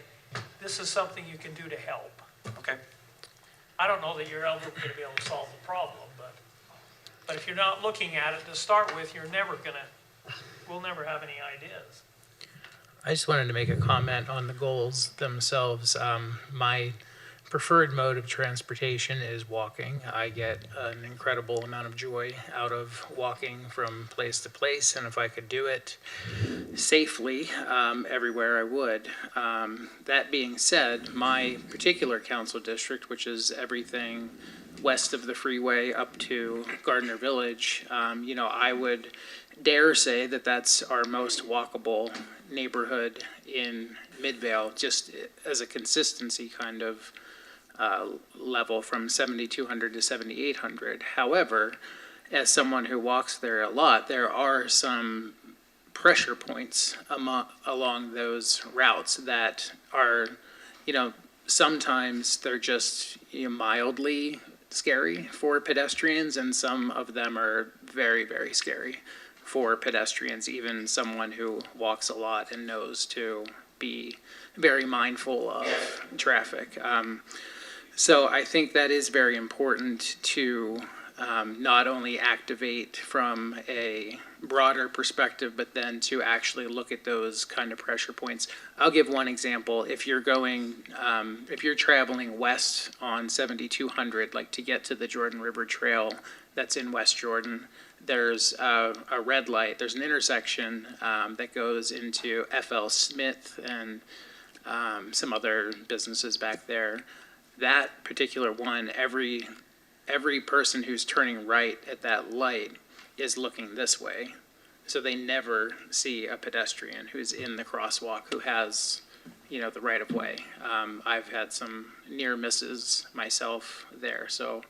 this is something you can do to help. Okay. I don't know that you're ever going to be able to solve the problem, but if you're not looking at it to start with, we'll never have any ideas. I just wanted to make a comment on the goals themselves. My preferred mode of transportation is walking. I get an incredible amount of joy out of walking from place to place, and if I could do it safely everywhere, I would. That being said, my particular council district, which is everything west of the freeway up to Gardner Village, I would dare say that that's our most walkable neighborhood in Midvale, just as a consistency kind of level from 7,200 to 7,800. However, as someone who walks there a lot, there are some pressure points along those routes that are, sometimes they're just mildly scary for pedestrians, and some of them are very, very scary for pedestrians, even someone who walks a lot and knows to be very mindful of traffic. So I think that is very important to not only activate from a broader perspective, but then to actually look at those kind of pressure points. I'll give one example. If you're traveling west on 7,200, like to get to the Jordan River Trail that's in West Jordan. There's a red light, there's an intersection that goes into FL Smith and some other businesses back there. That particular one, every person who's turning right at that light is looking this way. So they never see a pedestrian who's in the crosswalk who has, the right of way. I've had some near misses myself there. So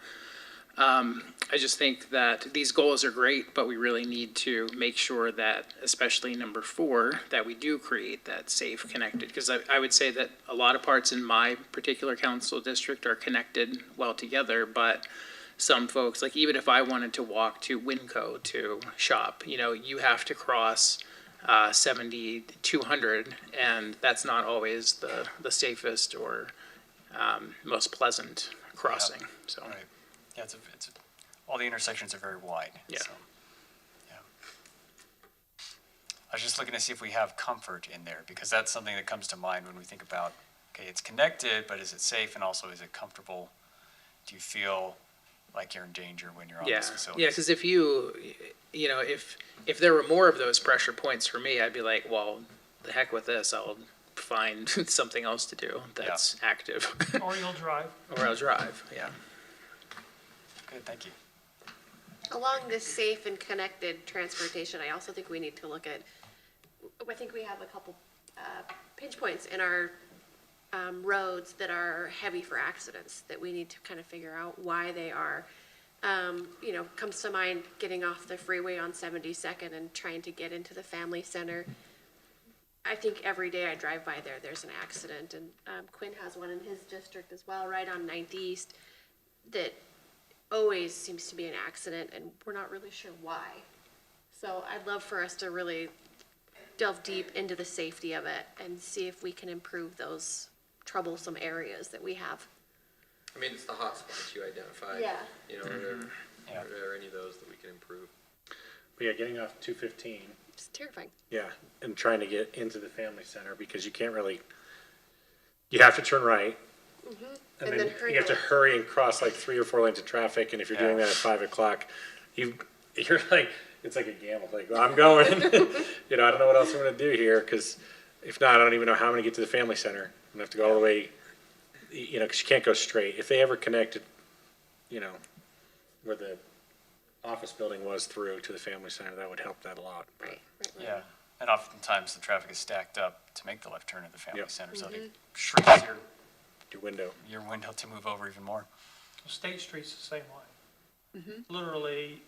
I just think that these goals are great, but we really need to make sure that, especially number 4, that we do create that safe, connected. Because I would say that a lot of parts in my particular council district are connected well together, but some folks, like even if I wanted to walk to Winco to shop, you have to cross 70-200, and that's not always the safest or most pleasant crossing. Yeah. So. Right. Yeah, all the intersections are very wide. Yeah. So, yeah. I was just looking to see if we have comfort in there, because that's something that comes to mind when we think about, okay, it's connected, but is it safe, and also is it comfortable? Do you feel like you're in danger when you're on this facility? Yeah, because if if there were more of those pressure points for me, I'd be like, well, the heck with this, I'll find something else to do that's active. Or you'll drive. Or I'll drive, yeah. Good, thank you. Along this safe and connected transportation, I also think we need to look at, I think we have a couple pinch points in our roads that are heavy for accidents that we need to kind of figure out why they are. Comes to mind getting off the freeway on 72nd and trying to get into the family center. I think every day I drive by there, there's an accident, and Quinn has one in his district as well, right on 9th East, that always seems to be an accident, and we're not really sure why. So I'd love for us to really delve deep into the safety of it and see if we can improve those troublesome areas that we have. I mean, it's the hot spots you identified. Yeah. Are there any of those that we can improve? But yeah, getting off 215. It's terrifying. Yeah, and trying to get into the family center, because you can't really, you have to turn right. Mm-hmm. And then you have to hurry and cross like 3 or 4 lanes of traffic, and if you're doing that at 5 o'clock, you're like, it's like a gamble. Like, well, I'm going. I don't know what else I'm going to do here, because if not, I don't even know how I'm going to get to the family center. I'm going to have to go all the way, because you can't go straight. If they ever connected, where the office building was through to the family center, that would help that a lot. Right. Yeah, and oftentimes the traffic is stacked up to make the left turn at the family center, so Mm-hmm. it shrinks your window to move over even more. State Street's the same way. Mm-hmm. Literally,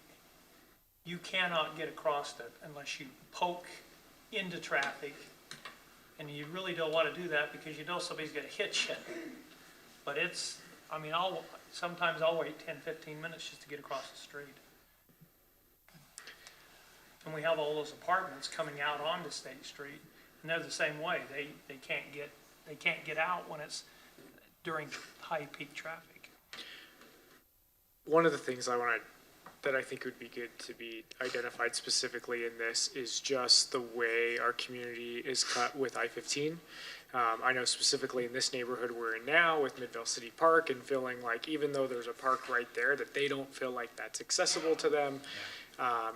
you cannot get across it unless you poke into traffic, and you really don't want to do that because somebody's going to hit you. But sometimes I'll wait 10, 15 minutes just to get across the street. And we have all those apartments coming out onto State Street, and they're the same way. They can't get out when it's during high peak traffic. One of the things that I think would be good to be identified specifically in this is just the way our community is cut with I-15. I know specifically in this neighborhood we're in now with Midvale City Park, and feeling like even though there's a park right there, that they don't feel like that's accessible to them.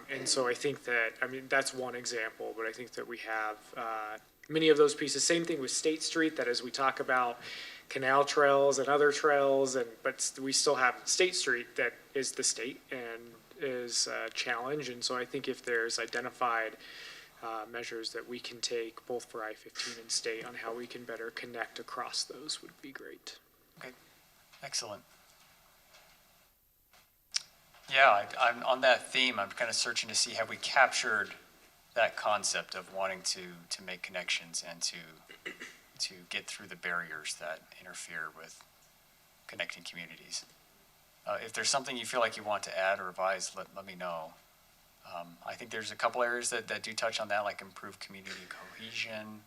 And so I think that's one example, but I think that we have many of those pieces. Same thing with State Street, that as we talk about canal trails and other trails, but we still have State Street that is the state and is a challenge. And so I think if there's identified measures that we can take both for I-15 and state on how we can better connect across those would be great. Okay, excellent. Yeah, I'm on that theme. I'm kind of searching to see have we captured that concept of wanting to make connections and to get through the barriers that interfere with connecting communities. If there's something you feel like you want to add or revise, let me know. I think there's a couple areas that do touch on that, like improve community cohesion.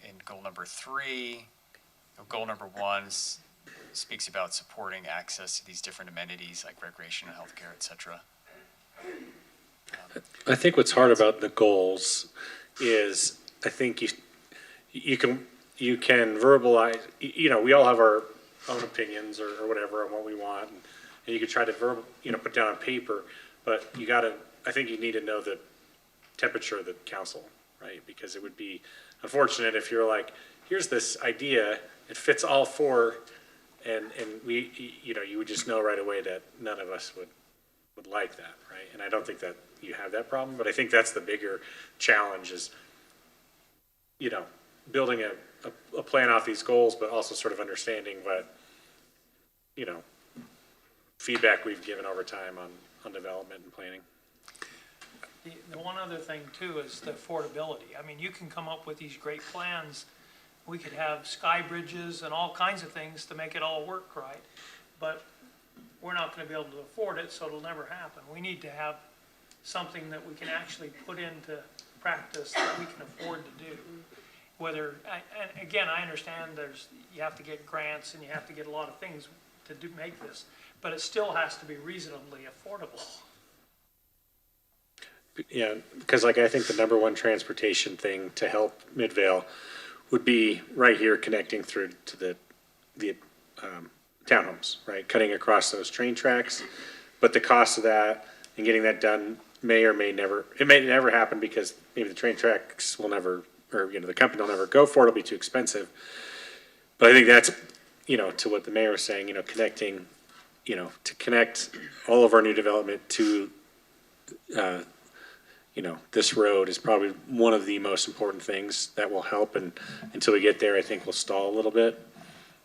In goal number 3, goal number 1 speaks about supporting access to these different amenities like recreation and healthcare, et cetera. I think what's hard about the goals is I think you can verbalize, we all have our own opinions or whatever on what we want. and you could try to put down on paper, but I think you need to know the temperature of the council, right? Because it would be unfortunate if you're like, here's this idea, it fits all four, and you would just know right away that none of us would like that, right? And I don't think that you have that problem, but I think that's the bigger challenge is, building a plan off these goals, but also sort of understanding what, feedback we've given over time on development and planning. The one other thing too is the affordability. I mean, you can come up with these great plans. We could have sky bridges and all kinds of things to make it all work right. But we're not gonna be able to afford it, so it'll never happen. We need to have something that we can actually put into practice that we can afford to do. And again, I understand you have to get grants and you have to get a lot of things to make this, but it still has to be reasonably affordable. Yeah, because I think the number one transportation thing to help Midvale would be right here connecting through to the townhomes, right? Cutting across those train tracks. But the cost of that and getting that done may never happen because maybe the train tracks will never, or the company will never go for it. It'll be too expensive. But I think that's, to what the mayor was saying, connecting, to connect all of our new development to, this road is probably one of the most important things that will help. And until we get there, I think we'll stall a little bit.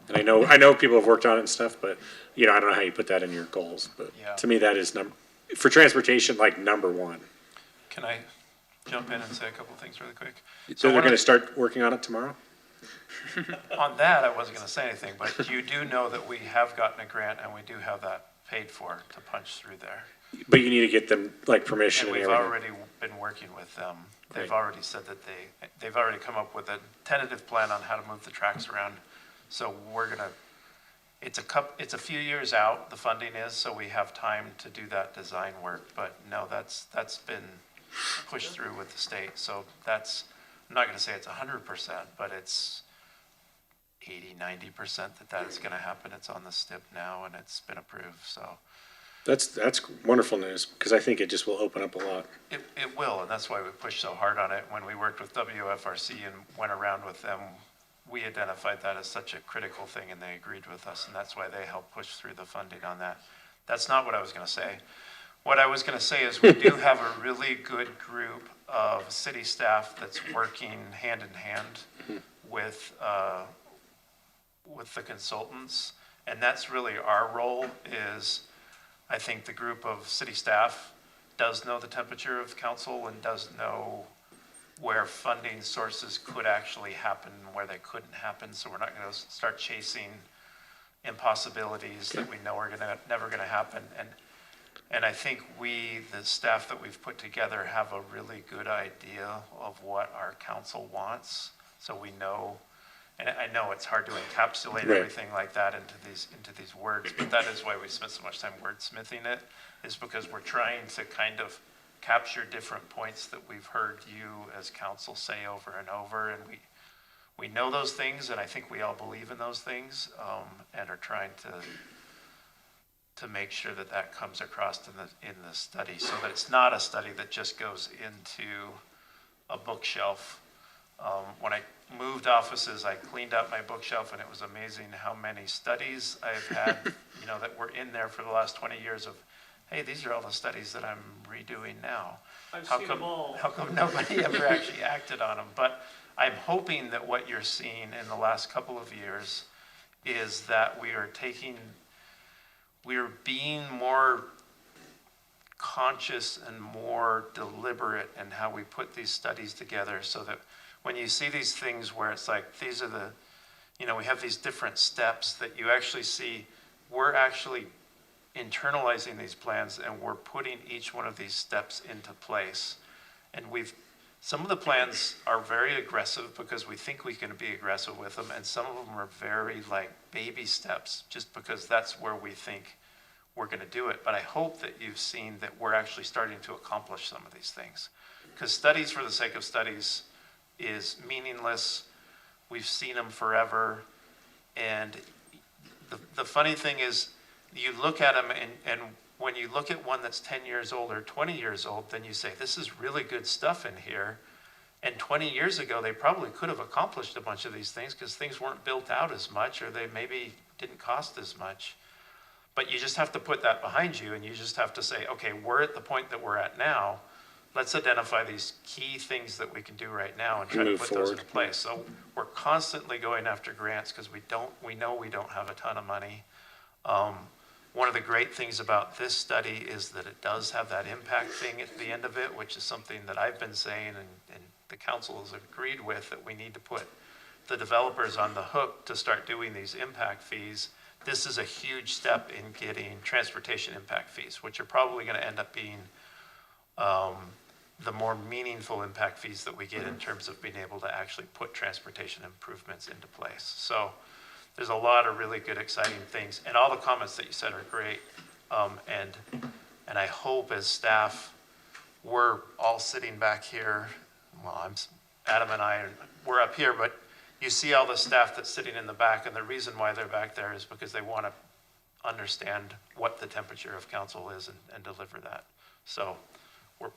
And I know people have worked on it and stuff, but, I don't know how you put that in your goals. But to me, that is for transportation, number one. Can I jump in and say a couple of things really quick? So they're going to start working on it tomorrow? On that, I wasn't going to say anything, but you do know that we have gotten a grant and we do have that paid for to punch through there. But you need to get them permission And and we've everything. already been working with them. They've Great. already said that they've already come up with a tentative plan on how to move the tracks around. So it's a few years out, the funding is, so we have time to do that design work. But no, that's been pushed through with the state. So I'm not going to say it's 100%, but it's 80-90% that is going to happen. It's on the STIP now and it's been approved. So That's wonderful news because I think it just will open up a lot. it will, and that's why we pushed so hard on it. When we worked with WFRC and went around with them, we identified that as such a critical thing and they agreed with us, and that's why they helped push through the funding on that. That's not what I was going to say. What I was going to say is we do have a really good group of city staff that's working hand in hand with the consultants, and that's really our role. Is I think the group of city staff does know the temperature of council and does know where funding sources could actually happen and where they couldn't happen. So we're not going to start chasing impossibilities that we know are never going to happen. And I think the staff that we've put together have a really good idea of what our council wants. So we know, and I know it's hard to encapsulate everything like that into these words, but that is why we spent so much time wordsmithing it, is because we're trying to kind of capture different points that we've heard you as council say over and over, and we know those things, and I think we all believe in those things, and are trying to make sure that comes across in the study, so that it's not a study that just goes into a bookshelf. When I moved offices, I cleaned out my bookshelf, and it was amazing how many studies I've had, that were in there for the last 20 years of, hey, these are all the studies that I'm redoing now. I've seen them all. How come nobody ever actually acted on them? But I'm hoping that what you're seeing in the last couple of years is that we are being more conscious and more deliberate in how we put these studies together, so that when you see these things where it's like, these are we have these different steps, that you actually see we're actually internalizing these plans and we're putting each one of these steps into place. And some of the plans are very aggressive because we think we can be aggressive with them, and some of them are very baby steps just because that's where we think we're going to do it. But I hope that you've seen that we're actually starting to accomplish some of these things, because studies for the sake of studies is meaningless. We've seen them forever. And the funny thing is, you look at them and when you look at one that's 10 years old or 20 years old, then you say, this is really good stuff in here. And 20 years ago, they probably could have accomplished a bunch of these things because things weren't built out as much, or they maybe didn't cost as much. But you just have to put that behind you, and you just have to say, okay, we're at the point that we're at now. Let's identify these key things that we can do right now and try to put those in place. So we're constantly going after grants because we know we don't have a ton of money. One of the great things about this study is that it does have that impact thing at the end of it, which is something that I've been saying and the council has agreed with, that we need to put the developers on the hook to start doing these impact fees. This is a huge step in getting transportation impact fees, which are probably going to end up being the more meaningful impact fees that we get in terms of being able to actually put transportation improvements into place. So there's a lot of really good, exciting things, and all the comments that you said are great. And I hope as staff, we're all sitting back here. Well, Adam and I, we're up here, but you see all the staff that's sitting in the back, and the reason why they're back there is because they want to understand what the temperature of council is and deliver that. So we're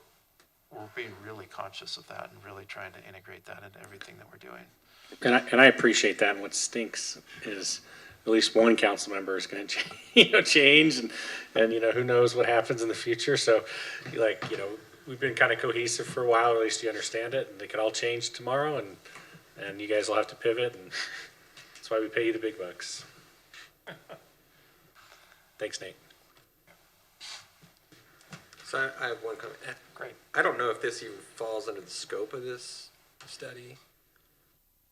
being really conscious of that and really trying to integrate that into everything that we're doing. And I appreciate that. And what stinks is at least one council member is going to change, and who knows what happens in the future. So, we've been kind of cohesive for a while, or at least you understand it, and they could all change tomorrow, and you guys will have to pivot, and that's why we pay you the big bucks. Thanks, Nate. So I have one comment. Great. I don't know if this even falls under the scope of this study,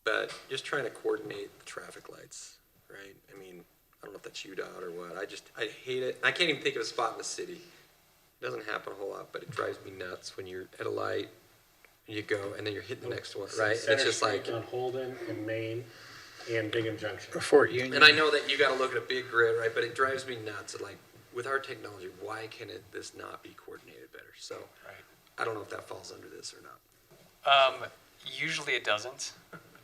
but just trying to coordinate the traffic lights, right? I mean, I don't know if that's UDOT or what. I hate it. I can't even think of a spot in the city. It doesn't happen a whole lot, but it drives me nuts when you're at a light, and you go, and then you're hitting the next one, right? And it's just like on Holden and Main and Bingham Junction. Fort Union. And I know that you got to look at a big grid, right? But it drives me nuts. Like, with our technology, why can this not be coordinated better? So I don't know if that falls under this or not. Usually it doesn't,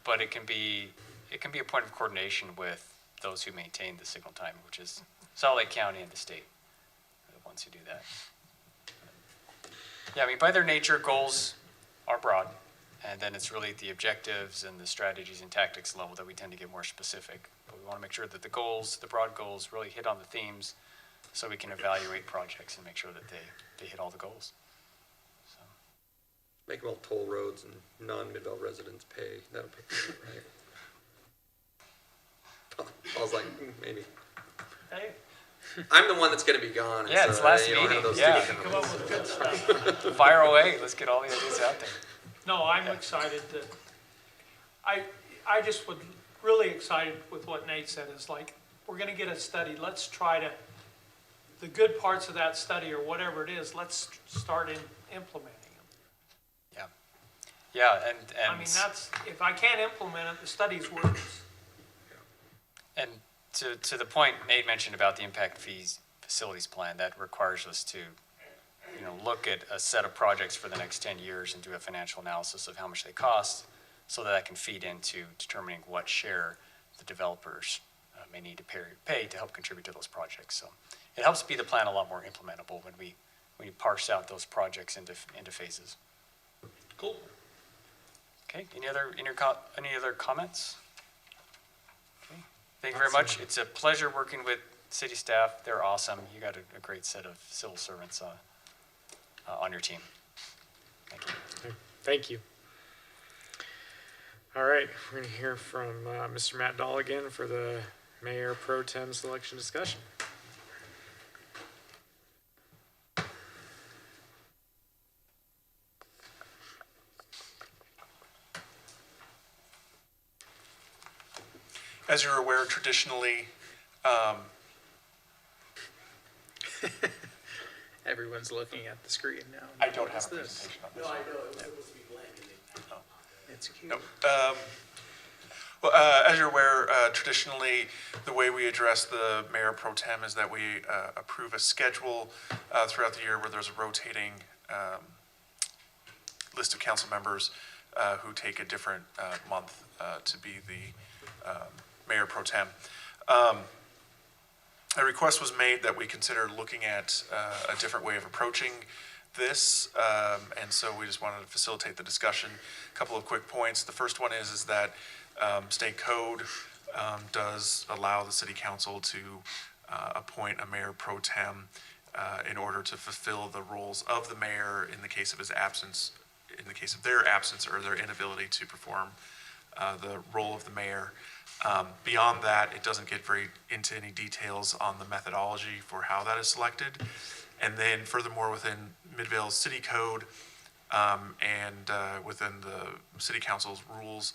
but it can be a point of coordination with those who maintain the signal time, which is Salt Lake County and the state, the ones who do that. Yeah, I mean, by their nature, goals are broad, and then it's really the objectives and the strategies and tactics level that we tend to get more specific. But we want to make sure that the goals, the broad goals, really hit on the themes so we can evaluate projects and make sure that they hit all the goals. So. Make them all toll roads and non-Midvale residents pay. That'll pick them up, right? I was like, maybe. Hey. I'm the one that's going to be gone. Yeah, it's last meeting. Yeah. Come up with good stuff. Fire away. Let's get all the ideas out there. No, I'm excited that, I just would, really excited with what Nate said, is like, we're gonna get a study, let's try to, the good parts of that study or whatever it is, let's start implementing them. Yeah, and I mean, that's, if I can't implement it, the study's worthless. And to the point Nate mentioned about the impact fees facilities plan, that requires us to, look at a set of projects for the next 10 years and do a financial analysis of how much they cost, so that can feed into determining what share the developers may need to pay to help contribute to those projects. So it helps be the plan a lot more implementable when we parse out those projects into phases. Cool. Okay. Any other comments? Okay. Thank you very much. It's a pleasure working with city staff. They're awesome. You got a great set of civil servants on your team. Thank you. Thank you. All right, we're going to hear from Mr. Matt Dolligan for the Mayor Pro Tem selection discussion. As you're aware, traditionally, Everyone's looking at the screen now. I don't have What's a this? presentation on this. No, I one. know, it was supposed to be blank. It's cute. No. Well, as you're aware, traditionally, the way we address the mayor pro tem is that we approve a schedule throughout the year where there's a rotating list of council members who take a different month to be the mayor pro tem. a request was made that we consider looking at a different way of approaching this, and so we just wanted to facilitate the discussion. A couple of quick points. The first one is that state code does allow the city council to appoint a mayor pro tem in order to fulfill the roles of the mayor in the case of his absence, in the case of their absence or their inability to perform the role of the mayor. Beyond that, it doesn't get very into any details on the methodology for how that is selected. And then furthermore, within Midvale's city code and within the city council's rules,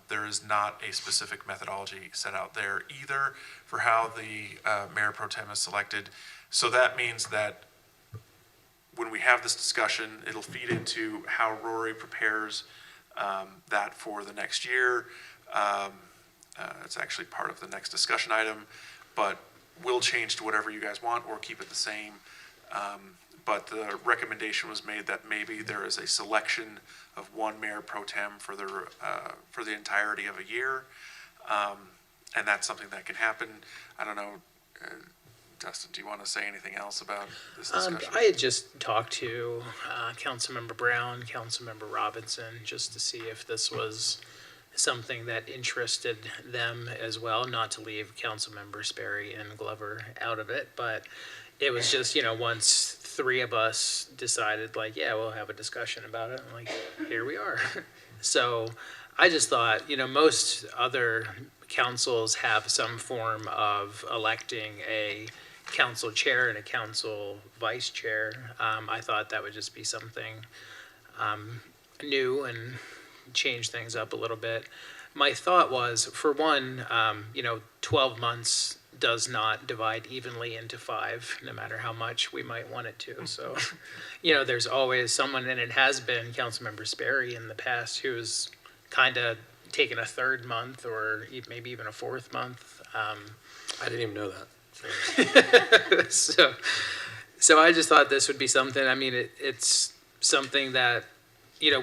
there is not a specific methodology set out there either for how the mayor pro tem is selected. So that means that when we have this discussion, it'll feed into how Rory prepares that for the next year. It's actually part of the next discussion item, but will change to whatever you guys want or keep it the same. But the recommendation was made that maybe there is a selection of one mayor pro tem for the entirety of a year. And that's something that can happen. I don't know, Dustin, do you want to say anything else about this discussion? I had just talked to Councilmember Brown, Councilmember Robinson, just to see if this was something that interested them as well, not to leave Councilmember Sperry and Glover out of it, but it was just, once three of us decided, like, yeah, we'll have a discussion about it, I'm like, here we are. So I just thought, most other councils have some form of electing a council chair and a council vice chair. I thought that would just be something new and change things up a little bit. My thought was, for one, 12 months does not divide evenly into 5, no matter how much we might want it to. So, there's always someone, and it has been Councilmember Sperry in the past, who's kind of taken a 3rd month or maybe even a 4th month. I didn't even know that. So I just thought this would be something. I mean, it's something that,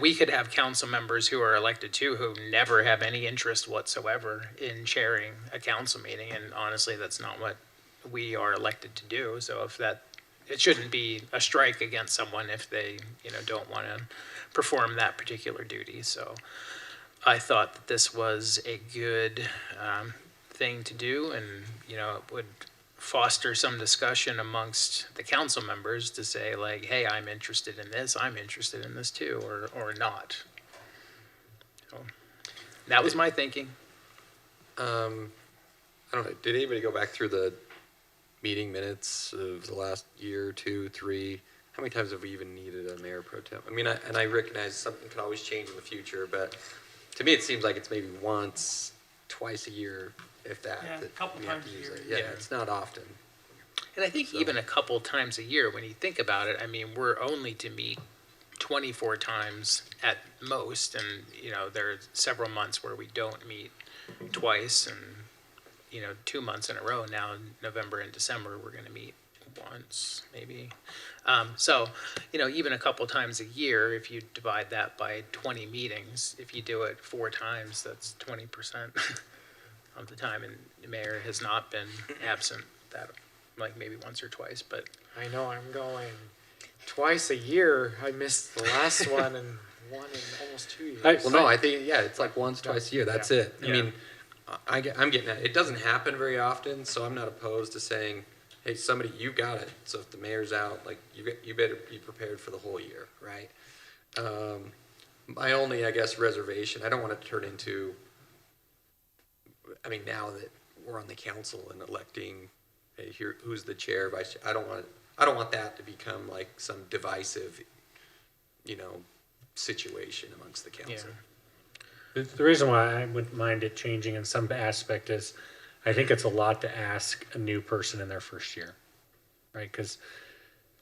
we could have council members who are elected too, who never have any interest whatsoever in chairing a council meeting. And honestly, that's not what we are elected to do. So it shouldn't be a strike against someone if they, don't want to perform that particular duty. So I thought that this was a good thing to do, and, it would foster some discussion amongst the council members to say, like, hey, I'm interested in this too, or not. So that was my thinking. I don't know, did anybody go back through the meeting minutes of the last year, 2, 3? How many times have we even needed a mayor pro tem? I mean, I recognize something can always change in the future, but to me, it seems like it's maybe once, twice a year, if that. Yeah, a couple times a year. Yeah, it's not often. And I think even a couple times a year, when you think about it, I mean, we're only to meet 24 times at most, and, there are several months where we don't meet twice, and, 2 months in a row now, in November and December, we're going to meet once, maybe. So, even a couple times a year, if you divide that by 20 meetings, if you do it 4 times, that's 20% of the time, and the mayor has not been absent that, like, maybe once or twice, but. I know I'm going twice a year. I missed the last one and one in almost 2 years. Well, no, I think, it's like once, twice a year, that's it. I Yeah. mean, I'm getting that. It doesn't happen very often, so I'm not opposed to saying, hey, somebody, you got it. So if the mayor's out, like, you better be prepared for the whole year, right? My only, I guess, reservation, I don't want to turn into, now that we're on the council and electing, hey, who's the chair, vice chair, I don't want that to become like some divisive, situation amongst the council. The reason why I wouldn't mind it changing in some aspect is I think it's a lot to ask a new person in their first year, right? Because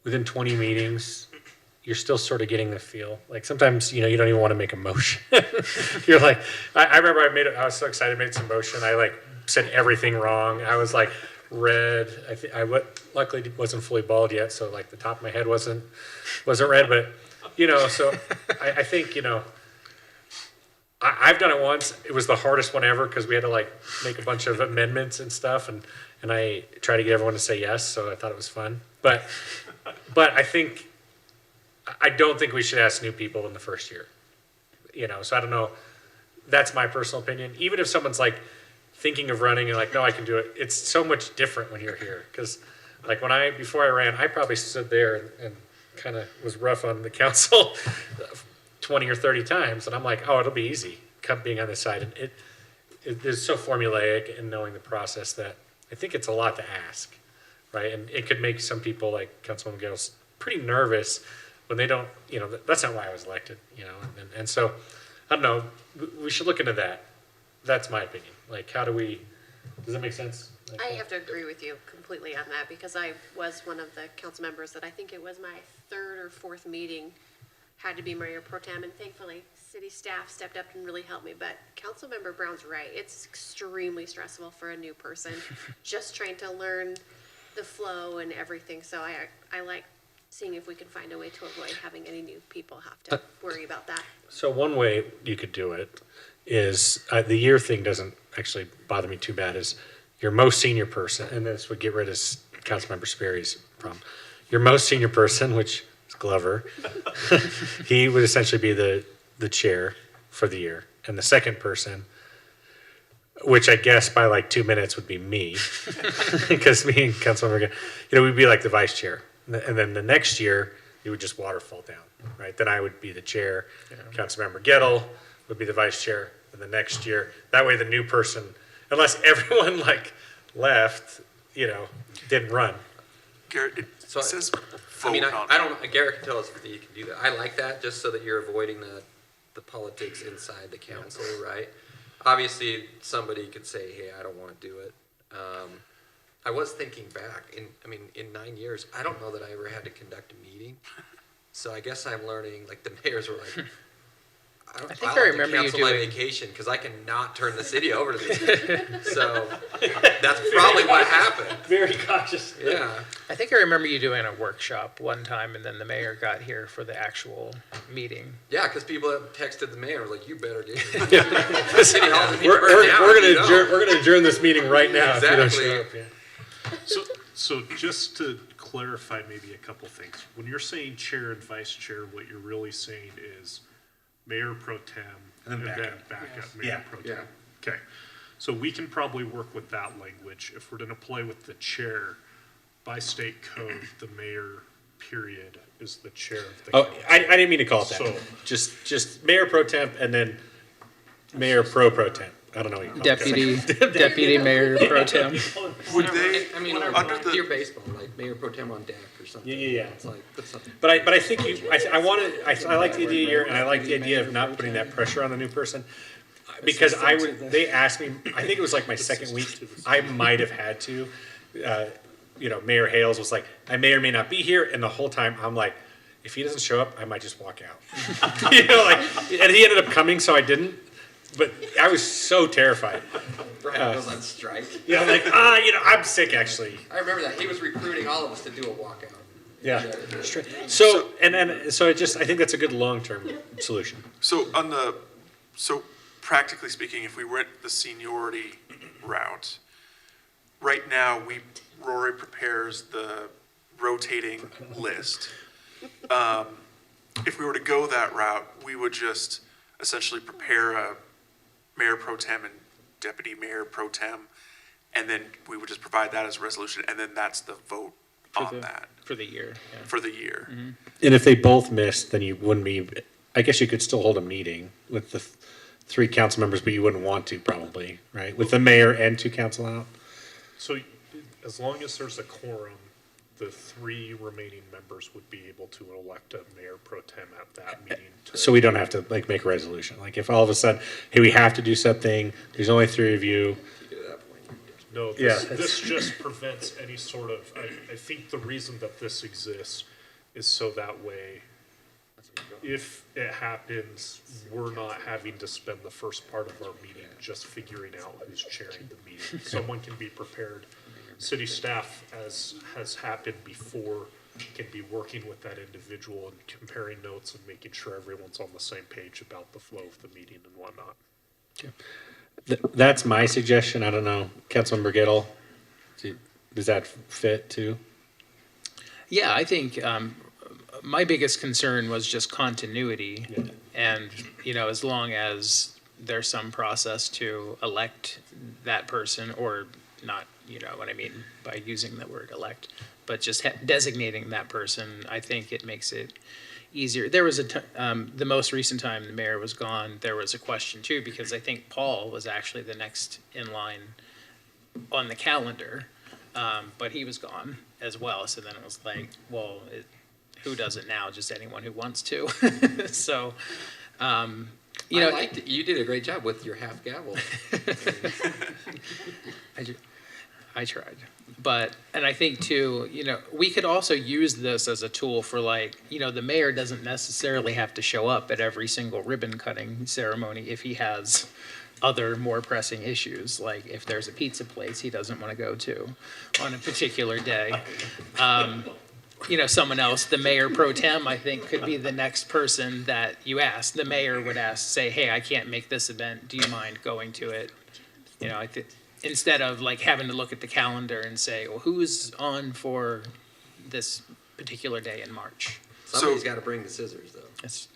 within 20 meetings, you're still sort of getting the feel. Like sometimes, you don't even want to make a motion. You're like, I remember I was so excited, made some motion. I said everything wrong. I was like red. Luckily wasn't fully bald yet. So like the top of my head wasn't red, but so I think, I've done it once. It was the hardest one ever because we had to make a bunch of amendments and stuff. And and I try to get everyone to say yes, so I thought it was fun. But I don't think we should ask new people in the first year. You know, so I don't know. That's my personal opinion. Even if someone's like thinking of running and like, no, I can do it. It's so much different when you're here. Because like before I ran, I probably stood there and kind of was rough on the council 20 or 30 times. And I'm like, oh, it'll be easy being on this side. And it is so formulaic in knowing the process that I think it's a lot to ask, right? And it could make some people like Councilwoman Gittles pretty nervous when they don't, you know, that's not why I was elected, you know? And so, I don't know, we should look into that. That's my opinion. Like, does that make sense? Like, I have to agree with you completely on that because I was one of the council members that I think it was my third or fourth meeting had to be Mayor Pro Tem, and thankfully city staff stepped up and really helped me. But Councilmember Brown's right. It's extremely stressful for a new person just trying to learn the flow and everything. So I like seeing if we can find a way to avoid having any new people have to worry about that. So one way you could do it is, the year thing doesn't actually bother me too bad, is your most senior person, and this would get rid of Councilmember Sperry's problem. Your most senior person, which is Glover, he would essentially be the chair for the year. And the second person, which I guess by like 2 minutes would be me, because me and Councilmember, we'd be like the vice chair. And then the next year, you would just waterfall down, right? Then I would be the chair, Councilmember Gettle would be the vice chair, and the next year, that way the new person, unless everyone like left, didn't run. Garrett, it says I mean, I don't, Garrett can tell us if you can do that. I like that just so that you're avoiding the politics inside the council, right? Obviously, somebody could say, hey, I don't want to do it. I was thinking back, in 9 years, I don't know that I ever had to conduct a meeting. So I guess I'm learning, like the mayors were like, I think I remember you doing vacation because I cannot turn the city over to these people. So that's probably what happened. Very cautious. Yeah. I think I remember you doing a workshop one time, and then the mayor got here for the actual meeting. Yeah, because people have texted the mayor like, "You better get." We're gonna adjourn this meeting right now. Exactly. If you don't show up, yeah. So just to clarify maybe a couple things, when you're saying chair and vice chair, what you're really saying is Mayor Pro Tem and then backup Mayor Pro Tem. Yeah. Okay, so we can probably work with that language. If we're gonna play with the chair, by state code, the mayor, period, is the chair of the council. I didn't mean to call it that. So, Just Mayor Pro Temp and then Mayor Pro Tem. I don't know what you call Deputy Mayor Pro Tem. Would they, under the your baseball, like Mayor Pro Tem on deck or something. Yeah. It's like, that's something. But I think I like the idea here, and I like the idea of not putting that pressure on the new person. Because they asked me, I think it was like my second week, I might have had to, Mayor Hales was like, I may or may not be here, and the whole time I'm like, if he doesn't show up, I might just walk out. And he ended up coming, so I didn't. But I was so terrified. Brad was on strike. I'm sick actually. I remember that. He was recruiting all of us to do a walkout. Yeah. So I think that's a good long-term solution. So practically speaking, if we went the seniority route, right now Rory prepares the rotating list. If we were to go that route, we would just essentially prepare a Mayor Pro Tem and Deputy Mayor Pro Tem, and then we would just provide that as a resolution, and then that's the vote on that. For the year. Yeah. For the year. Mm-hmm. And if they both missed, then you wouldn't be, I guess you could still hold a meeting with the 3 council members, but you wouldn't want to probably, right? With the mayor and 2 council out? So as long as there's a quorum, the 3 remaining members would be able to elect a Mayor Pro Tem at that meeting. So we don't have to make a resolution. Like if all of a sudden, hey, we have to do something, there's only 3 of you. No, this just prevents any sort of, I think the reason that this exists is so that way, if it happens, we're not having to spend the first part of our meeting just figuring out who's chairing the meeting. Someone can be prepared. City staff, as has happened before, can be working with that individual and comparing notes and making sure everyone's on the same page about the flow of the meeting and whatnot. That's my suggestion. I don't know. Councilmember Gettle? Does that fit too? Yeah, I think my biggest concern was just continuity. And, as long as there's some process to elect that person, or not, what I mean by using the word elect, but just designating that person, I think it makes it easier. There was the most recent time the mayor was gone, there was a question too, because I think Paul was actually the next in line on the calendar, but he was gone as well. So then it was like, well, who does it now? Just anyone who wants to. So, I liked it. You did a great job with your half gavel. I tried. And I think too, we could also use this as a tool for the mayor doesn't necessarily have to show up at every single ribbon cutting ceremony if he has other more pressing issues, like if there's a pizza place he doesn't want to go to on a particular day. Someone else, the mayor pro tem, I think, could be the next person that you ask. The mayor would say, hey, I can't make this event. Do you mind going to it? I think instead of having to look at the calendar and say, well, who's on for this particular day in March? Somebody's got to bring the scissors, though. That's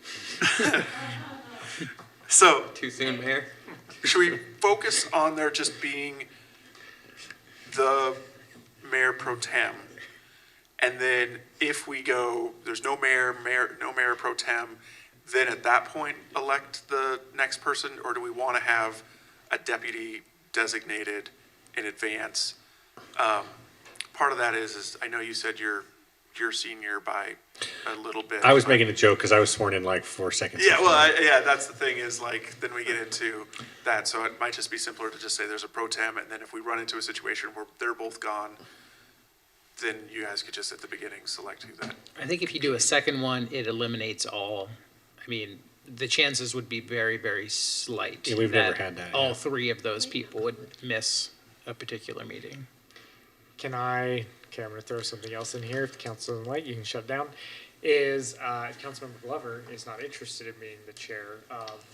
So too soon, Mayor? Should we focus on there just being the mayor pro tem? And then if we go, there's no mayor pro tem, then at that point elect the next person? Or do we want to have a deputy designated in advance? Part of that is I know you said you're senior by a little bit. I was making a joke because I was sworn in 4 seconds. Yeah, well, that's the thing is then we get into that. So it might just be simpler to just say there's a pro tem, and then if we run into a situation where they're both gone, then you guys could just at the beginning select who that. I think if you do a second one, it eliminates all. I mean, the chances would be very, very slight. Yeah, we've never had that. All three of those people would miss a particular meeting. I'm going to throw something else in here. If the council doesn't like, you can shut it down. Councilmember Glover is not interested in being the chair of,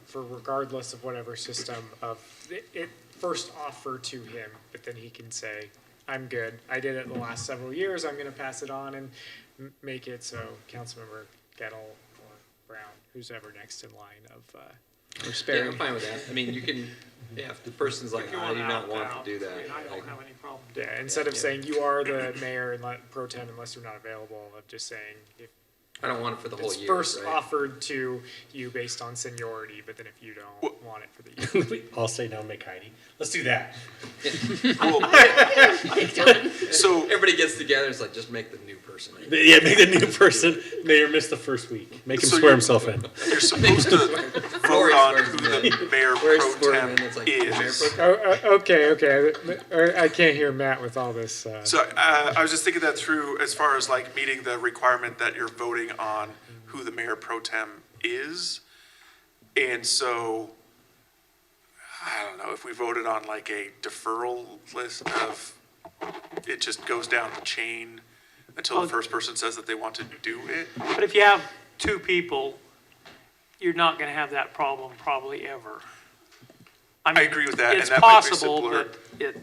for regardless of whatever system of it first offer to him, but then he can say, I'm good. I did it the last several years. I'm going to pass it on and make it so Councilmember Gettle or Brown, who's ever next in line of, Yeah, I'm fine with that. I mean, you can, if the person's like, I do not want to do that. I don't have any problem. Yeah, instead of saying you are the mayor and pro tem unless you're not available, of just saying if I don't want it for the whole it's year. first right? offered to you based on seniority, but then if you don't want it for the year. I'll say no, make Heidi. Let's do that. So everybody gets together. It's like just make the new person. Yeah, make the new person. Mayor missed the first week. Make him swear himself in. You're supposed to vote on who the mayor pro tem is. Okay. I can't hear Matt with all this. So I was just thinking that through as far as meeting the requirement that you're voting on who the mayor pro tem is. And so, I don't know, if we voted on a deferral list of, it just goes down the chain until the first person says that they want to do it. But if you have two people, you're not going to have that problem probably ever. I agree with that, It's and that might be possible, simpler. but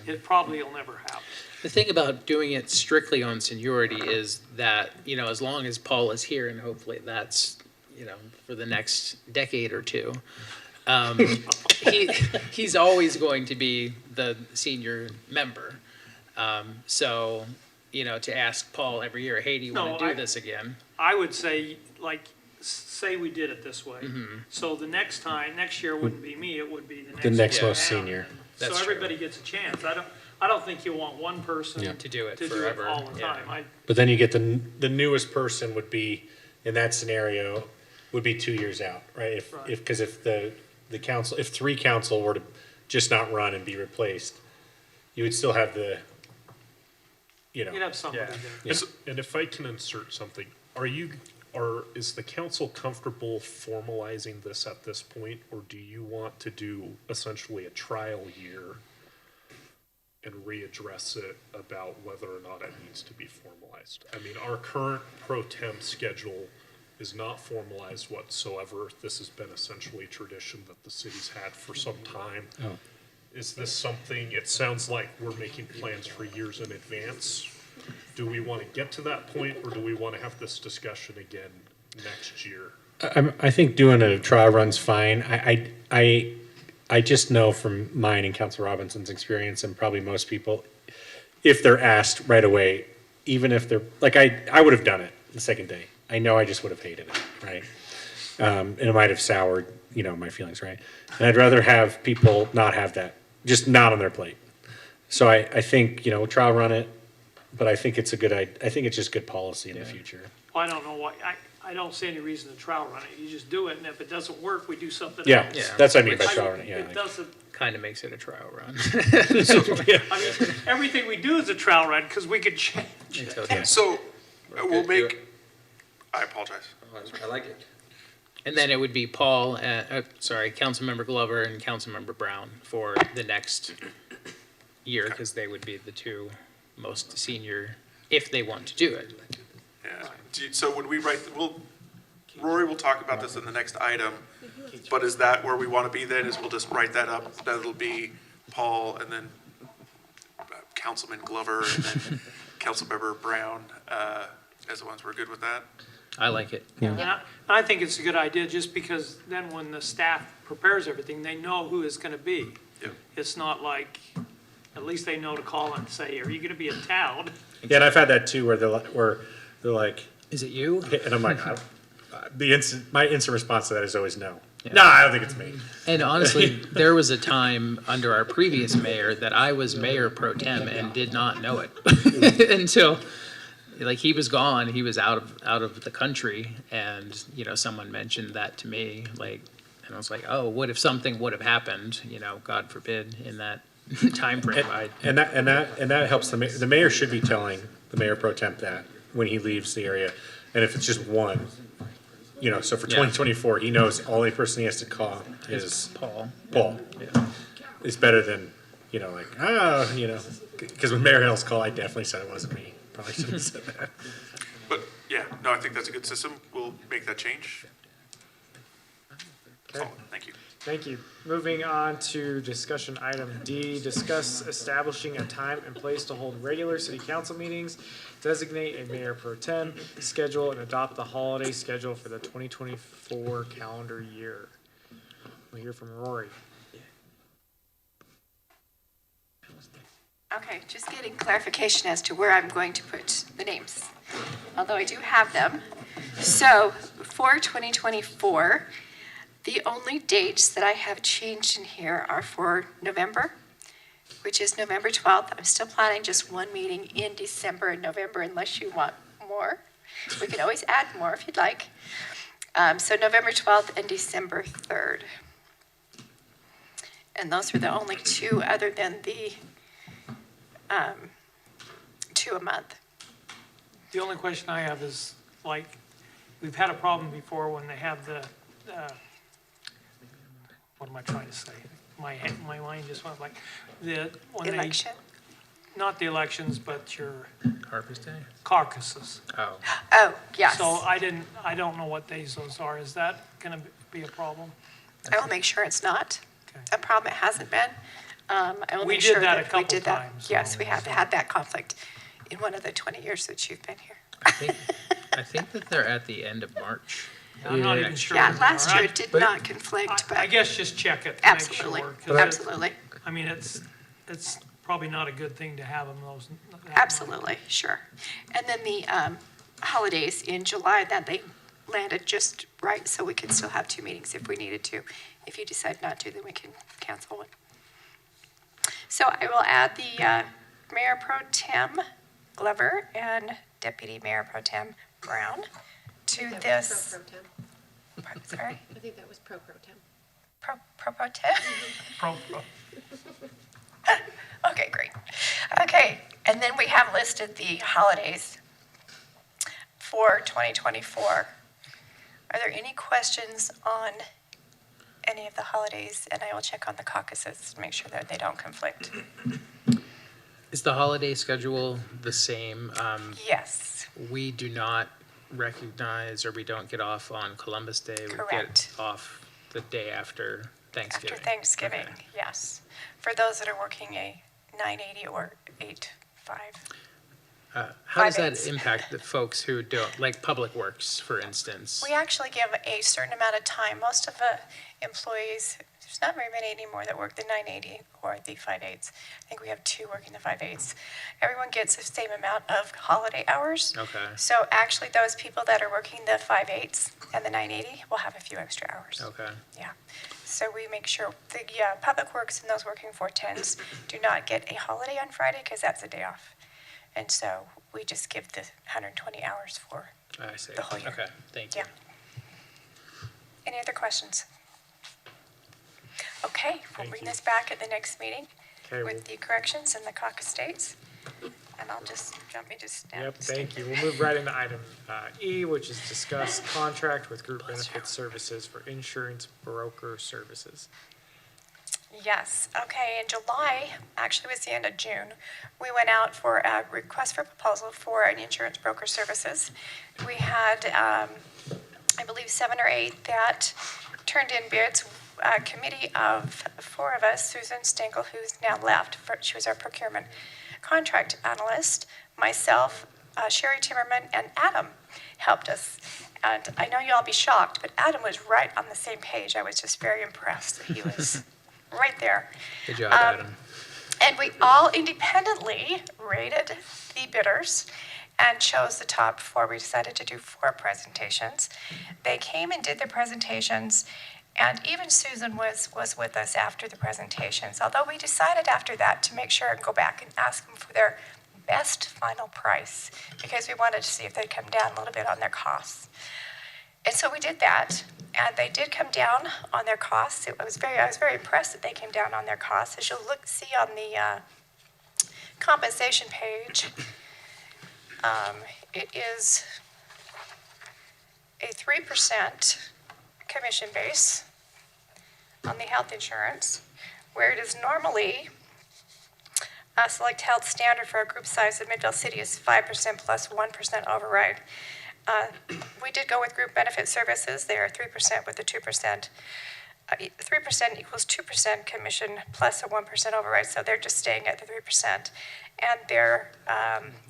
it probably will never happen. The thing about doing it strictly on seniority is that, as long as Paul is here, and hopefully that's, for the next decade or two, he's always going to be the senior member. So, to ask Paul every year, hey, do you want to do this again? I would say, say we did it this way. Mm-hmm. So the next year wouldn't be me, it would be the next. next year most down. senior. So That's everybody gets a chance. I don't think you want one person To do it to do forever. it all the Yeah. time. But then you get the newest person would be, in that scenario, would be 2 years out, right? Because if the council, if 3 council were to just not run and be replaced, you would still have the, You'd have somebody there. Yeah. And if I can insert something, is the council comfortable formalizing this at this point, or do you want to do essentially a trial year and readdress it about whether or not it needs to be formalized? I mean, our current pro tem schedule is not formalized whatsoever. This has been essentially tradition that the city's had for some time. Is this something, it sounds like we're making plans for years in advance. Do we want to get to that point, or do we want to have this discussion again next year? I think doing a trial run's fine. I just know from mine and Council Robinson's experience, and probably most people, if they're asked right away, even if they're, like, I would have done it the second day. I know I just would have hated it, right? And it might have soured, you know, my feelings, right? And I'd rather have people not have that, just not on their plate. So I think, you know, trial run it, but I think it's I think it's just good policy in the future. Well, I don't know why, I don't see any reason to trial run it. You just do it, and if it doesn't work, we do something Yeah, else. yeah, that's what I mean by trial run it, yeah. It doesn't, Kind of makes it a trial run. I mean, everything we do is a trial run, because we could change it. So we'll make, I apologize. I like it. And then it would be Paul, Councilmember Glover and Councilmember Brown for the next year, because they would be the two most senior, if they want to do it. Yeah. So when we write, Rory will talk about this in the next item, but is that where we want to be then, is we'll just write that up, that it'll be Paul and then Councilman Glover and then Councilmember Brown, as the ones we're good with that? I like it. And I think it's a good idea, just because then when the staff prepares everything, they know who it's gonna be. Yeah. It's not like, at least they know to call and say, are you gonna be in town? Yeah, and I've had that too, where they're like, is it you? And I'm like, my instant response to that is always no. Yeah. No, I don't think it's me. And honestly, there was a time under our previous mayor that I was mayor pro tem and did not know it until, like, he was gone. He was out of the country, and you know, someone mentioned that to me, like, and I was like, oh, what if something would have happened? You know, God forbid, in that time frame. And that helps the mayor should be telling the mayor pro temp that when he leaves the area, and if it's just one. You know, so for 2024, he knows the only person he has to call is Paul. Paul. Yeah. It's better than, you know, like, you know, because when Mayor Hill's call, I definitely said it wasn't me. Probably shouldn't have said that. But yeah, no, I think that's a good system. We'll make that change. Okay. Thank you. Thank you. Moving on to discussion item D, discuss establishing a time and place to hold regular city council meetings, designate a mayor pro tem, schedule and adopt the holiday schedule for the 2024 calendar year. We'll hear from Rory. Okay, just getting clarification as to where I'm going to put the names, although I do have them. So for 2024, the only dates that I have changed in here are for November, which is November 12th. I'm still planning just one meeting in December and November unless you want more. We can always add more if you'd like. So November 12th and December 3rd. And those were the only two other than the 2 a month. The only question I have is, like, we've had a problem before when they have the, what am I trying to say? My mind just went like, when they. Election? Not the elections, but your. Harvest Day? Caucuses. Oh. Oh, yes. So I don't know what days those are. Is that gonna be a problem? I will make sure it's not a problem. It hasn't been. I will We make did sure that a we couple did that. times, Yes, we have had that conflict in one of the 20 years that you've been here. I think that they're at the end of March. I'm not even sure. Yeah, that last they are. year it did not conflict, but. I guess just check it. to make Absolutely, sure, 'cause absolutely. I mean, it's probably not a good thing to have them those. that much. Absolutely, sure. And then the holidays in July, that they landed just right, so we could still have 2 meetings if we needed to. If you decide not to, then we can cancel one. So I will add the Mayor Pro Tem Glover and Deputy Mayor Pro Tem Brown to this. Sorry? I think that was pro tem. Pro Tem? Pro. Okay, great. Okay, and then we have listed the holidays for 2024. Are there any questions on any of the holidays? And I will check on the caucuses to make sure that they don't conflict. Is the holiday schedule the same? Yes. We do not recognize, or we don't get off on Columbus Day. We Correct. get off the day after Thanksgiving. After Thanksgiving, Okay. yes. For those that are working a 980 or 8-5. How does that 5/8. impact the folks who don't, like Public Works, for instance? We actually give a certain amount of time. Most of the employees, there's not very many anymore that work the 980 or the 5/8s. I think we have 2 working the 5/8s. Everyone gets the same amount of holiday hours. Okay. So actually, those people that are working the 5/8s and the 980 will have a few extra hours. Okay. Yeah. So we make sure the Public Works and those working 410s do not get a holiday on Friday because that's a day off. And so we just give the 120 hours for I see. the whole year. Okay, thank you. Yeah. Any other questions? Okay, we'll bring this back at the next meeting Okay, with the corrections and the caucus dates. And I'll just, jump me just down. Yep, thank you. We'll move right into item E, which is discuss contract with group benefit services for insurance broker services. Yes, okay, in July, actually it was the end of June, we went out for a request for proposal for an insurance broker services. We had, I believe, 7 or 8 that turned in bids. A committee of 4 of us, Susan Stengel, who's now left, she was our procurement contract analyst, myself, Sherry Timmerman, and Adam helped us. And I know you'll all be shocked, but Adam was right on the same page. I was just very impressed. He was right there. Good job, Adam. And we all independently rated the bidders and chose the top 4. We decided to do 4 presentations. They came and did their presentations, and even Susan was with us after the presentations, although we decided after that to make sure and go back and ask them for their best final price, because we wanted to see if they'd come down a little bit on their costs. And so we did that, and they did come down on their costs. I was very impressed that they came down on their costs. As you'll see on the compensation page, it is a 3% commission base on the health insurance, where it is normally a Select Health standard for a group size of Midvale City is 5% plus 1% override. We did go with group benefit services. They are 3% with the 2%. 3% equals 2% commission plus a 1% override, so they're just staying at the 3%. And their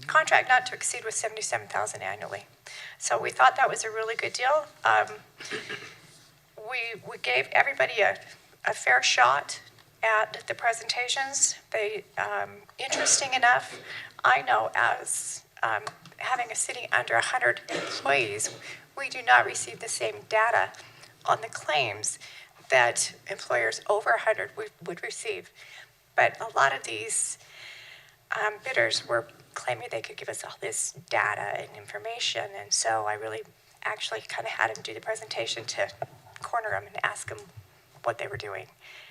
contract not to exceed was $77,000 annually. So we thought that was a really good deal. We gave everybody a fair shot at the presentations. They, interesting enough, I know as having a city under 100 employees, we do not receive the same data on the claims that employers over 100 would receive. But a lot of these bidders were claiming they could give us all this data and information, and so I really actually kind of had them do the presentation to corner them and ask them what they were doing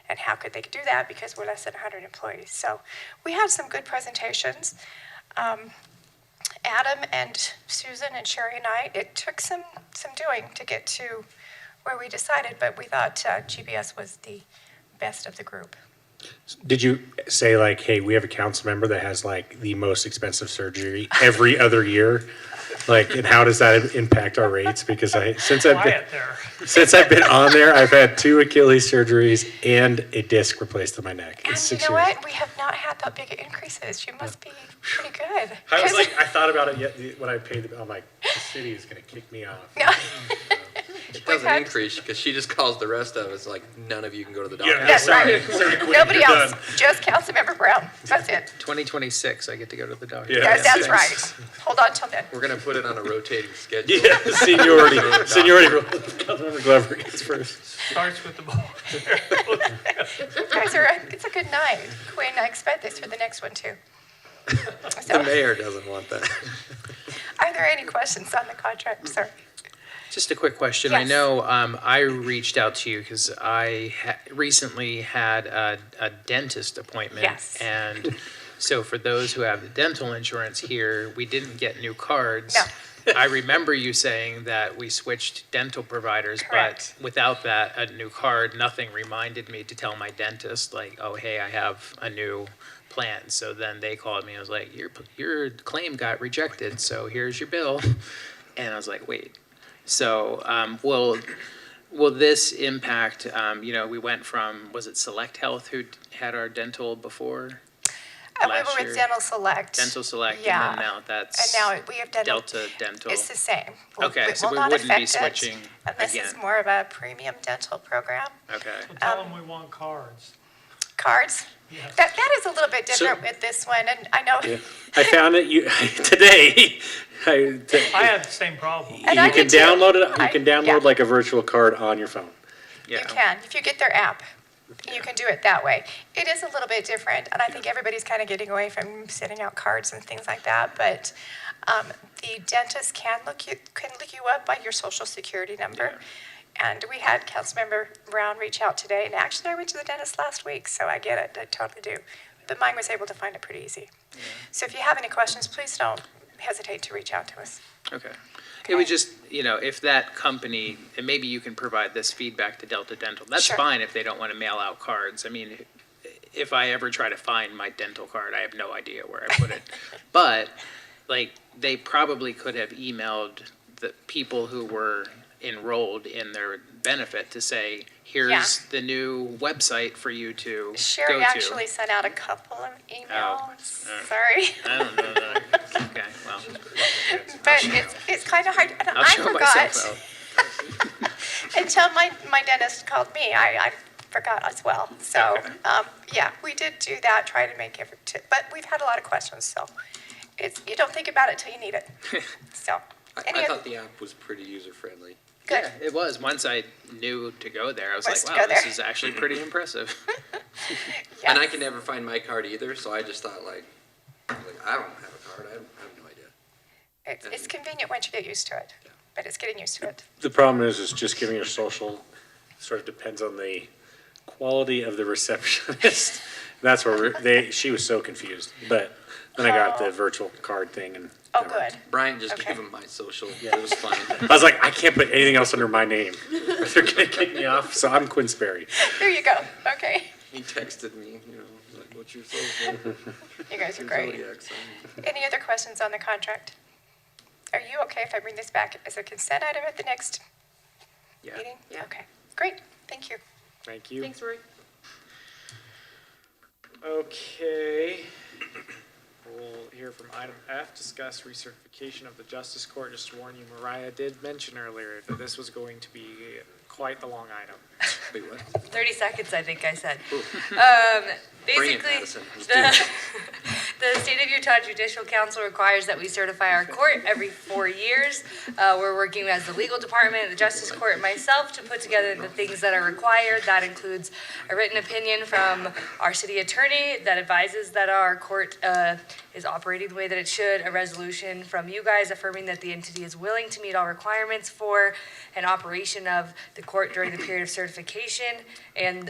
and how could they do that, because we're less than 100 employees. So we had some good presentations. Adam and Susan and Sherry and I, it took some doing to get to where we decided, but we thought GBS was the best of the group. Did you say like, hey, we have a council member that has like the most expensive surgery every other year? Like, and how does that impact our rates? Because since I've been on there, I've had 2 Achilles surgeries and a disc replaced in my neck. And It's you 6 know years. what? We have not had that big increases. You must be pretty good. I was like, I thought about it yet when I paid the bill. I'm like, the city is going to kick me off. It doesn't increase because she just calls the rest of us like none of you can go to the doctor. Yeah, That's right. Nobody You're else, done. just Councilmember Brown. That's it. 2026, I get to go to the doctor. Yes, that's right. Hold on till then. We're gonna put it on a rotating schedule. Yeah, seniority rule. Councilmember Glover gets first. Starts with the ball. Guys, it's a good night. Quinn, I expect this for the next one too. The mayor doesn't want that. Are there any questions on the contract, sir? Just a quick question. I Yes. know I reached out to you because I recently had a dentist appointment. Yes. And so for those who have dental insurance here, we didn't get new cards. No. I remember you saying that we switched dental providers, Correct. but without that, a new card, nothing reminded me to tell my dentist, like, oh, hey, I have a new plan. So then they called me and was like, your claim got rejected, so here's your bill. And I was like, wait. So will this impact, you know, we went from, was it Select Health who had our dental before? We last were with year? Dental Select. Dental Select, and Yeah. then now that's And now we have Dental. Delta Dental. It's the same. Okay, so will we not wouldn't be affect it. switching And this is again. more of a premium dental program. Okay. Tell them we want cards. Cards? Yes. That is a little bit different with this one, and I know. Yeah. I found it today. I had the same problem. And I You can did too. download it, you I- can download like a virtual card on your phone. You can, if you get their app, you can do it that way. It is a little bit different, and I think everybody's kind of getting away from sending out cards and things like that, but the dentist can look you up by your social security number. And we had Councilmember Brown reach out today, and actually I went to the dentist last week, so I get it, I totally do. But mine was able to find it pretty easy. So if you have any questions, please don't hesitate to reach out to us. Okay. It would just, you know, if that company, and maybe you can provide this feedback to Delta Dental, that's Sure. fine if they don't want to mail out cards. I mean, if I ever try to find my dental card, I have no idea where I put it. But, like, they probably could have emailed the people who were enrolled in their benefit to say, here's the new website for you to go to. Sherry actually sent out a couple of emails. Sorry. I don't know that. Okay, well. But it's kind of hard, and I'll I show forgot. myself Until my dentist called me, I forgot as well. So, yeah, we did do that, try to make effort but we've had a lot of questions, so you don't think about it till you need it. So, I thought the app was pretty user-friendly. Good. Yeah, it was. Once I knew to go there, I was Was like, to wow, go this there. is actually pretty impressive. And I can never find my card either, so I just thought I don't have a card, I have no idea. It's convenient once you get used to it, but it's getting used to it. The problem is just giving your social sort of depends on the quality of the receptionist. That's where she was so confused, but then I got the virtual card thing and. Oh, good. Brian just gave him my social, it was fine. I was like, I can't put anything else under my name. They're gonna kick me off, so I'm Quinn Sperry. There you go. Okay. He texted me, like, what's your social? You guys are Your great. zodiac sign. Any other questions on the contract? Are you okay if I bring this back as a consent item at the next meeting? Yeah. Okay, great. Thank you. Thank you. Thanks, Rory. Okay. We'll hear from item F, discuss recertification of the Justice Court. Just to warn you, Mariah did mention earlier that this was going to be quite the long item. Wait, what? 30 seconds, I think I said. Bring it, Basically, Madison. Let's do it. the State of Utah Judicial Council requires that we certify our court every 4 years. We're working as the legal department, the Justice Court, and myself to put together the things that are required. That includes a written opinion from our city attorney that advises that our court is operating the way that it should, a resolution from you guys affirming that the entity is willing to meet all requirements for an operation of the court during the period of certification, and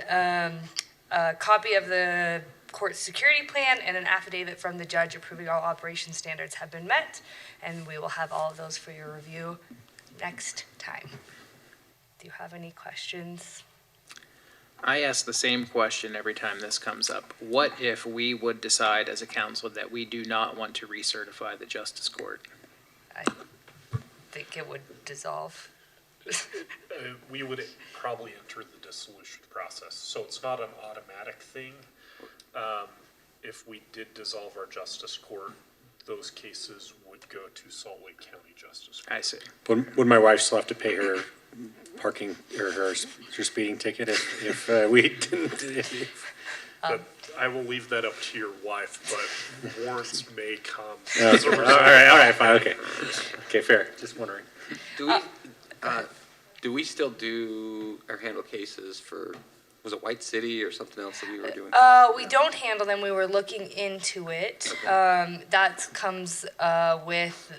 a copy of the court security plan and an affidavit from the judge approving all operation standards have been met, and we will have all of those for your review next time. Do you have any questions? I ask the same question every time this comes up. What if we would decide as a council that we do not want to recertify the Justice Court? I think it would dissolve. We would probably enter the dissolution process, so it's not an automatic thing. If we did dissolve our justice court, those cases would go to Salt Lake County Justice Court. I see. Would my wife still have to pay her parking or her speeding ticket if we didn't? But I will leave that up to your wife, but warrants may come. Okay. as a result. All right, fine, okay. Okay, fair, just wondering. Do we still do or handle cases for, was it White City or something else that we were doing? We don't handle them. We were looking into it. That comes with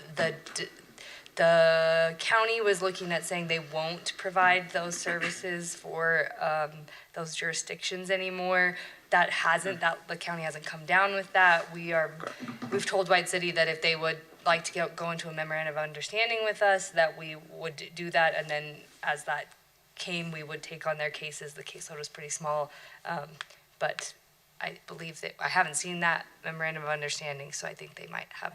the county was looking at saying they won't provide those services for those jurisdictions anymore. That the county hasn't come down with that. We've told White City that if they would like to go into a memorandum of understanding with us, that we would do that, and then as that came, we would take on their cases. The caseload was pretty small, but I believe that, I haven't seen that memorandum of understanding, so I think they might have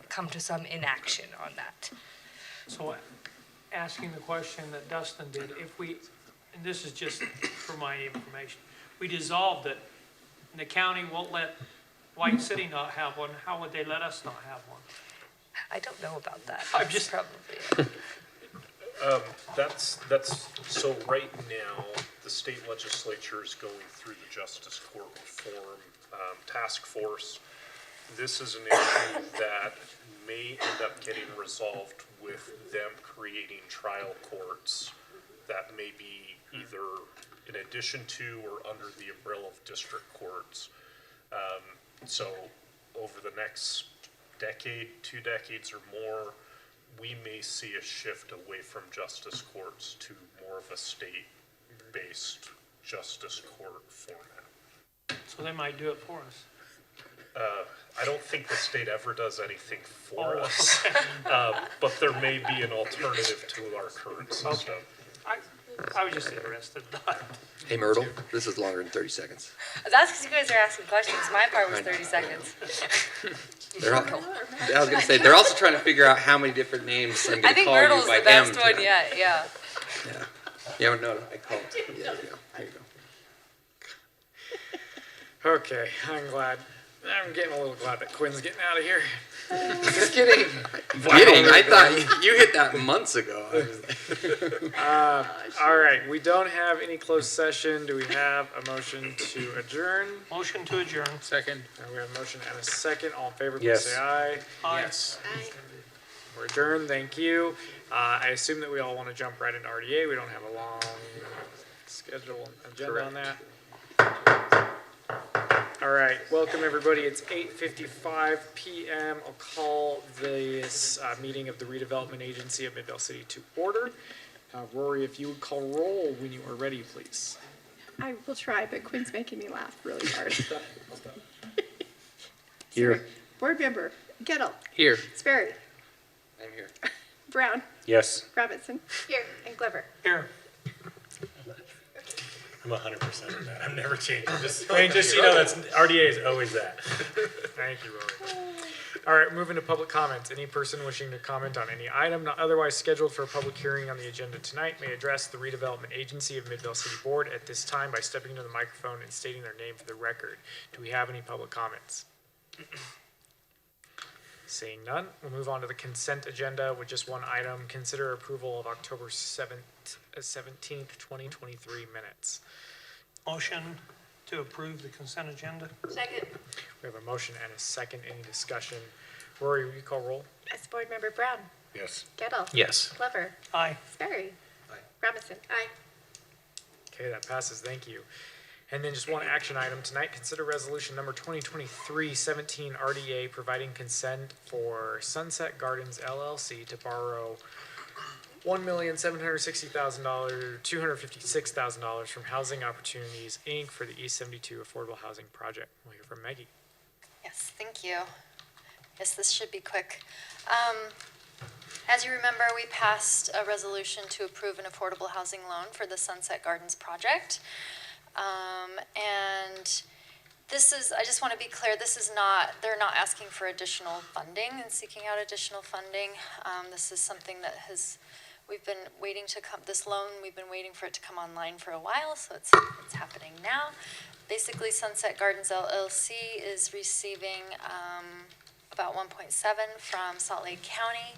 come to some inaction on that. So asking the question that Dustin did. If we, and this is just for my information, we dissolved it, and the county won't let White City not have one, how would they let us not have one? I don't know about that. I'm just- Probably. So right now, the state legislature is going through the Justice Court Reform Task Force. This is an issue that may end up getting resolved with them creating trial courts that may be either in addition to or under the umbrella of district courts. So over the next decade, 2 decades or more, we may see a shift away from justice courts to more of a state-based justice court format. So they might do it for us. I don't think the state ever does anything for Oh, us, but there may be an alternative to our current system. I was just interested. Hey, Myrtle, this is longer than 30 seconds. That's because you guys are asking questions. My part was 30 seconds. I was gonna say, they're also trying to figure out how many different names I'm I gonna think call you Myrtle's by the best M one tonight. yet, yeah. Yeah, no, I called. Yeah, there you go. There you go. Okay, I'm getting a little glad that Quinn's getting out of here. Just kidding. Kidding. I thought you hit that months ago. I was All right, we don't have any closed session. Do we have a motion to adjourn? Motion to adjourn. Second. We have a motion and a second. All in favor, please Yes. say aye. Aye. Yes. We're adjourned, thank you. I assume that we all want to jump right into RDA. We don't have a long schedule agenda on that. All right, welcome everybody. It's 8:55 PM. I'll call this meeting of the Redevelopment Agency of Midvale City to order. Rory, if you would call roll when you are ready, please. I will try, but Quinn's making me laugh really hard. Here. Board member, Gettle, Here. Sperry, I'm here. Brown, Yes. Robinson, here, and Glover. Here. I'm 100% of that. I'm never changing. Just so you know, that's RDA is always that. Thank you, Rory. All right, moving to public comments. Any person wishing to comment on any item not otherwise scheduled for a public hearing on the agenda tonight may address the Redevelopment Agency of Midvale City Board at this time by stepping to the microphone and stating their name for the record. Do we have any public comments? Seeing none, we'll move on to the consent agenda with just one item. Consider approval of October 17th, 2023 minutes. Motion to approve the consent agenda. Second. We have a motion and a second. Any discussion? Rory, will you call roll? Yes, Board member Brown, Yes. Gettle. Yes. Glover, Aye. Sperry. Aye. Robinson. Aye. Okay, that passes, thank you. And then just one action item tonight, consider resolution number 2023-17 RDA providing consent for Sunset Gardens LLC to borrow $1,760,256,000 from Housing Opportunities, Inc. for the East 72 Affordable Housing Project. We'll hear from Maggie. Yes, thank you. Yes, this should be quick. As you remember, we passed a resolution to approve an affordable housing loan for the Sunset Gardens project. And this is, I just want to be clear, this is not, they're not asking for additional funding and seeking out additional funding. This is something that we've been waiting to come, this loan, we've been waiting for it to come online for a while, so it's happening now. Basically, Sunset Gardens LLC is receiving about 1.7 from Salt Lake County.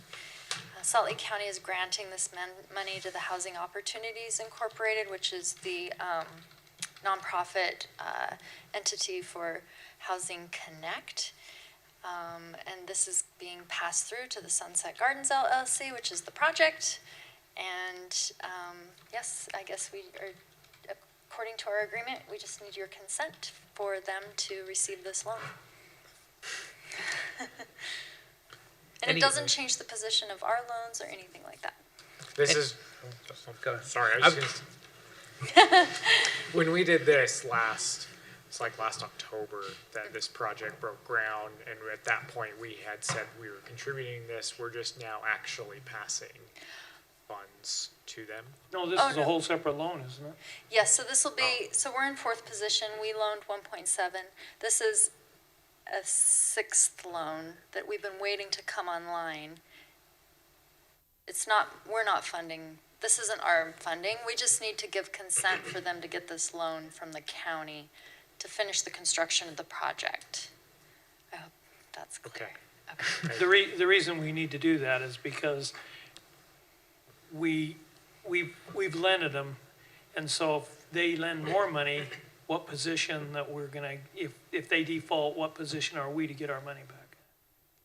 Salt Lake County is granting this money to the Housing Opportunities Incorporated, which is the nonprofit entity for Housing Connect. And this is being passed through to the Sunset Gardens LLC, which is the project. And yes, I guess we are, according to our agreement, we just need your consent for them to receive this loan. And it doesn't change the position of our loans or anything like that. This is, sorry, I was just gonna, when we did this last October, that this project broke ground, and at that point, we had said we were contributing this, we're just now actually passing funds to them. No, this is a whole separate loan, isn't it? Yes, so this will be, so we're in fourth position, we loaned 1.7. This is a sixth loan that we've been waiting to come online. we're not funding, this isn't our funding. We just need to give consent for them to get this loan from the county to finish the construction of the project. I hope that's clear. Okay. The reason we need to do that is because we've lended them, and so if they lend more money, what position that we're gonna, if they default, what position are we to get our money back?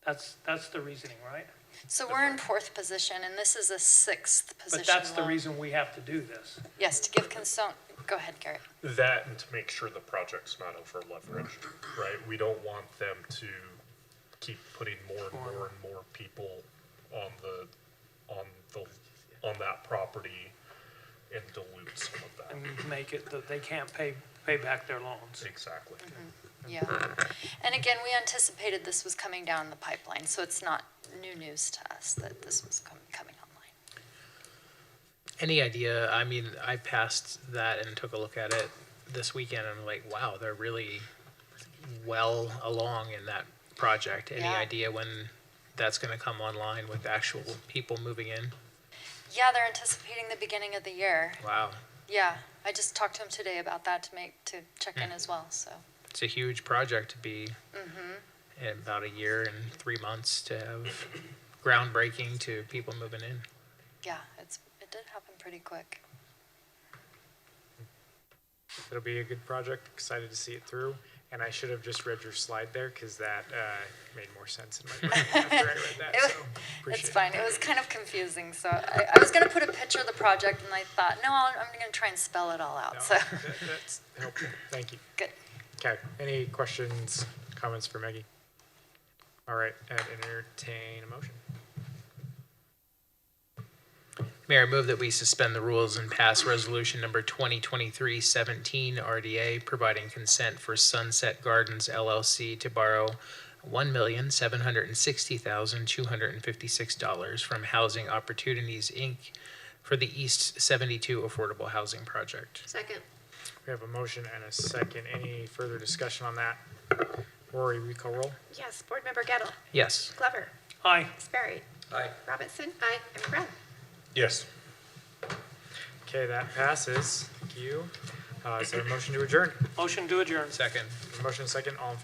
That's the reasoning, right? So we're in 4th position, and this is a 6th position But that's the loan. reason we have to do this. Yes, to give consent, go ahead, Gary. That and to make sure the project's not over leveraged, right? We don't want them to keep putting more and more and more people on that property and dilute some of that. And make it that they can't pay back their loans. Exactly. Yeah. And again, we anticipated this was coming down the pipeline, so it's not new news to us that this was coming online. Any idea, I mean, I passed that and took a look at it this weekend, and I'm like, wow, they're really well along in that project. Any Yeah. idea when that's gonna come online with actual people moving in? Yeah, they're anticipating the beginning of the year. Wow, Yeah, I just talked to him today about that to check in as well, so. it's a huge project to be in about a year and 3 months to have groundbreaking to people moving in. Yeah, it did happen pretty quick. It'll be a good project, excited to see it through. And I should have just read your slide there, because that made more sense in my brain after I read that, so appreciate It's it. fine, it was kind of confusing, so I was gonna put a picture of the project, and I thought, no, I'm gonna try and spell it all out, No, so. That's helpful, thank you. Good. Okay, any questions, comments for Maggie? All right, I'd entertain a motion. Mayor, I move that we suspend the rules and pass resolution number 2023-17 RDA, providing consent for Sunset Gardens LLC to borrow $1,760,256 from Housing Opportunities, Inc. for the East 72 Affordable Housing Project. Second. We have a motion and a second. Any further discussion on that? Rory, we call roll? Yes, Board Member Gettle. Yes. Glover. Aye. Sperry. Aye. Robinson. Aye. And Brown. Yes. Okay, that passes. Thank you. Is there a motion to adjourn? Motion to adjourn. Second. Motion second, all in favor?